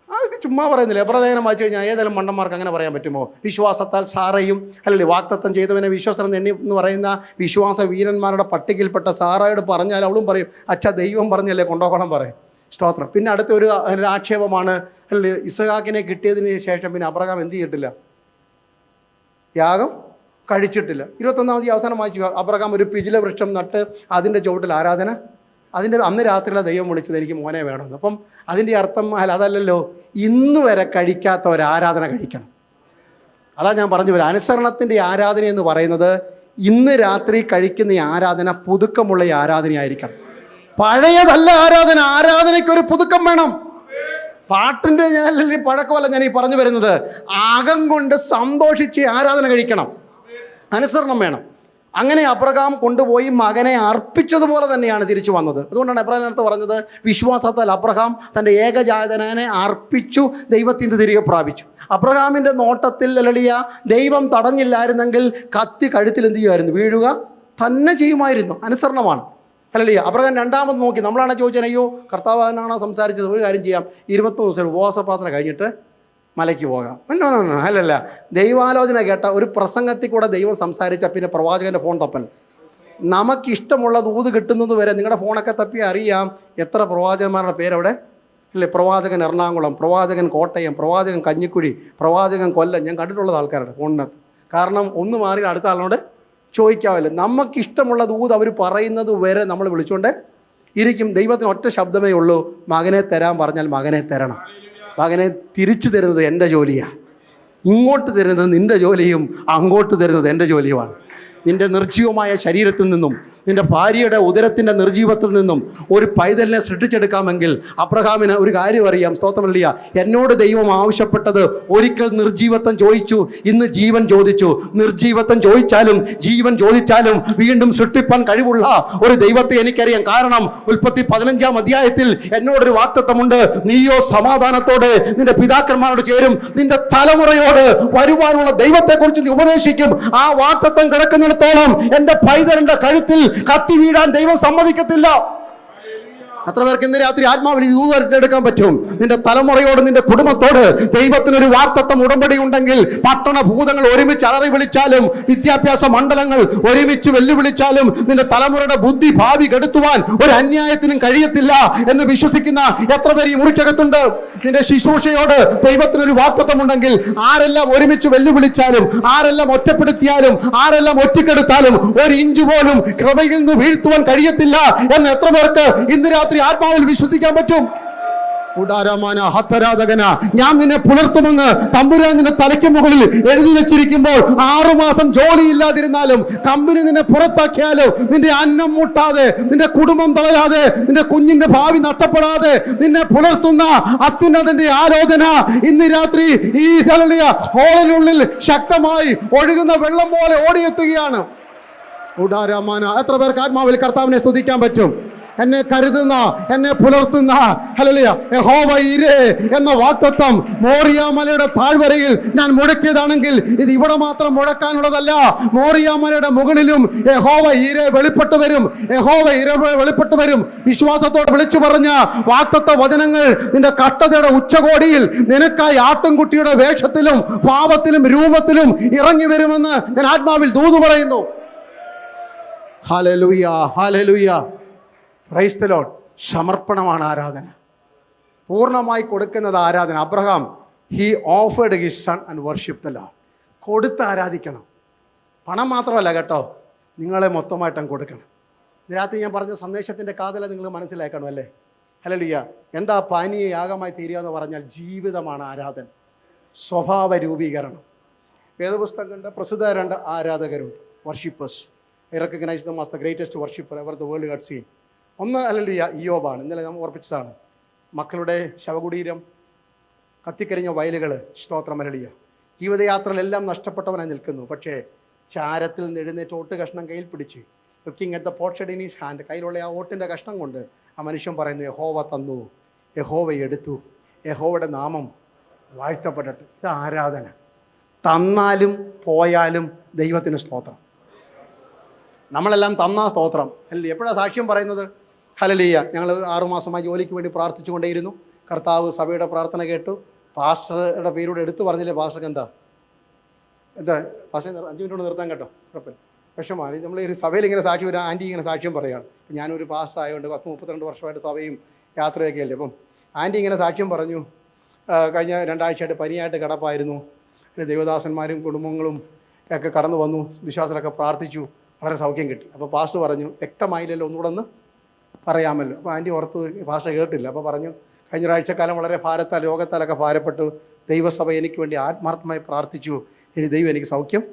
അതൊക്കെ ചുമ്മാ പറയുന്നില്ല. എബ്രായലേഖനം വായിച്ചു കഴിഞ്ഞാൽ ഏതെങ്കിലും മണ്ടന്മാർക്ക് അങ്ങനെ പറയാൻ പറ്റുമോ? വിശ്വാസത്താൽ സാറയും അല്ലല്ലേ വാഗ്ദത്തം ചെയ്തവനെ വിശ്വാസം എണ്ണി എന്ന് പറയുന്ന വിശ്വാസ വീരന്മാരുടെ പട്ടികയിൽപ്പെട്ട സാറായോട് പറഞ്ഞാൽ അവളും പറയും, അച്ഛാ ദൈവം പറഞ്ഞല്ലേ കൊണ്ടോക്കണം പറയും. സ്തോത്രം. പിന്നെ അടുത്ത ഒരു ആക്ഷേപമാണ്, അല്ലേ ഇസഹാക്കിനെ കിട്ടിയതിന് ശേഷം പിന്നെ അബ്രഹാം എന്ത് ചെയ്തിട്ടില്ല? യാഗം കഴിച്ചിട്ടില്ല. 21-ാമത് അവസാനം വായിച്ചു, അബ്രഹാം ഒരു പിജില വൃക്ഷം നട്ട് അതിൻ്റെ ചുവട്ടിൽ ആരാധന. അതിൻ്റെ അന്ന് രാത്രിയിലെ ദൈവം വിളിച്ചത് എനിക്ക് മോനെ വേണമെന്ന്. അപ്പം അതിൻ്റെ അർത്ഥം അതല്ലല്ലോ, ഇന്ന് വരെ കഴിക്കാത്ത ഒരു ആരാധന കഴിക്കണം. അതാ ഞാൻ പറഞ്ഞു വരാം. അനുസരണത്തിൻ്റെ ആരാധന എന്ന് പറയുന്നത് ഇന്ന് രാത്രി കഴിക്കുന്ന ഈ ആരാധന പുതുക്കമുള്ള ഈ ആരാധനയായിരിക്കണം. പഴയതല്ല ആരാധന. ആരാധനയ്ക്കൊരു പുതുക്കം വേണം. പാട്ടിൻ്റെ പഴക്കമല്ല ഞാൻ ഈ പറഞ്ഞു വരുന്നത്. അകം കൊണ്ട് സന്തോഷിച്ച് ആരാധന കഴിക്കണം. അനുസരണം വേണം. അങ്ങനെ അബ്രഹാം കൊണ്ടുപോയി മകനെ അർപ്പിച്ചതുപോലെ തന്നെയാണ് തിരിച്ചു വന്നത്. അതുകൊണ്ടാണ് എബ്രായനകത്ത് പറഞ്ഞത്, വിശ്വാസത്താൽ അബ്രഹാം തൻ്റെ ഏകജാതനെ അർപ്പിച്ചു, ദൈവത്തിൻ്റെ തിരികെ പ്രാപിച്ചു. അബ്രഹാമിൻ്റെ നോട്ടത്തിൽ ദൈവം തടഞ്ഞില്ലായിരുന്നെങ്കിൽ കത്തി കഴുത്തിൽ എന്ത് ചെയ്യുമായിരുന്നു? വീഴുക തന്നെ ചെയ്യുമായിരുന്നു. അനുസരണമാണ്. അല്ലല്ലേ? അബ്രഹാം 2ാമത് നോക്കി. നമ്മളാണ് ചോദിച്ചാൽ, അയ്യോ കർത്താവാണോ സംസാരിച്ചത്? ഒരു കാര്യം ചെയ്യാം, 21 ദിവസം ഉപവാസപ്രാർത്ഥന കഴിഞ്ഞിട്ട് മലയ്ക്ക് പോകാം. അല്ലല്ല, ദൈവാലോചന കേട്ട ഒരു പ്രസംഗത്തിൽ കൂടെ ദൈവം സംസാരിച്ച പിന്നെ പ്രവാചകൻ്റെ ഫോൺ തപ്പൽ. നമുക്കിഷ്ടമുള്ള ദൂത് കിട്ടുന്നത് വരെ നിങ്ങളുടെ ഫോണൊക്കെ തപ്പി അറിയാം എത്ര പ്രവാചകന്മാരുടെ പേരവിടെ അല്ലേ. പ്രവാചകൻ എറണാകുളം, പ്രവാചകൻ കോട്ടയം, പ്രവാചകൻ കഞ്ഞിക്കുഴി, പ്രവാചകൻ കൊല്ലം. ഞാൻ കണ്ടിട്ടുള്ളത് ആൾക്കാരുടെ ഫോണിനകത്ത്. കാരണം ഒന്ന് മാറി അടുത്ത ആളിനോട് ചോദിക്കാമല്ലോ. നമുക്കിഷ്ടമുള്ള ദൂത് അവർ പറയുന്നത് വരെ നമ്മൾ വിളിച്ചുകൊണ്ട് ഇരിക്കും. ദൈവത്തിന് ഒറ്റ ശബ്ദമേ ഉള്ളൂ, മകനെ തരാൻ പറഞ്ഞാൽ മകനെ തരണം. മകനെ തിരിച്ചു തരുന്നത് എൻ്റെ ജോലിയാണ്. ഇങ്ങോട്ട് തരുന്നത് നിൻ്റെ ജോലിയും അങ്ങോട്ട് തരുന്നത് എൻ്റെ ജോലിയുമാണ്. നിൻ്റെ നിർജ്ജീവമായ ശരീരത്തിൽ നിന്നും നിൻ്റെ ഭാര്യയുടെ ഉദരത്തിൻ്റെ നിർജ്ജീവത്തിൽ നിന്നും ഒരു പൈതലിനെ സൃഷ്ടിച്ചെടുക്കാമെങ്കിൽ അബ്രഹാമിന് ഒരു കാര്യം അറിയാം. സ്തോത്രമില്ല. എന്നോട് ദൈവം ആവശ്യപ്പെട്ടത് ഒരിക്കൽ നിർജ്ജീവത്വം ചോദിച്ചു, ഇന്ന് ജീവൻ ചോദിച്ചു. നിർജ്ജീവത്വം ചോദിച്ചാലും ജീവൻ ചോദിച്ചാലും വീണ്ടും സൃഷ്ടിപ്പാൻ കഴിവുള്ള ഒരു ദൈവത്തെ എനിക്കറിയാം. കാരണം ഉൽപ്പത്തി 15-ാം അധ്യായത്തിൽ എന്നോടൊരു വാഗ്ദത്തമുണ്ട്, നീയോ സമാധാനത്തോടെ നിന്റെ പിതാക്കന്മാരോട് ചേരും, നിന്റെ തലമുറയോട് വരുവാനുള്ള ദൈവത്തെക്കുറിച്ച് നീ ഉപദേശിക്കും. ആ വാഗ്ദത്തം കിടക്കുന്നിടത്തോളം എൻ്റെ പൈതലിൻ്റെ കഴുത്തിൽ കത്തി വീഴാൻ ദൈവം സമ്മതിക്കത്തില്ല. അത്ര പേർക്ക് ഇന്ന് രാത്രി ആത്മാവിൽ എടുക്കാൻ പറ്റും? നിന്റെ തലമുറയോട് നിന്റെ കുടുംബത്തോട് ദൈവത്തിനൊരു വാഗ്ദത്തം ഉടമ്പടി ഉണ്ടെങ്കിൽ പട്ടണ ഭൂതങ്ങൾ ഒരുമിച്ച് അലറി വിളിച്ചാലും വിദ്യാഭ്യാസ മണ്ഡലങ്ങൾ ഒരുമിച്ച് വെല്ലുവിളിച്ചാലും നിന്റെ തലമുറയുടെ ബുദ്ധി ഭാവി കെടുത്തുവാൻ ഒരു അന്യായത്തിനും കഴിയത്തില്ല എന്ന് വിശ്വസിക്കുന്ന എത്ര പേര് ഈ മുറിക്കകത്തുണ്ട്? നിന്റെ ശുശ്രൂഷയോട് ദൈവത്തിനൊരു വാഗ്ദത്തം ഉണ്ടെങ്കിൽ ആരെല്ലാം ഒരുമിച്ച് വെല്ലുവിളിച്ചാലും, ആരെല്ലാം ഒറ്റപ്പെടുത്തിയാലും, ആരെല്ലാം ഒറ്റക്കെടുത്താലും ഒരു ഇഞ്ച് പോലും കൃപയിൽ നിന്ന് വീഴ്ത്തുവാൻ കഴിയത്തില്ല എന്ന് എത്ര പേർക്ക് ഇന്ന് രാത്രി ആത്മാവിൽ വിശ്വസിക്കാൻ പറ്റും? ഉടാരമാന ഹത്തരാധകന, ഞാൻ നിന്നെ പുലർത്തുമെന്ന് തമ്പുരാൻ നിന്റെ തലയ്ക്ക് മുകളിൽ എഴുതി വെച്ചിരിക്കുമ്പോൾ 6 മാസം ജോലിയില്ലാതിരുന്നാലും, കമ്പനി നിന്നെ പുറത്താക്കിയാലും, നിന്റെ അന്നം മുട്ടാതെ, നിന്റെ കുടുംബം തളരാതെ, നിന്റെ കുഞ്ഞിന്റെ ഭാവി നഷ്ടപ്പെടാതെ നിന്നെ പുലർത്തുന്ന അത്യുന്നതന്റെ ആലോചന ഇന്ന് രാത്രി ഈ ഹോളിനുള്ളിൽ ശക്തമായി ഒഴുകുന്ന വെള്ളം പോലെ ഓടിയെത്തുകയാണ്. ഉടാരമാന, എത്ര പേർക്ക് ആത്മാവിൽ കർത്താവിനെ സ്തുതിക്കാൻ പറ്റും? എന്നെ കരുതുന്ന, എന്നെ പുലർത്തുന്ന ഹല്ലേലൂയ യഹോവ ഈരേ എന്ന വാഗ്ദത്തം മോറിയ മലയുടെ താഴ്വരയിൽ ഞാൻ മുഴക്കിയതാണെങ്കിൽ ഇത് ഇവിടെ മാത്രം മുഴക്കാനുള്ളതല്ല. മോറിയ മലയുടെ മുകളിലും യഹോവ ഈരേ വെളിപ്പെട്ടു വരും. യഹോവ ഈരേ വെളിപ്പെട്ടു വരും. വിശ്വാസത്തോടെ വിളിച്ചു പറഞ്ഞ വാഗ്ദത്ത വചനങ്ങൾ നിന്റെ കഷ്ടതയുടെ ഉച്ചകോടിയിൽ നിനക്കായി ആട്ടിൻകുട്ടിയുടെ വേഷത്തിലും ഭാവത്തിലും രൂപത്തിലും ഇറങ്ങി വരുമെന്ന് ഞാൻ ആത്മാവിൽ ദൂത് പറയുന്നു. Hallelujah, hallelujah. Praise the Lord. സമർപ്പണമാണ് ആരാധന. പൂർണ്ണമായി കൊടുക്കുന്നത് ആരാധന. Abraham he offered his son and worship the Lord. കൊടുത്ത് ആരാധിക്കണം. പണം മാത്രമല്ല കേട്ടോ, നിങ്ങളെ മൊത്തമായിട്ടും കൊടുക്കണം. രാത്രി ഞാൻ പറഞ്ഞ സന്ദേശത്തിൻ്റെ കാതല നിങ്ങൾ മനസ്സിലാക്കണം അല്ലേ? ഹല്ലേലൂയ. എന്താ പാനീയ യാഗമായി തീരുക എന്ന് പറഞ്ഞാൽ ജീവിതമാണ് ആരാധന, സ്വഭാവ രൂപീകരണം. വേദപുസ്തകങ്ങളുടെ പ്രസിദ്ധ 2 ആരാധകരുണ്ട്, worshippers. I recognize them as the greatest worshipper ever the world had seen. ഒന്ന് ഹല്ലേലൂയ ഇയ്യോബാണ്. ഇന്നലെ നാം ഓർപ്പിച്ചതാണ്. മക്കളുടെ ശവകുടീരം, കത്തിക്കരിഞ്ഞ വയലുകൾ, സ്തോത്രം ഹല്ലേലൂയ. ജീവിതയാത്രയിലെല്ലാം നഷ്ടപ്പെട്ടവനായി നിൽക്കുന്നു. പക്ഷേ ചാരത്തിൽ നിന്ന് എഴുന്നേറ്റ് ഓട്ട് കഷ്ണം കയ്യിൽ പിടിച്ച് looking at the potsherd in his hand, കയ്യിലുള്ള ആ ഓട്ടിൻ്റെ കഷ്ണം കൊണ്ട് ആ മനുഷ്യൻ പറയുന്നു, യഹോവ തന്നു, യഹോവ എടുത്തു, യഹോവയുടെ നാമം വാഴ്ത്തപ്പെടട്ടെ. ഇത് ആരാധന. തന്നാലും പോയാലും ദൈവത്തിന് സ്തോത്രം. നമ്മളെല്ലാം തന്നാ സ്തോത്രം അല്ലേ? എപ്പോഴാണ് സാക്ഷ്യം പറയുന്നത്? ഹല്ലേലൂയ. ഞങ്ങൾ 6 മാസമായി ജോലിക്ക് വേണ്ടി പ്രാർത്ഥിച്ചു കൊണ്ടേയിരുന്നു. കർത്താവ് സഭയുടെ പ്രാർത്ഥന കേട്ടു. പാസ്റ്ററുടെ പേരോട് എടുത്തു പറഞ്ഞില്ലേ, പാസ്റ്റർക്ക് എന്താ പാസ്റ്റർ 5 മിനിറ്റ് കൊണ്ട് നിർത്താൻ കേട്ടോ, കുഴപ്പമില്ല, വിഷമമാണ്. നമ്മൾ ഒരു സഭയിൽ ഇങ്ങനെ സാക്ഷി ഒരു ആൻറ്റി ഇങ്ങനെ സാക്ഷ്യം പറയുകയാണ്. ഞാനൊരു പാസ്റ്റർ ആയതുകൊണ്ട് 32 വർഷമായിട്ട് സഭയും യാത്രയൊക്കെ അല്ലേ. അപ്പം ആൻറ്റി ഇങ്ങനെ സാക്ഷ്യം പറഞ്ഞു, കഴിഞ്ഞ 2 ആഴ്ചയായിട്ട് പനിയായിട്ട് കിടപ്പായിരുന്നു. ദൈവദാസന്മാരും കുടുംബങ്ങളും ഒക്കെ കടന്നു വന്നു, വിശ്വാസമൊക്കെ പ്രാർത്ഥിച്ചു, വളരെ സൗഖ്യം കിട്ടി. അപ്പോൾ പാസ്റ്റർ പറഞ്ഞു, വ്യക്തമായില്ലല്ലോ, ഒന്നുകൂടെ ഒന്ന് പറയാമല്ലോ. അപ്പോൾ ആൻറ്റി ഓർത്ത് പാസ്റ്റർ കേട്ടില്ല. അപ്പോൾ പറഞ്ഞു, കഴിഞ്ഞ ഒരാഴ്ചക്കാലം വളരെ ഭാരത്താൽ രോഗത്താലൊക്കെ ഭാരപ്പെട്ടു, ദൈവസഭ എനിക്ക് വേണ്ടി ആത്മാർത്ഥമായി പ്രാർത്ഥിച്ചു, ഇനി ദൈവം എനിക്ക് സൗഖ്യം.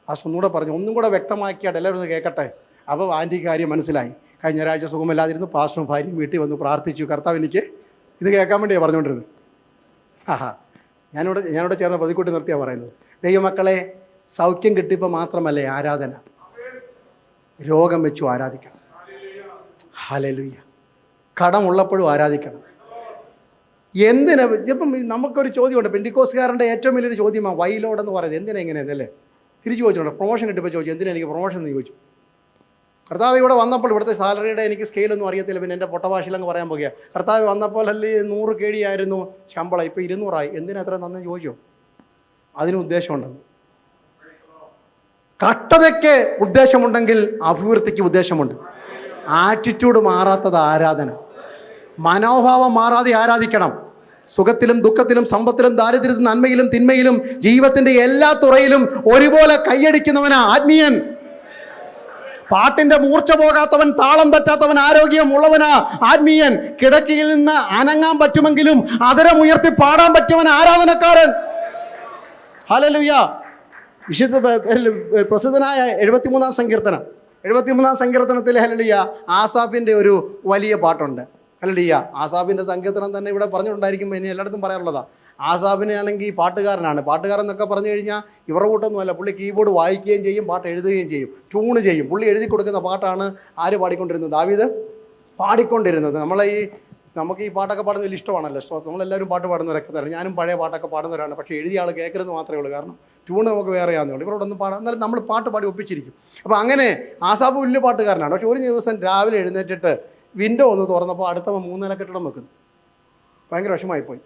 പാസ്റ്റർ ഒന്നുകൂടെ പറഞ്ഞു, ഒന്നും കൂടെ വ്യക്തമാക്കിയായിട്ട് എല്ലാവരും ഒന്ന് കേൾക്കട്ടെ. അപ്പോൾ ആൻറ്റിക്ക് കാര്യം മനസ്സിലായി. കഴിഞ്ഞ ഒരാഴ്ച സുഖമില്ലാതിരുന്നു, പാസ്റ്ററും ഭാര്യയും വീട്ടിൽ വന്ന് പ്രാർത്ഥിച്ചു, കർത്താവ് എനിക്ക് ഇത് കേൾക്കാൻ വേണ്ടിയാണ് പറഞ്ഞുകൊണ്ടിരുന്നത്. ഞാനിവിടെ ചേർന്ന് പതിക്കൂട്ടി നിർത്തിയാണ് പറയുന്നത്. ദൈവമക്കളെ, സൗഖ്യം കിട്ടിയപ്പോൾ മാത്രമല്ലേ ആരാധന, രോഗം വെച്ചു ആരാധിക്കണം. ഹല്ലേലൂയ. കടമുള്ളപ്പോഴും ആരാധിക്കണം. എന്തിനാ? ഇപ്പം നമുക്കൊരു ചോദ്യമുണ്ട്, പെന്തിക്കോസ്തുകാരൻ്റെ ഏറ്റവും വലിയൊരു ചോദ്യമാണ് വൈലോടെന്ന് പറയുന്നത്. എന്തിനാ ഇങ്ങനെയെന്നല്ലേ തിരിച്ചു ചോദിച്ചോണ്ട്, പ്രൊമോഷൻ കിട്ടിയപ്പോൾ ചോദിച്ചു, എന്തിനാ എനിക്ക് പ്രൊമോഷൻ എന്ന് ചോദിച്ചു. കർത്താവ് ഇവിടെ വന്നപ്പോൾ ഇവിടുത്തെ സാലറിയുടെ എനിക്ക് സ്കെയിലൊന്നും അറിയത്തില്ല, പിന്നെ എൻ്റെ പൊട്ടഭാഷയിലങ്ങ് പറയാൻ പോകുക. കർത്താവ് വന്നപ്പോൾ അല്ലേ 100 KD ആയിരുന്നു ശമ്പളം, ഇപ്പോൾ 200 എന്തിനാ അത്ര നന്ദി ചോദിച്ചു? അതിന് ഉദ്ദേശമുണ്ടെന്ന്. കട്ടതയ്ക്ക് ഉദ്ദേശമുണ്ടെങ്കിൽ അഭിവൃദ്ധിക്ക് ഉദ്ദേശമുണ്ട്. ആറ്റിറ്റ്യൂഡ് മാറാത്തത് ആരാധന. മനോഭാവം മാറാതെ ആരാധിക്കണം. സുഖത്തിലും ദുഃഖത്തിലും സമ്പത്തിലും ദാരിദ്ര്യത്തിലും നന്മയിലും തിന്മയിലും ജീവിതത്തിൻ്റെ എല്ലാ തുറയിലും ഒരുപോലെ കൈയടിക്കുന്നവനാ ആത്മീയൻ. പാട്ടിന്റെ മൂർച്ച പോകാത്തവൻ, താളം തെറ്റാത്തവൻ, ആരോഗ്യമുള്ളവനാ ആത്മീയൻ. കിടക്കയിൽ നിന്ന് അനങ്ങാൻ പറ്റുമെങ്കിലും അതരമുയർത്തി പാടാൻ പറ്റിയവൻ ആരാധനക്കാരൻ. ഹല്ലേലൂയ. വിശുദ്ധ പ്രസിദ്ധനായ 73-ാം സങ്കീർത്തനം, 73-ാം സങ്കീർത്തനത്തിൽ ഹല്ലേലൂയ ആസാഫിൻ്റെ ഒരു വലിയ പാട്ടുണ്ട്. ഹല്ലേലൂയ. ആസാഫിൻ്റെ സങ്കീർത്തനം തന്നെ ഇവിടെ പറഞ്ഞിട്ടുണ്ടായിരിക്കുമ്പോൾ ഇനി എല്ലായിടത്തും പറയാറുള്ളതാണ്. ആസാഫിനെ ആണെങ്കിൽ പാട്ടുകാരനാണ്. പാട്ടുകാരൻ എന്നൊക്കെ പറഞ്ഞു കഴിഞ്ഞാൽ ഇവരുടെ കൂട്ടൊന്നുമല്ല. പുള്ളി കീബോർഡ് വായിക്കുകയും ചെയ്യും, പാട്ട് എഴുതുകയും ചെയ്യും, ട്യൂണ് ചെയ്യും. പുള്ളി എഴുതി കൊടുക്കുന്ന പാട്ടാണ് ആര് പാടിക്കൊണ്ടിരുന്നത്? ദാവീദ് പാടിക്കൊണ്ടിരുന്നത്. നമുക്ക് ഈ പാട്ടൊക്കെ പാടുന്ന വലിയ ഇഷ്ടമാണല്ലോ. നമ്മളെല്ലാവരും പാട്ട് പാടുന്നവരൊക്കെ തരാം. ഞാനും പഴയ പാട്ടൊക്കെ പാടുന്നവരാണ്. പക്ഷേ എഴുതിയ ആൾ കേൾക്കരുത് മാത്രമേ ഉള്ളൂ. കാരണം ട്യൂണ് നമുക്ക് വേറെയാണെന്നേ ഉള്ളൂ. ഇവരോടൊന്നും പാടാം, എന്നാലും നമ്മൾ പാട്ട് പാടി ഒപ്പിച്ചിരിക്കും. അപ്പോൾ അങ്ങനെ ആസാഫ് വലിയ പാട്ടുകാരനാണ്. പക്ഷെ ഒരു ദിവസം രാവിലെ എഴുന്നേറ്റിട്ട് വിൻഡോ ഒന്ന് തുറന്നപ്പോൾ അടുത്ത 3 നില കെട്ടിടം വെക്കുന്നു. ഭയങ്കര വിഷമമായിപ്പോയി.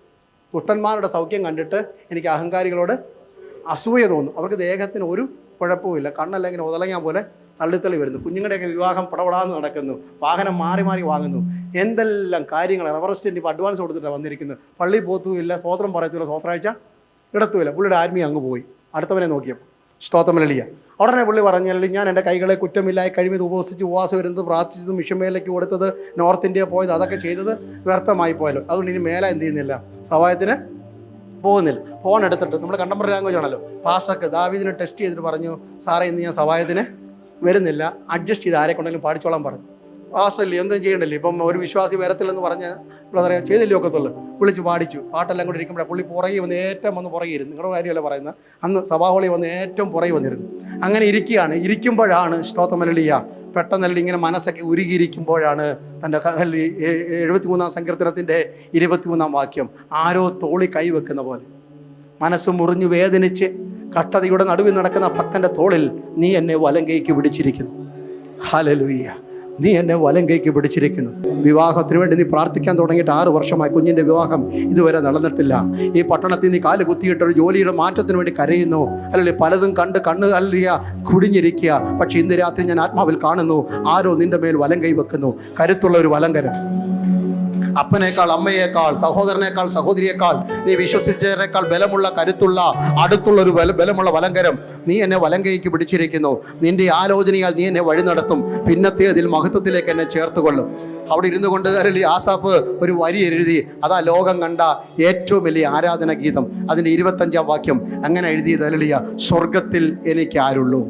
ദുഷ്ടന്മാരുടെ സൗഖ്യം കണ്ടിട്ട് എനിക്ക് അഹങ്കാരികളോട് അസൂയ തോന്നും. അവർക്ക് ദേഹത്തിന് ഒരു കുഴപ്പമില്ല. കണ്ണെല്ലാം ഇങ്ങനെ ഉതളങ്ങാൻ പോലെ തള്ളിത്തള്ളി വരുന്നു. കുഞ്ഞുങ്ങളുടെയൊക്കെ വിവാഹം പടപടാന്ന് നടക്കുന്നു. വാഹനം മാറി മാറി വാങ്ങുന്നു. എന്തെല്ലാം കാര്യങ്ങൾ. റെവറസ്റ്റിന് ഇപ്പോൾ അഡ്വാൻസ് കൊടുത്തിട്ടാണ് വന്നിരിക്കുന്നത്. പള്ളി പോത്തുമില്ല, സ്തോത്രം പറയത്തില്ല, സ്തോത്രാഴ്ച ഇടത്തുമില്ല. പുള്ളിയുടെ ആത്മീയം അങ്ങ് പോയി. അടുത്തവനെ നോക്കിയപ്പോൾ സ്തോത്രം ഹല്ലേലൂയ. ഉടനെ പുള്ളി പറഞ്ഞാൽ ഞാൻ എൻ്റെ കൈകളെ കുറ്റമില്ലായി കഴിയുന്നത് ഉപവസിച്ച് ഉപവാസം വരുന്നത് പ്രാർത്ഥിച്ചത് മിഷമേലേക്ക് കൊടുത്തത് നോർത്ത് ഇന്ത്യ പോയത് അതൊക്കെ ചെയ്തത് വ്യർത്ഥമായി പോയല്ലോ. അതുകൊണ്ട് ഇനി മേലെ എന്ത് ചെയ്യുന്നില്ല, സഹായത്തിന് പോകുന്നില്ല. ഫോൺ എടുത്തിട്ട് നമ്മൾ കണ്ടംപററി ലാംഗ്വേജ് ആണല്ലോ, പാസ്റ്റർക്ക് ദാവീദിനെ ടെസ്റ്റ് ചെയ്തിട്ട് പറഞ്ഞു, സാറേ ഇന്ന് ഞാൻ സഹായത്തിന് വരുന്നില്ല, അഡ്ജസ്റ്റ് ചെയ്ത് ആരെ കൊണ്ടെങ്കിലും പാടിച്ചോളാൻ പറഞ്ഞു. പാസ്റ്റല്ലേ എന്തും ചെയ്യണ്ടല്ലേ, ഇപ്പം ഒരു വിശ്വാസി വരത്തില്ലെന്ന് പറഞ്ഞ് ബ്രദറെ ചെയ്തില്ലേ ഒക്കത്തുള്ളൂ, വിളിച്ച് പാടിച്ചു. പാട്ടെല്ലാം കൂടി ഇരിക്കുമ്പോഴേ പുള്ളി പുറകെ വന്ന് ഏറ്റവും വന്ന് പുറകെ ഇരുന്നു. നിങ്ങളുടെ കാര്യമല്ല പറയുന്നത്, അന്ന് സഭാഹോളി വന്ന് ഏറ്റവും പുറകെ വന്നിരുന്നു. അങ്ങനെ ഇരിക്കുമ്പോഴാണ് സ്തോത്രമല്ലിയ പെട്ടെന്നല്ല ഇങ്ങനെ മനസ്സൊക്കെ ഉരുകിയിരിക്കുമ്പോഴാണ് തൻ്റെ 73-ാം സങ്കീർത്തനത്തിൻ്റെ 23-ാം വാക്യം, ആരോ തോളി കൈവെക്കുന്ന പോലെ മനസ്സ് മുറിഞ്ഞു വേദനിച്ച് കഷ്ടതയുടെ നടുവിൽ നടക്കുന്ന ഭക്തൻ്റെ തോളിൽ നീ എന്നെ വലങ്കൈക്ക് പിടിച്ചിരിക്കുന്നു. ഹല്ലേലൂയ, നീ എന്നെ വലങ്കൈക്ക് പിടിച്ചിരിക്കുന്നു. വിവാഹത്തിന് വേണ്ടി നീ പ്രാർത്ഥിക്കാൻ തുടങ്ങിയിട്ട് 6 വർഷമായി, കുഞ്ഞിൻ്റെ വിവാഹം ഇതുവരെ നടന്നിട്ടില്ല. ഈ പട്ടണത്തിൽ നീ കാല് കുത്തിയിട്ട് ഒരു ജോലിയുടെ മാറ്റത്തിന് വേണ്ടി കരയുന്നു, അല്ലെങ്കിൽ പലതും കണ്ട് കണ്ണ് അല്ലിയ കുഴിഞ്ഞിരിക്കുക. പക്ഷെ ഇന്ന് രാത്രി ഞാൻ ആത്മാവിൽ കാണുന്നു, ആരോ നിന്റെ മേൽ വലങ്കൈ വെക്കുന്നു. കരുത്തുള്ള ഒരു വലങ്കരം, അപ്പനേക്കാൾ അമ്മയേക്കാൾ സഹോദരനേക്കാൾ സഹോദരിയേക്കാൾ നീ വിശ്വസിച്ചതിനേക്കാൾ ബലമുള്ള കരുത്തുള്ള അടുത്തുള്ള ഒരു ബലമുള്ള വലങ്കരം നീ എന്നെ വലങ്കൈക്ക് പിടിച്ചിരിക്കുന്നു. നിന്റെ ആലോചനയാൽ നീ എന്നെ വഴി നടത്തും, പിന്നത്തെ അതിൽ മഹത്വത്തിലേക്ക് എന്നെ ചേർത്തുകൊള്ളും. അവിടെ ഇരുന്നു കൊണ്ട് ആസാഫ് ഒരു വരി എഴുതി, അതാ ലോകം കണ്ട ഏറ്റവും വലിയ ആരാധന ഗീതം, അതിൻ്റെ 25-ാം വാക്യം അങ്ങനെ എഴുതിയത്. അല്ലിയ സ്വർഗത്തിൽ എനിക്ക് ആരുള്ളൂ.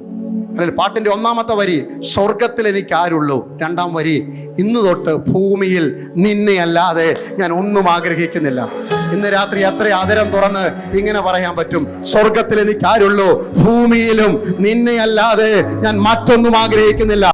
അല്ലെങ്കിൽ പാട്ടിൻ്റെ 1-ാമത്തെ വരി സ്വർഗത്തിൽ എനിക്ക് ആരുള്ളൂ. 2-ാം വരി ഇന്ന് തൊട്ട് ഭൂമിയിൽ നിന്നെ അല്ലാതെ ഞാൻ ഒന്നും ആഗ്രഹിക്കുന്നില്ല. ഇന്ന് രാത്രി അത്ര ആദരം തുറന്ന് ഇങ്ങനെ പറയാൻ പറ്റും, സ്വർഗത്തിൽ എനിക്ക് ആരുള്ളൂ, ഭൂമിയിലും നിന്നെ അല്ലാതെ ഞാൻ മറ്റൊന്നും ആഗ്രഹിക്കുന്നില്ല.